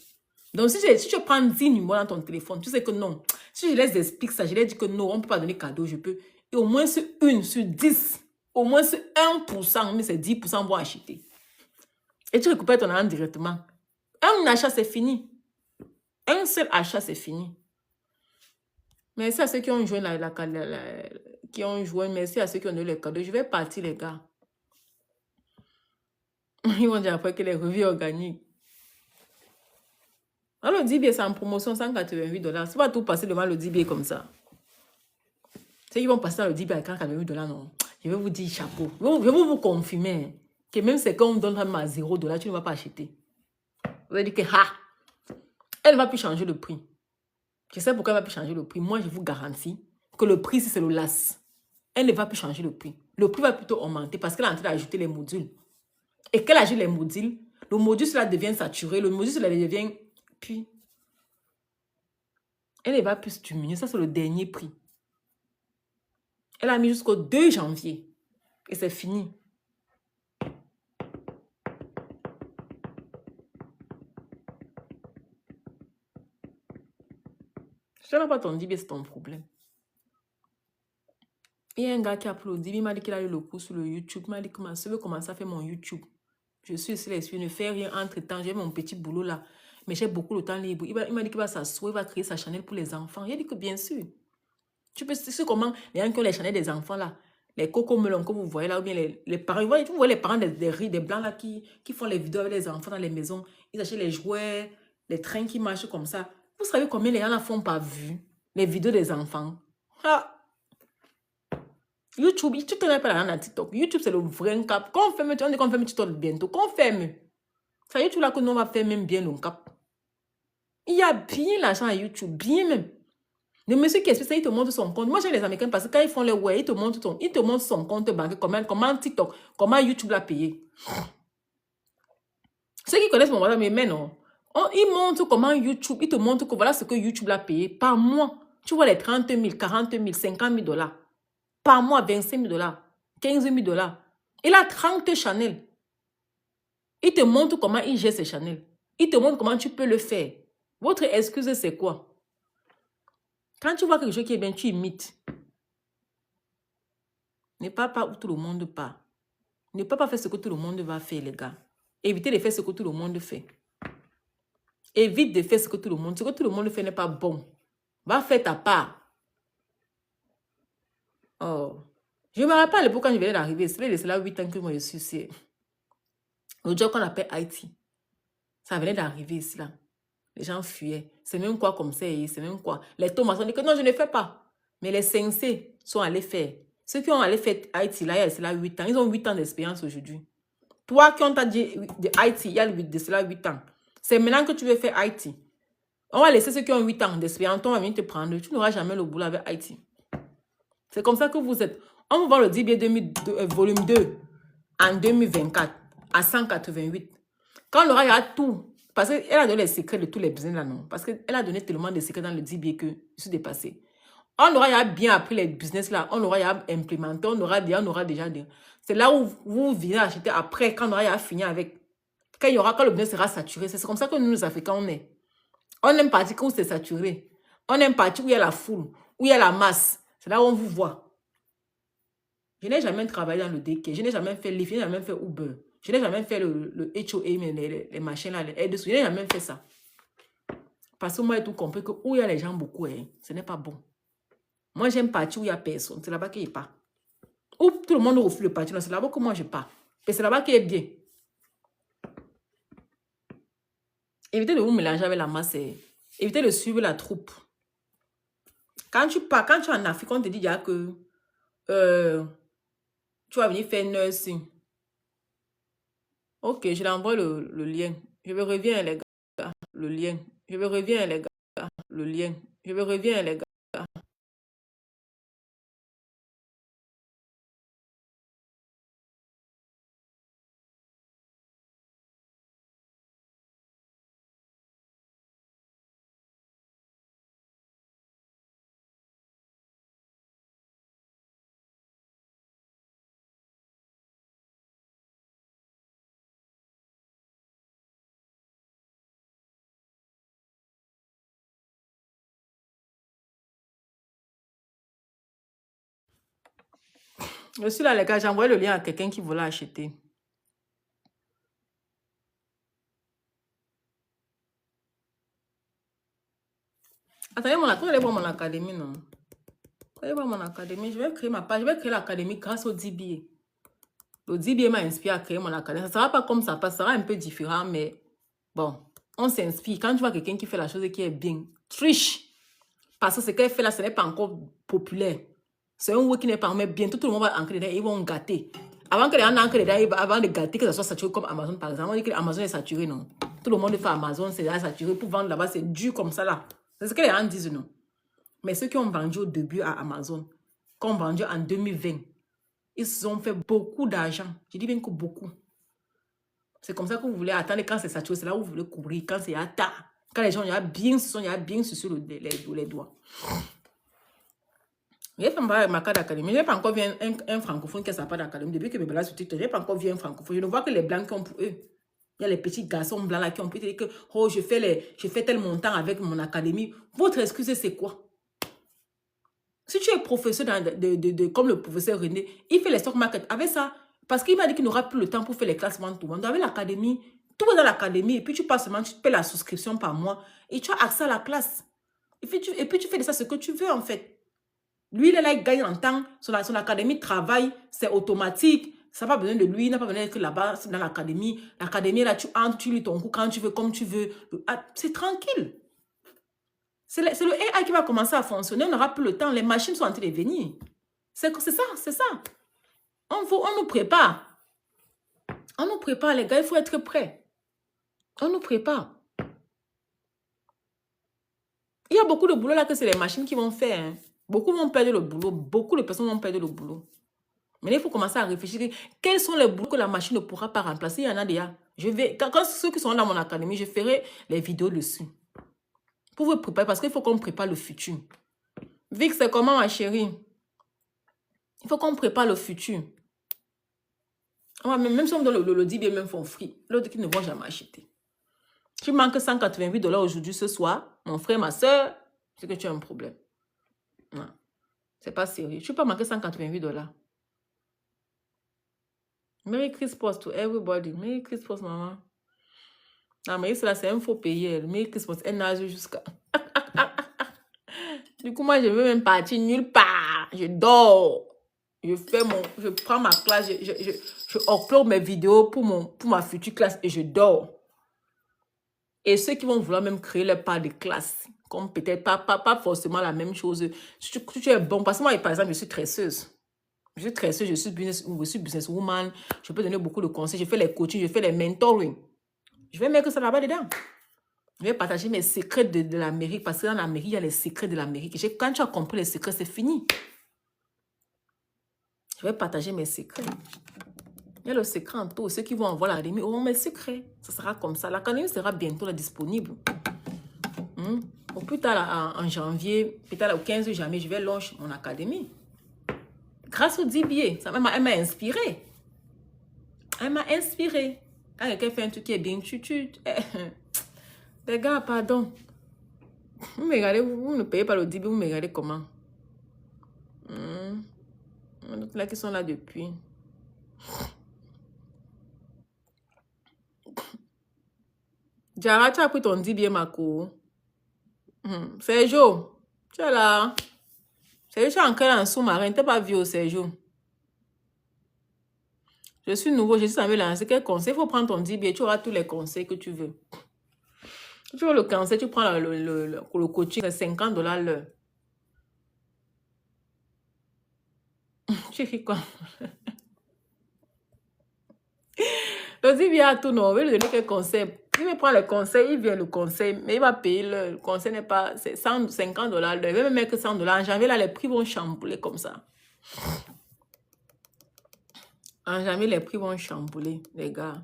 Donc si tu prends 10 numéros dans ton téléphone, tu sais que non. Si je les explique ça, je les dis que non, on ne peut pas donner cadeau, je peux. Et au moins sur 10, au moins sur 1%, mais c'est 10% vont acheter. Et tu récupères ton argent directement. Un achat, c'est fini. Un seul achat, c'est fini. Merci à ceux qui ont joué qui ont joué. Merci à ceux qui ont eu les cadeaux. Je vais partir, les gars. Ils vont dire après que les revues organiques. Alors, le 10 billets, c'est en promotion, $188. C'est pas tout passer devant le 10 billets comme ça. Ceux qui vont passer dans le 10 billets à $188, non. Je vais vous dire chapeau. Je vais vous confirmer que même si on donne à $0, tu ne vas pas acheter. Vous allez dire que, elle ne va plus changer le prix. Je sais pourquoi elle ne va plus changer le prix. Moi, je vous garantis que le prix, c'est le LAS. Elle ne va plus changer le prix. Le prix va plutôt augmenter parce qu'elle est en train d'ajouter les modules. Et qu'elle ajoute les modules, le module, cela devient saturé. Le module, cela devient... Puis, elle ne va plus diminuer. Ça, c'est le dernier prix. Elle a mis jusqu'au 2 janvier. Et c'est fini. Je ne sais pas ton dit, c'est ton problème. Il y a un gars qui a applaudi. Il m'a dit qu'il a eu le coup sur le YouTube. Il m'a dit que ma soeur veut commencer à faire mon YouTube. Je suis ici, les ne fais rien entre-temps. J'ai mon petit boulot là. Mais j'ai beaucoup de temps libre. Il m'a dit qu'il va s'asseoir, il va créer sa chaîne pour les enfants. Il a dit que bien sûr. Tu peux sais comment les gens qui ont les chaînes des enfants là, les coco-melons que vous voyez là, ou bien les parents, vous voyez les parents des blancs là qui font les vidéos avec les enfants dans les maisons. Ils achètent les jouets, les trains qui marchent comme ça. Vous savez combien les gens ne font pas vu les vidéos des enfants? YouTube, tu te connais pas la TikTok. YouTube, c'est le vrai cap. Quand on ferme, on dit qu'on ferme TikTok bientôt. Quand on ferme, ça YouTube là que nous on va faire même bien le cap. Il y a bien l'argent à YouTube, bien même. Le monsieur qui explique ça, il te montre son compte. Moi, j'ai les Américains parce que quand ils font les ouais, ils te montrent son compte bancaire, comment TikTok, comment YouTube l'a payé. Ceux qui connaissent mon madame, mais non. Ils montrent comment YouTube, ils te montrent que voilà ce que YouTube l'a payé par mois. Tu vois les 30 000, 40 000, 50 000 dollars. Par mois, 25 000 dollars, 15 000 dollars. Il a 30 Chanel. Il te montre comment il gère ses Chanel. Il te montre comment tu peux le faire. Votre excuse, c'est quoi? Quand tu vois quelque chose qui est bien, tu imites. Ne pars pas où tout le monde part. Ne pas faire ce que tout le monde va faire, les gars. Évitez de faire ce que tout le monde fait. Évite de faire ce que tout le monde... Ce que tout le monde fait n'est pas bon. Va faire ta part. Oh. Je me rappelle pourquoi je venais d'arriver. C'est là 8 ans que moi je suis ici. Le job qu'on appelle Haïti. Ça venait d'arriver ici là. Les gens fuyaient. C'est même quoi comme ça? C'est même quoi? Les Thomas ont dit que non, je ne fais pas. Mais les 5C sont allés faire. Ceux qui ont allé faire Haïti là, c'est là 8 ans. Ils ont 8 ans d'expérience aujourd'hui. Toi qui ont dit de Haïti, il y a cela 8 ans. C'est maintenant que tu veux faire Haïti. On va laisser ceux qui ont 8 ans d'expérience. On va venir te prendre. Tu n'auras jamais le boulot avec Haïti. C'est comme ça que vous êtes. On va voir le DBA volume 2 en 2024 à 188. Quand on aura tout, parce qu'elle a donné les secrets de tous les business là, non? Parce qu'elle a donné tellement de secrets dans le DBA que je suis dépassée. On aura bien appris les business là, on aura implémenté, on aura déjà. C'est là où vous venez acheter après, quand on aura fini avec. Quand le business sera saturé. C'est comme ça que nous, les Africains, on est. On aime partir où c'est saturé. On aime partir où il y a la foule, où il y a la masse. C'est là où on vous voit. Je n'ai jamais travaillé dans le DK. Je n'ai jamais fait Lyft. Je n'ai jamais fait Uber. Je n'ai jamais fait le HOA, les machines là, les aides-sous. Je n'ai jamais fait ça. Parce que moi, j'ai tout compris que où il y a les gens beaucoup, ce n'est pas bon. Moi, j'aime partir où il n'y a personne. C'est là-bas qu'il n'y a pas. Où tout le monde refuse le partir, c'est là-bas que moi je pars. Et c'est là-bas qu'il est bien. Évitez de vous mélanger avec la masse. Évitez de suivre la troupe. Quand tu pars, quand tu es en Afrique, on te dit déjà que tu vas venir faire nursing. Ok, je l'envoie le lien. Je vais reviens les gars. Le lien. Je vais reviens les gars. Le lien. Je vais reviens les gars. Je suis là les gars, j'ai envoyé le lien à quelqu'un qui voulait acheter. Attendez, allez voir mon académie, non? Allez voir mon académie. Je vais créer ma page. Je vais créer l'académie grâce au DBA. Le DBA m'a inspiré à créer mon académie. Ça ne sera pas comme ça, ça sera un peu différent, mais bon, on s'inspire. Quand tu vois quelqu'un qui fait la chose et qui est bien, triche. Parce que ce qu'elle fait là, ce n'est pas encore populaire. C'est un work qui n'est pas, mais bientôt tout le monde va ancrer dedans, ils vont gâter. Avant que les gens ancrent dedans, avant de gâter, que ça soit saturé comme Amazon par exemple, on dit que Amazon est saturé, non? Tout le monde fait Amazon, c'est déjà saturé. Pour vendre là-bas, c'est dur comme ça là. C'est ce que les gens disent, non? Mais ceux qui ont vendu au début à Amazon, qui ont vendu en 2020, ils ont fait beaucoup d'argent. Je dis bien que beaucoup. C'est comme ça que vous voulez attendre quand c'est saturé, c'est là où vous voulez couvrir, quand c'est à tard. Quand les gens y a bien sur les doigts. Je n'ai pas ma carte d'académie. Je n'ai pas encore vu un francophone qui a sa part d'académie. Depuis que je me balade sur TikTok, je n'ai pas encore vu un francophone. Je ne vois que les blancs qui ont pour eux. Il y a les petits garçons blancs là qui ont pu dire que oh, je fais tel montant avec mon académie. Votre excuse, c'est quoi? Si tu es professeur comme le professeur René, il fait les stock market. Avec ça, parce qu'il m'a dit qu'il n'aura plus le temps pour faire les classes one-to-one. Avec l'académie, tout est dans l'académie. Et puis tu passes seulement, tu paies la souscription par mois. Et tu as accès à la classe. Et puis tu fais de ça ce que tu veux en fait. Lui, il est là, il gagne en temps. Son académie travaille, c'est automatique. Ça n'a pas besoin de lui, il n'a pas besoin d'être là-bas dans l'académie. L'académie, là, tu entres, tu lis ton cours quand tu veux, comme tu veux. C'est tranquille. C'est le AI qui va commencer à fonctionner. On n'aura plus le temps. Les machines sont en train de venir. C'est ça. On nous prépare. On nous prépare, les gars. Il faut être prêt. On nous prépare. Il y a beaucoup de boulot là que c'est les machines qui vont faire. Hein. Beaucoup vont perdre le boulot. Beaucoup de personnes vont perdre le boulot. Mais il faut commencer à réfléchir. Quels sont les boulots que la machine ne pourra pas remplacer? Il y en a déjà. Quand ceux qui sont dans mon académie, je ferai les vidéos dessus. Pour vous préparer, parce qu'il faut qu'on prépare le futur. Vic, c'est comment, ma chérie? Il faut qu'on prépare le futur. Même si on donne le dit bien, même font free. L'autre qui ne vont jamais acheter. Tu manques $188 aujourd'hui, ce soir, mon frère, ma soeur, c'est que tu as un problème. Non, c'est pas sérieux. Tu peux pas manquer $188. Merry Christmas to everybody. Merry Christmas, maman. Non, mais cela, c'est un faux payer. Merry Christmas, elle nage jusqu'à... Du coup, moi, je veux même partir nulle part. Je dors. Je prends ma classe, je upload mes vidéos pour ma future classe et je dors. Et ceux qui vont vouloir même créer leur part de classe, comme peut-être pas forcément la même chose. Si tu es bon, parce que moi, par exemple, je suis tresseuse. Je suis tresseuse, je suis businesswoman. Je peux donner beaucoup de conseils. Je fais les coachings, je fais les mentoring. Je vais mettre ça là-bas dedans. Je vais partager mes secrets de l'Amérique, parce que dans l'Amérique, il y a les secrets de l'Amérique. Quand tu as compris les secrets, c'est fini. Je vais partager mes secrets. Il y a le secret en tout. Ceux qui vont envoyer l'académie auront mes secrets. Ça sera comme ça. L'académie sera bientôt là, disponible. Au plus tard, en janvier, peut-être au 15 janvier, je vais lancer mon académie. Grâce au DBA, elle m'a inspiré. Elle m'a inspiré. Quand quelqu'un fait un truc qui est bien, les gars, pardon. Vous me regardez, vous ne payez pas le DBA, vous me regardez comment? Là qui sont là depuis. Jara, tu as pris ton DBA, Mako. Sergio, tu es là. Sergio, tu es encore en sous-marin. Tu n'es pas vu au Sergio. Je suis nouveau, je suis en train de lancer. Quel conseil? Il faut prendre ton DBA. Tu auras tous les conseils que tu veux. Tu veux le conseil, tu prends le coaching, c'est $50 l'heure. Tu ris quoi? Le DBA a tout, non. On veut lui donner quel conseil? Il me prend le conseil, il vient le conseil, mais il va payer le conseil n'est pas, c'est $150 l'heure. Il va me mettre $100. En janvier, là, les prix vont chambouler comme ça. En janvier, les prix vont chambouler, les gars.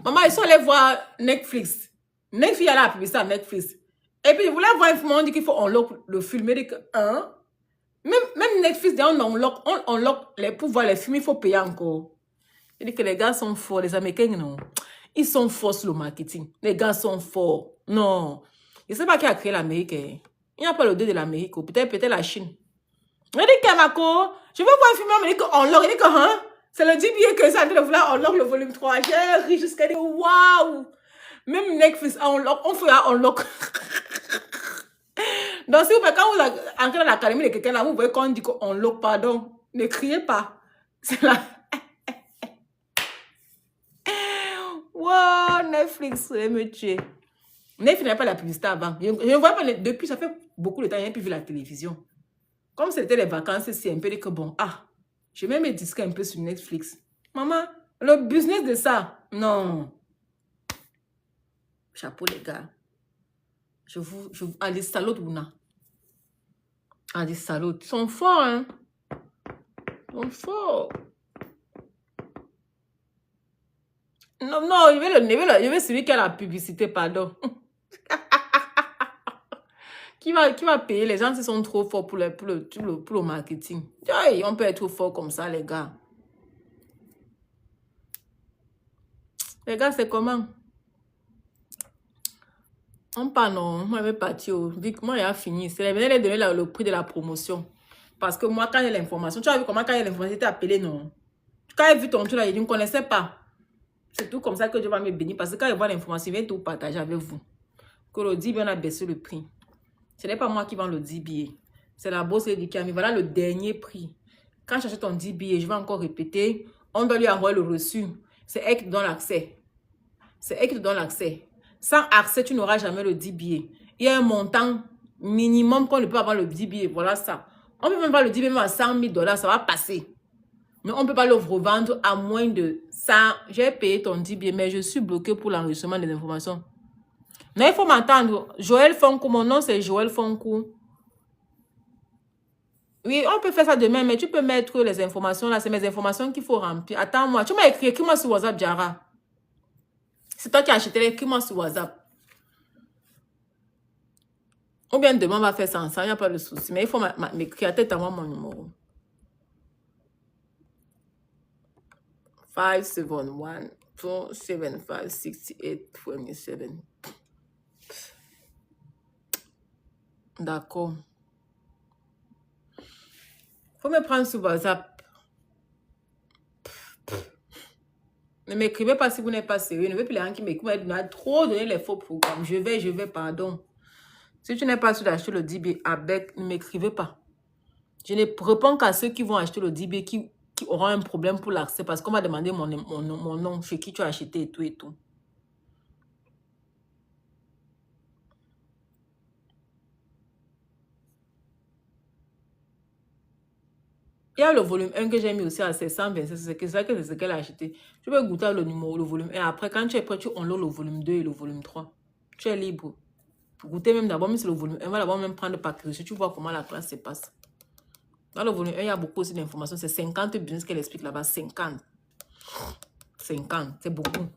Maman, ils sont allés voir Netflix. Netflix, il y a la publicité à Netflix. Et puis, je voulais voir un film, on dit qu'il faut unlock le film. Il dit que, même Netflix, on unlock pour voir les films, il faut payer encore. Il dit que les gars sont forts, les Américains, non. Ils sont forts sur le marketing. Les gars sont forts. Non. Je ne sais pas qui a créé l'Amérique. Il n'y a pas le 2 de l'Amérique. Peut-être la Chine. Il dit que, Mako, je veux voir un film, mais il dit qu'on unlock. Il dit que, c'est le DBA que ça de vouloir unlock le volume 3. J'ai ri jusqu'à dire, waouh! Même Netflix, on fait un unlock. Donc, si vous faites, quand vous entrez dans l'académie de quelqu'un là, vous voyez qu'on dit qu'on unlock, pardon. Ne criez pas. C'est là. Wow, Netflix, vous me tuer. Netflix n'avait pas la publicité avant. Je ne vois pas, depuis, ça fait beaucoup de temps, je n'ai plus vu la télévision. Comme c'était les vacances, c'est un peu que bon, je vais me disquer un peu sur Netflix. Maman, le business de ça, non. Chapeau, les gars. Allez, salauds, Bouna. Allez, salauds. Ils sont forts, hein. Ils sont forts. Non, je vais celui qui a la publicité, pardon. Qui va payer? Les gens qui sont trop forts pour le marketing. Hey, on peut être trop fort comme ça, les gars. Les gars, c'est comment? On parle, non. Moi, je vais partir. Moi, il a fini. C'est venez de donner le prix de la promotion. Parce que moi, quand j'ai l'information, tu as vu comment quand j'ai l'information, j'étais appelé, non? Quand j'ai vu ton truc là, je ne connaissais pas. C'est tout comme ça que Dieu va me bénir. Parce que quand il voit l'information, il vient tout partager avec vous. Que le DBA, on a baissé le prix. Ce n'est pas moi qui vends le DBA. C'est la bourse qui a mis. Voilà le dernier prix. Quand j'achète ton DBA, je vais encore répéter. On doit lui envoyer le reçu. C'est elle qui te donne l'accès. C'est elle qui te donne l'accès. Sans accès, tu n'auras jamais le DBA. Il y a un montant minimum qu'on ne peut avoir le DBA. Voilà ça. On peut même pas le DBA même à $100 000. Ça va passer. Mais on ne peut pas le revendre à moins de ça. J'ai payé ton DBA, mais je suis bloqué pour l'enregistrement des informations. Mais il faut m'entendre. Joël Fonkou, mon nom c'est Joël Fonkou. Oui, on peut faire ça demain, mais tu peux mettre les informations là. C'est mes informations qu'il faut remplir. Attends-moi. Tu m'as écrit, écris-moi sur WhatsApp, Jara. C'est toi qui as acheté, écris-moi sur WhatsApp. Ou bien demain, on va faire ça ensemble, il n'y a pas de souci. Mais il faut m'écrire à tête à moi mon numéro. 571 475 6827. D'accord. Faut me prendre sur WhatsApp. Ne m'écrivez pas si vous n'êtes pas sérieux. Ne veux plus les gens qui m'écrivent. Il m'a trop donné les faux programmes. Je vais, pardon. Si tu n'es pas sûr d'acheter le DB avec, ne m'écrivez pas. Je ne réponds qu'à ceux qui vont acheter le DB qui auront un problème pour l'accès parce qu'on m'a demandé mon nom, chez qui tu as acheté et tout et tout. Il y a le volume 1 que j'ai mis aussi à 726, c'est ça que c'est ce qu'elle a acheté. Je vais goûter le numéro, le volume 1. Après, quand tu es prêt, tu enlèves le volume 2 et le volume 3. Tu es libre. Pour goûter même d'abord, mais c'est le volume 1. On va d'abord même prendre par curiosité. Tu vois comment la classe se passe. Dans le volume 1, il y a beaucoup aussi d'informations. C'est 50 business qu'elle explique là-bas. 50. 50, c'est beaucoup.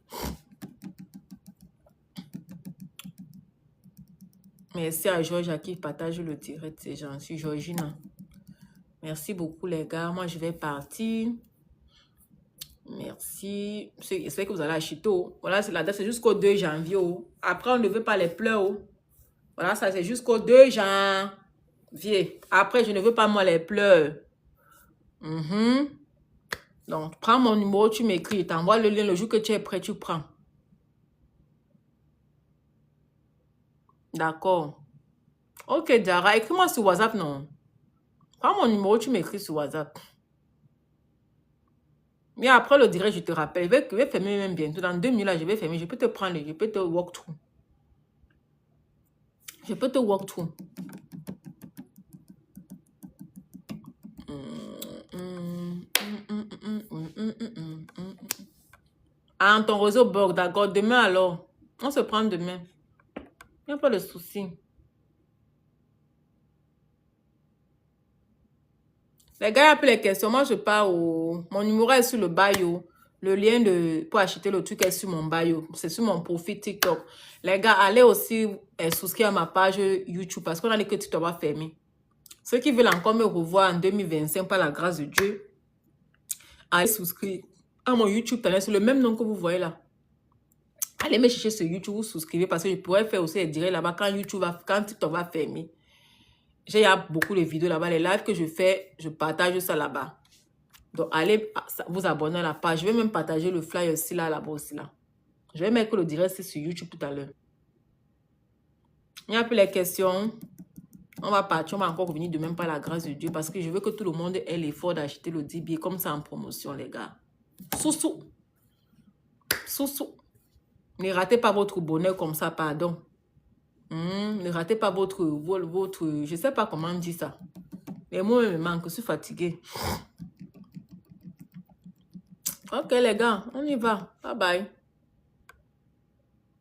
Merci à Georges qui partage le direct. C'est gentil, Georgina. Merci beaucoup, les gars. Moi, je vais partir. Merci. C'est que vous allez acheter. Voilà, la date, c'est jusqu'au 2 janvier. Après, on ne veut pas les pleurs. Voilà, ça, c'est jusqu'au 2 janvier. Après, je ne veux pas, moi, les pleurs. Donc, prends mon numéro, tu m'écris. T'envoies le lien le jour que tu es prêt, tu prends. D'accord. Ok, Dara, écris-moi sur WhatsApp, non? Prends mon numéro, tu m'écris sur WhatsApp. Mais après le direct, je te rappelle. Je vais fermer même bientôt. Dans 2 minutes, là, je vais fermer. Je peux te prendre, je peux te walk through. Je peux te walk through. Ah, ton réseau bug, d'accord. Demain, alors. On se prend demain. Il n'y a pas de souci. Les gars, il y a plus les questions. Moi, je pars au... Mon numéro est sur le bio. Le lien pour acheter le truc est sur mon bio. C'est sur mon profil TikTok. Les gars, allez aussi souscrire à ma page YouTube parce qu'on a dit que TikTok va fermer. Ceux qui veulent encore me revoir en 2025 par la grâce de Dieu, allez souscrire à mon YouTube. C'est le même nom que vous voyez là. Allez me chercher sur YouTube, vous souscrivez parce que je pourrais faire aussi les directs là-bas quand TikTok va fermer. J'ai beaucoup de vidéos là-bas, les lives que je fais, je partage ça là-bas. Donc, allez vous abonner à la page. Je vais même partager le flyer aussi là-bas aussi là. Je vais mettre le direct sur YouTube tout à l'heure. Il n'y a plus les questions. On va partir, on va encore revenir demain par la grâce de Dieu parce que je veux que tout le monde ait l'effort d'acheter le DB comme ça en promotion, les gars. Sous-sous. Sous-sous. Ne ratez pas votre bonheur comme ça, pardon. Ne ratez pas votre, je ne sais pas comment on dit ça. Les mots me manquent, je suis fatiguée. Ok les gars, on y va. Bye bye.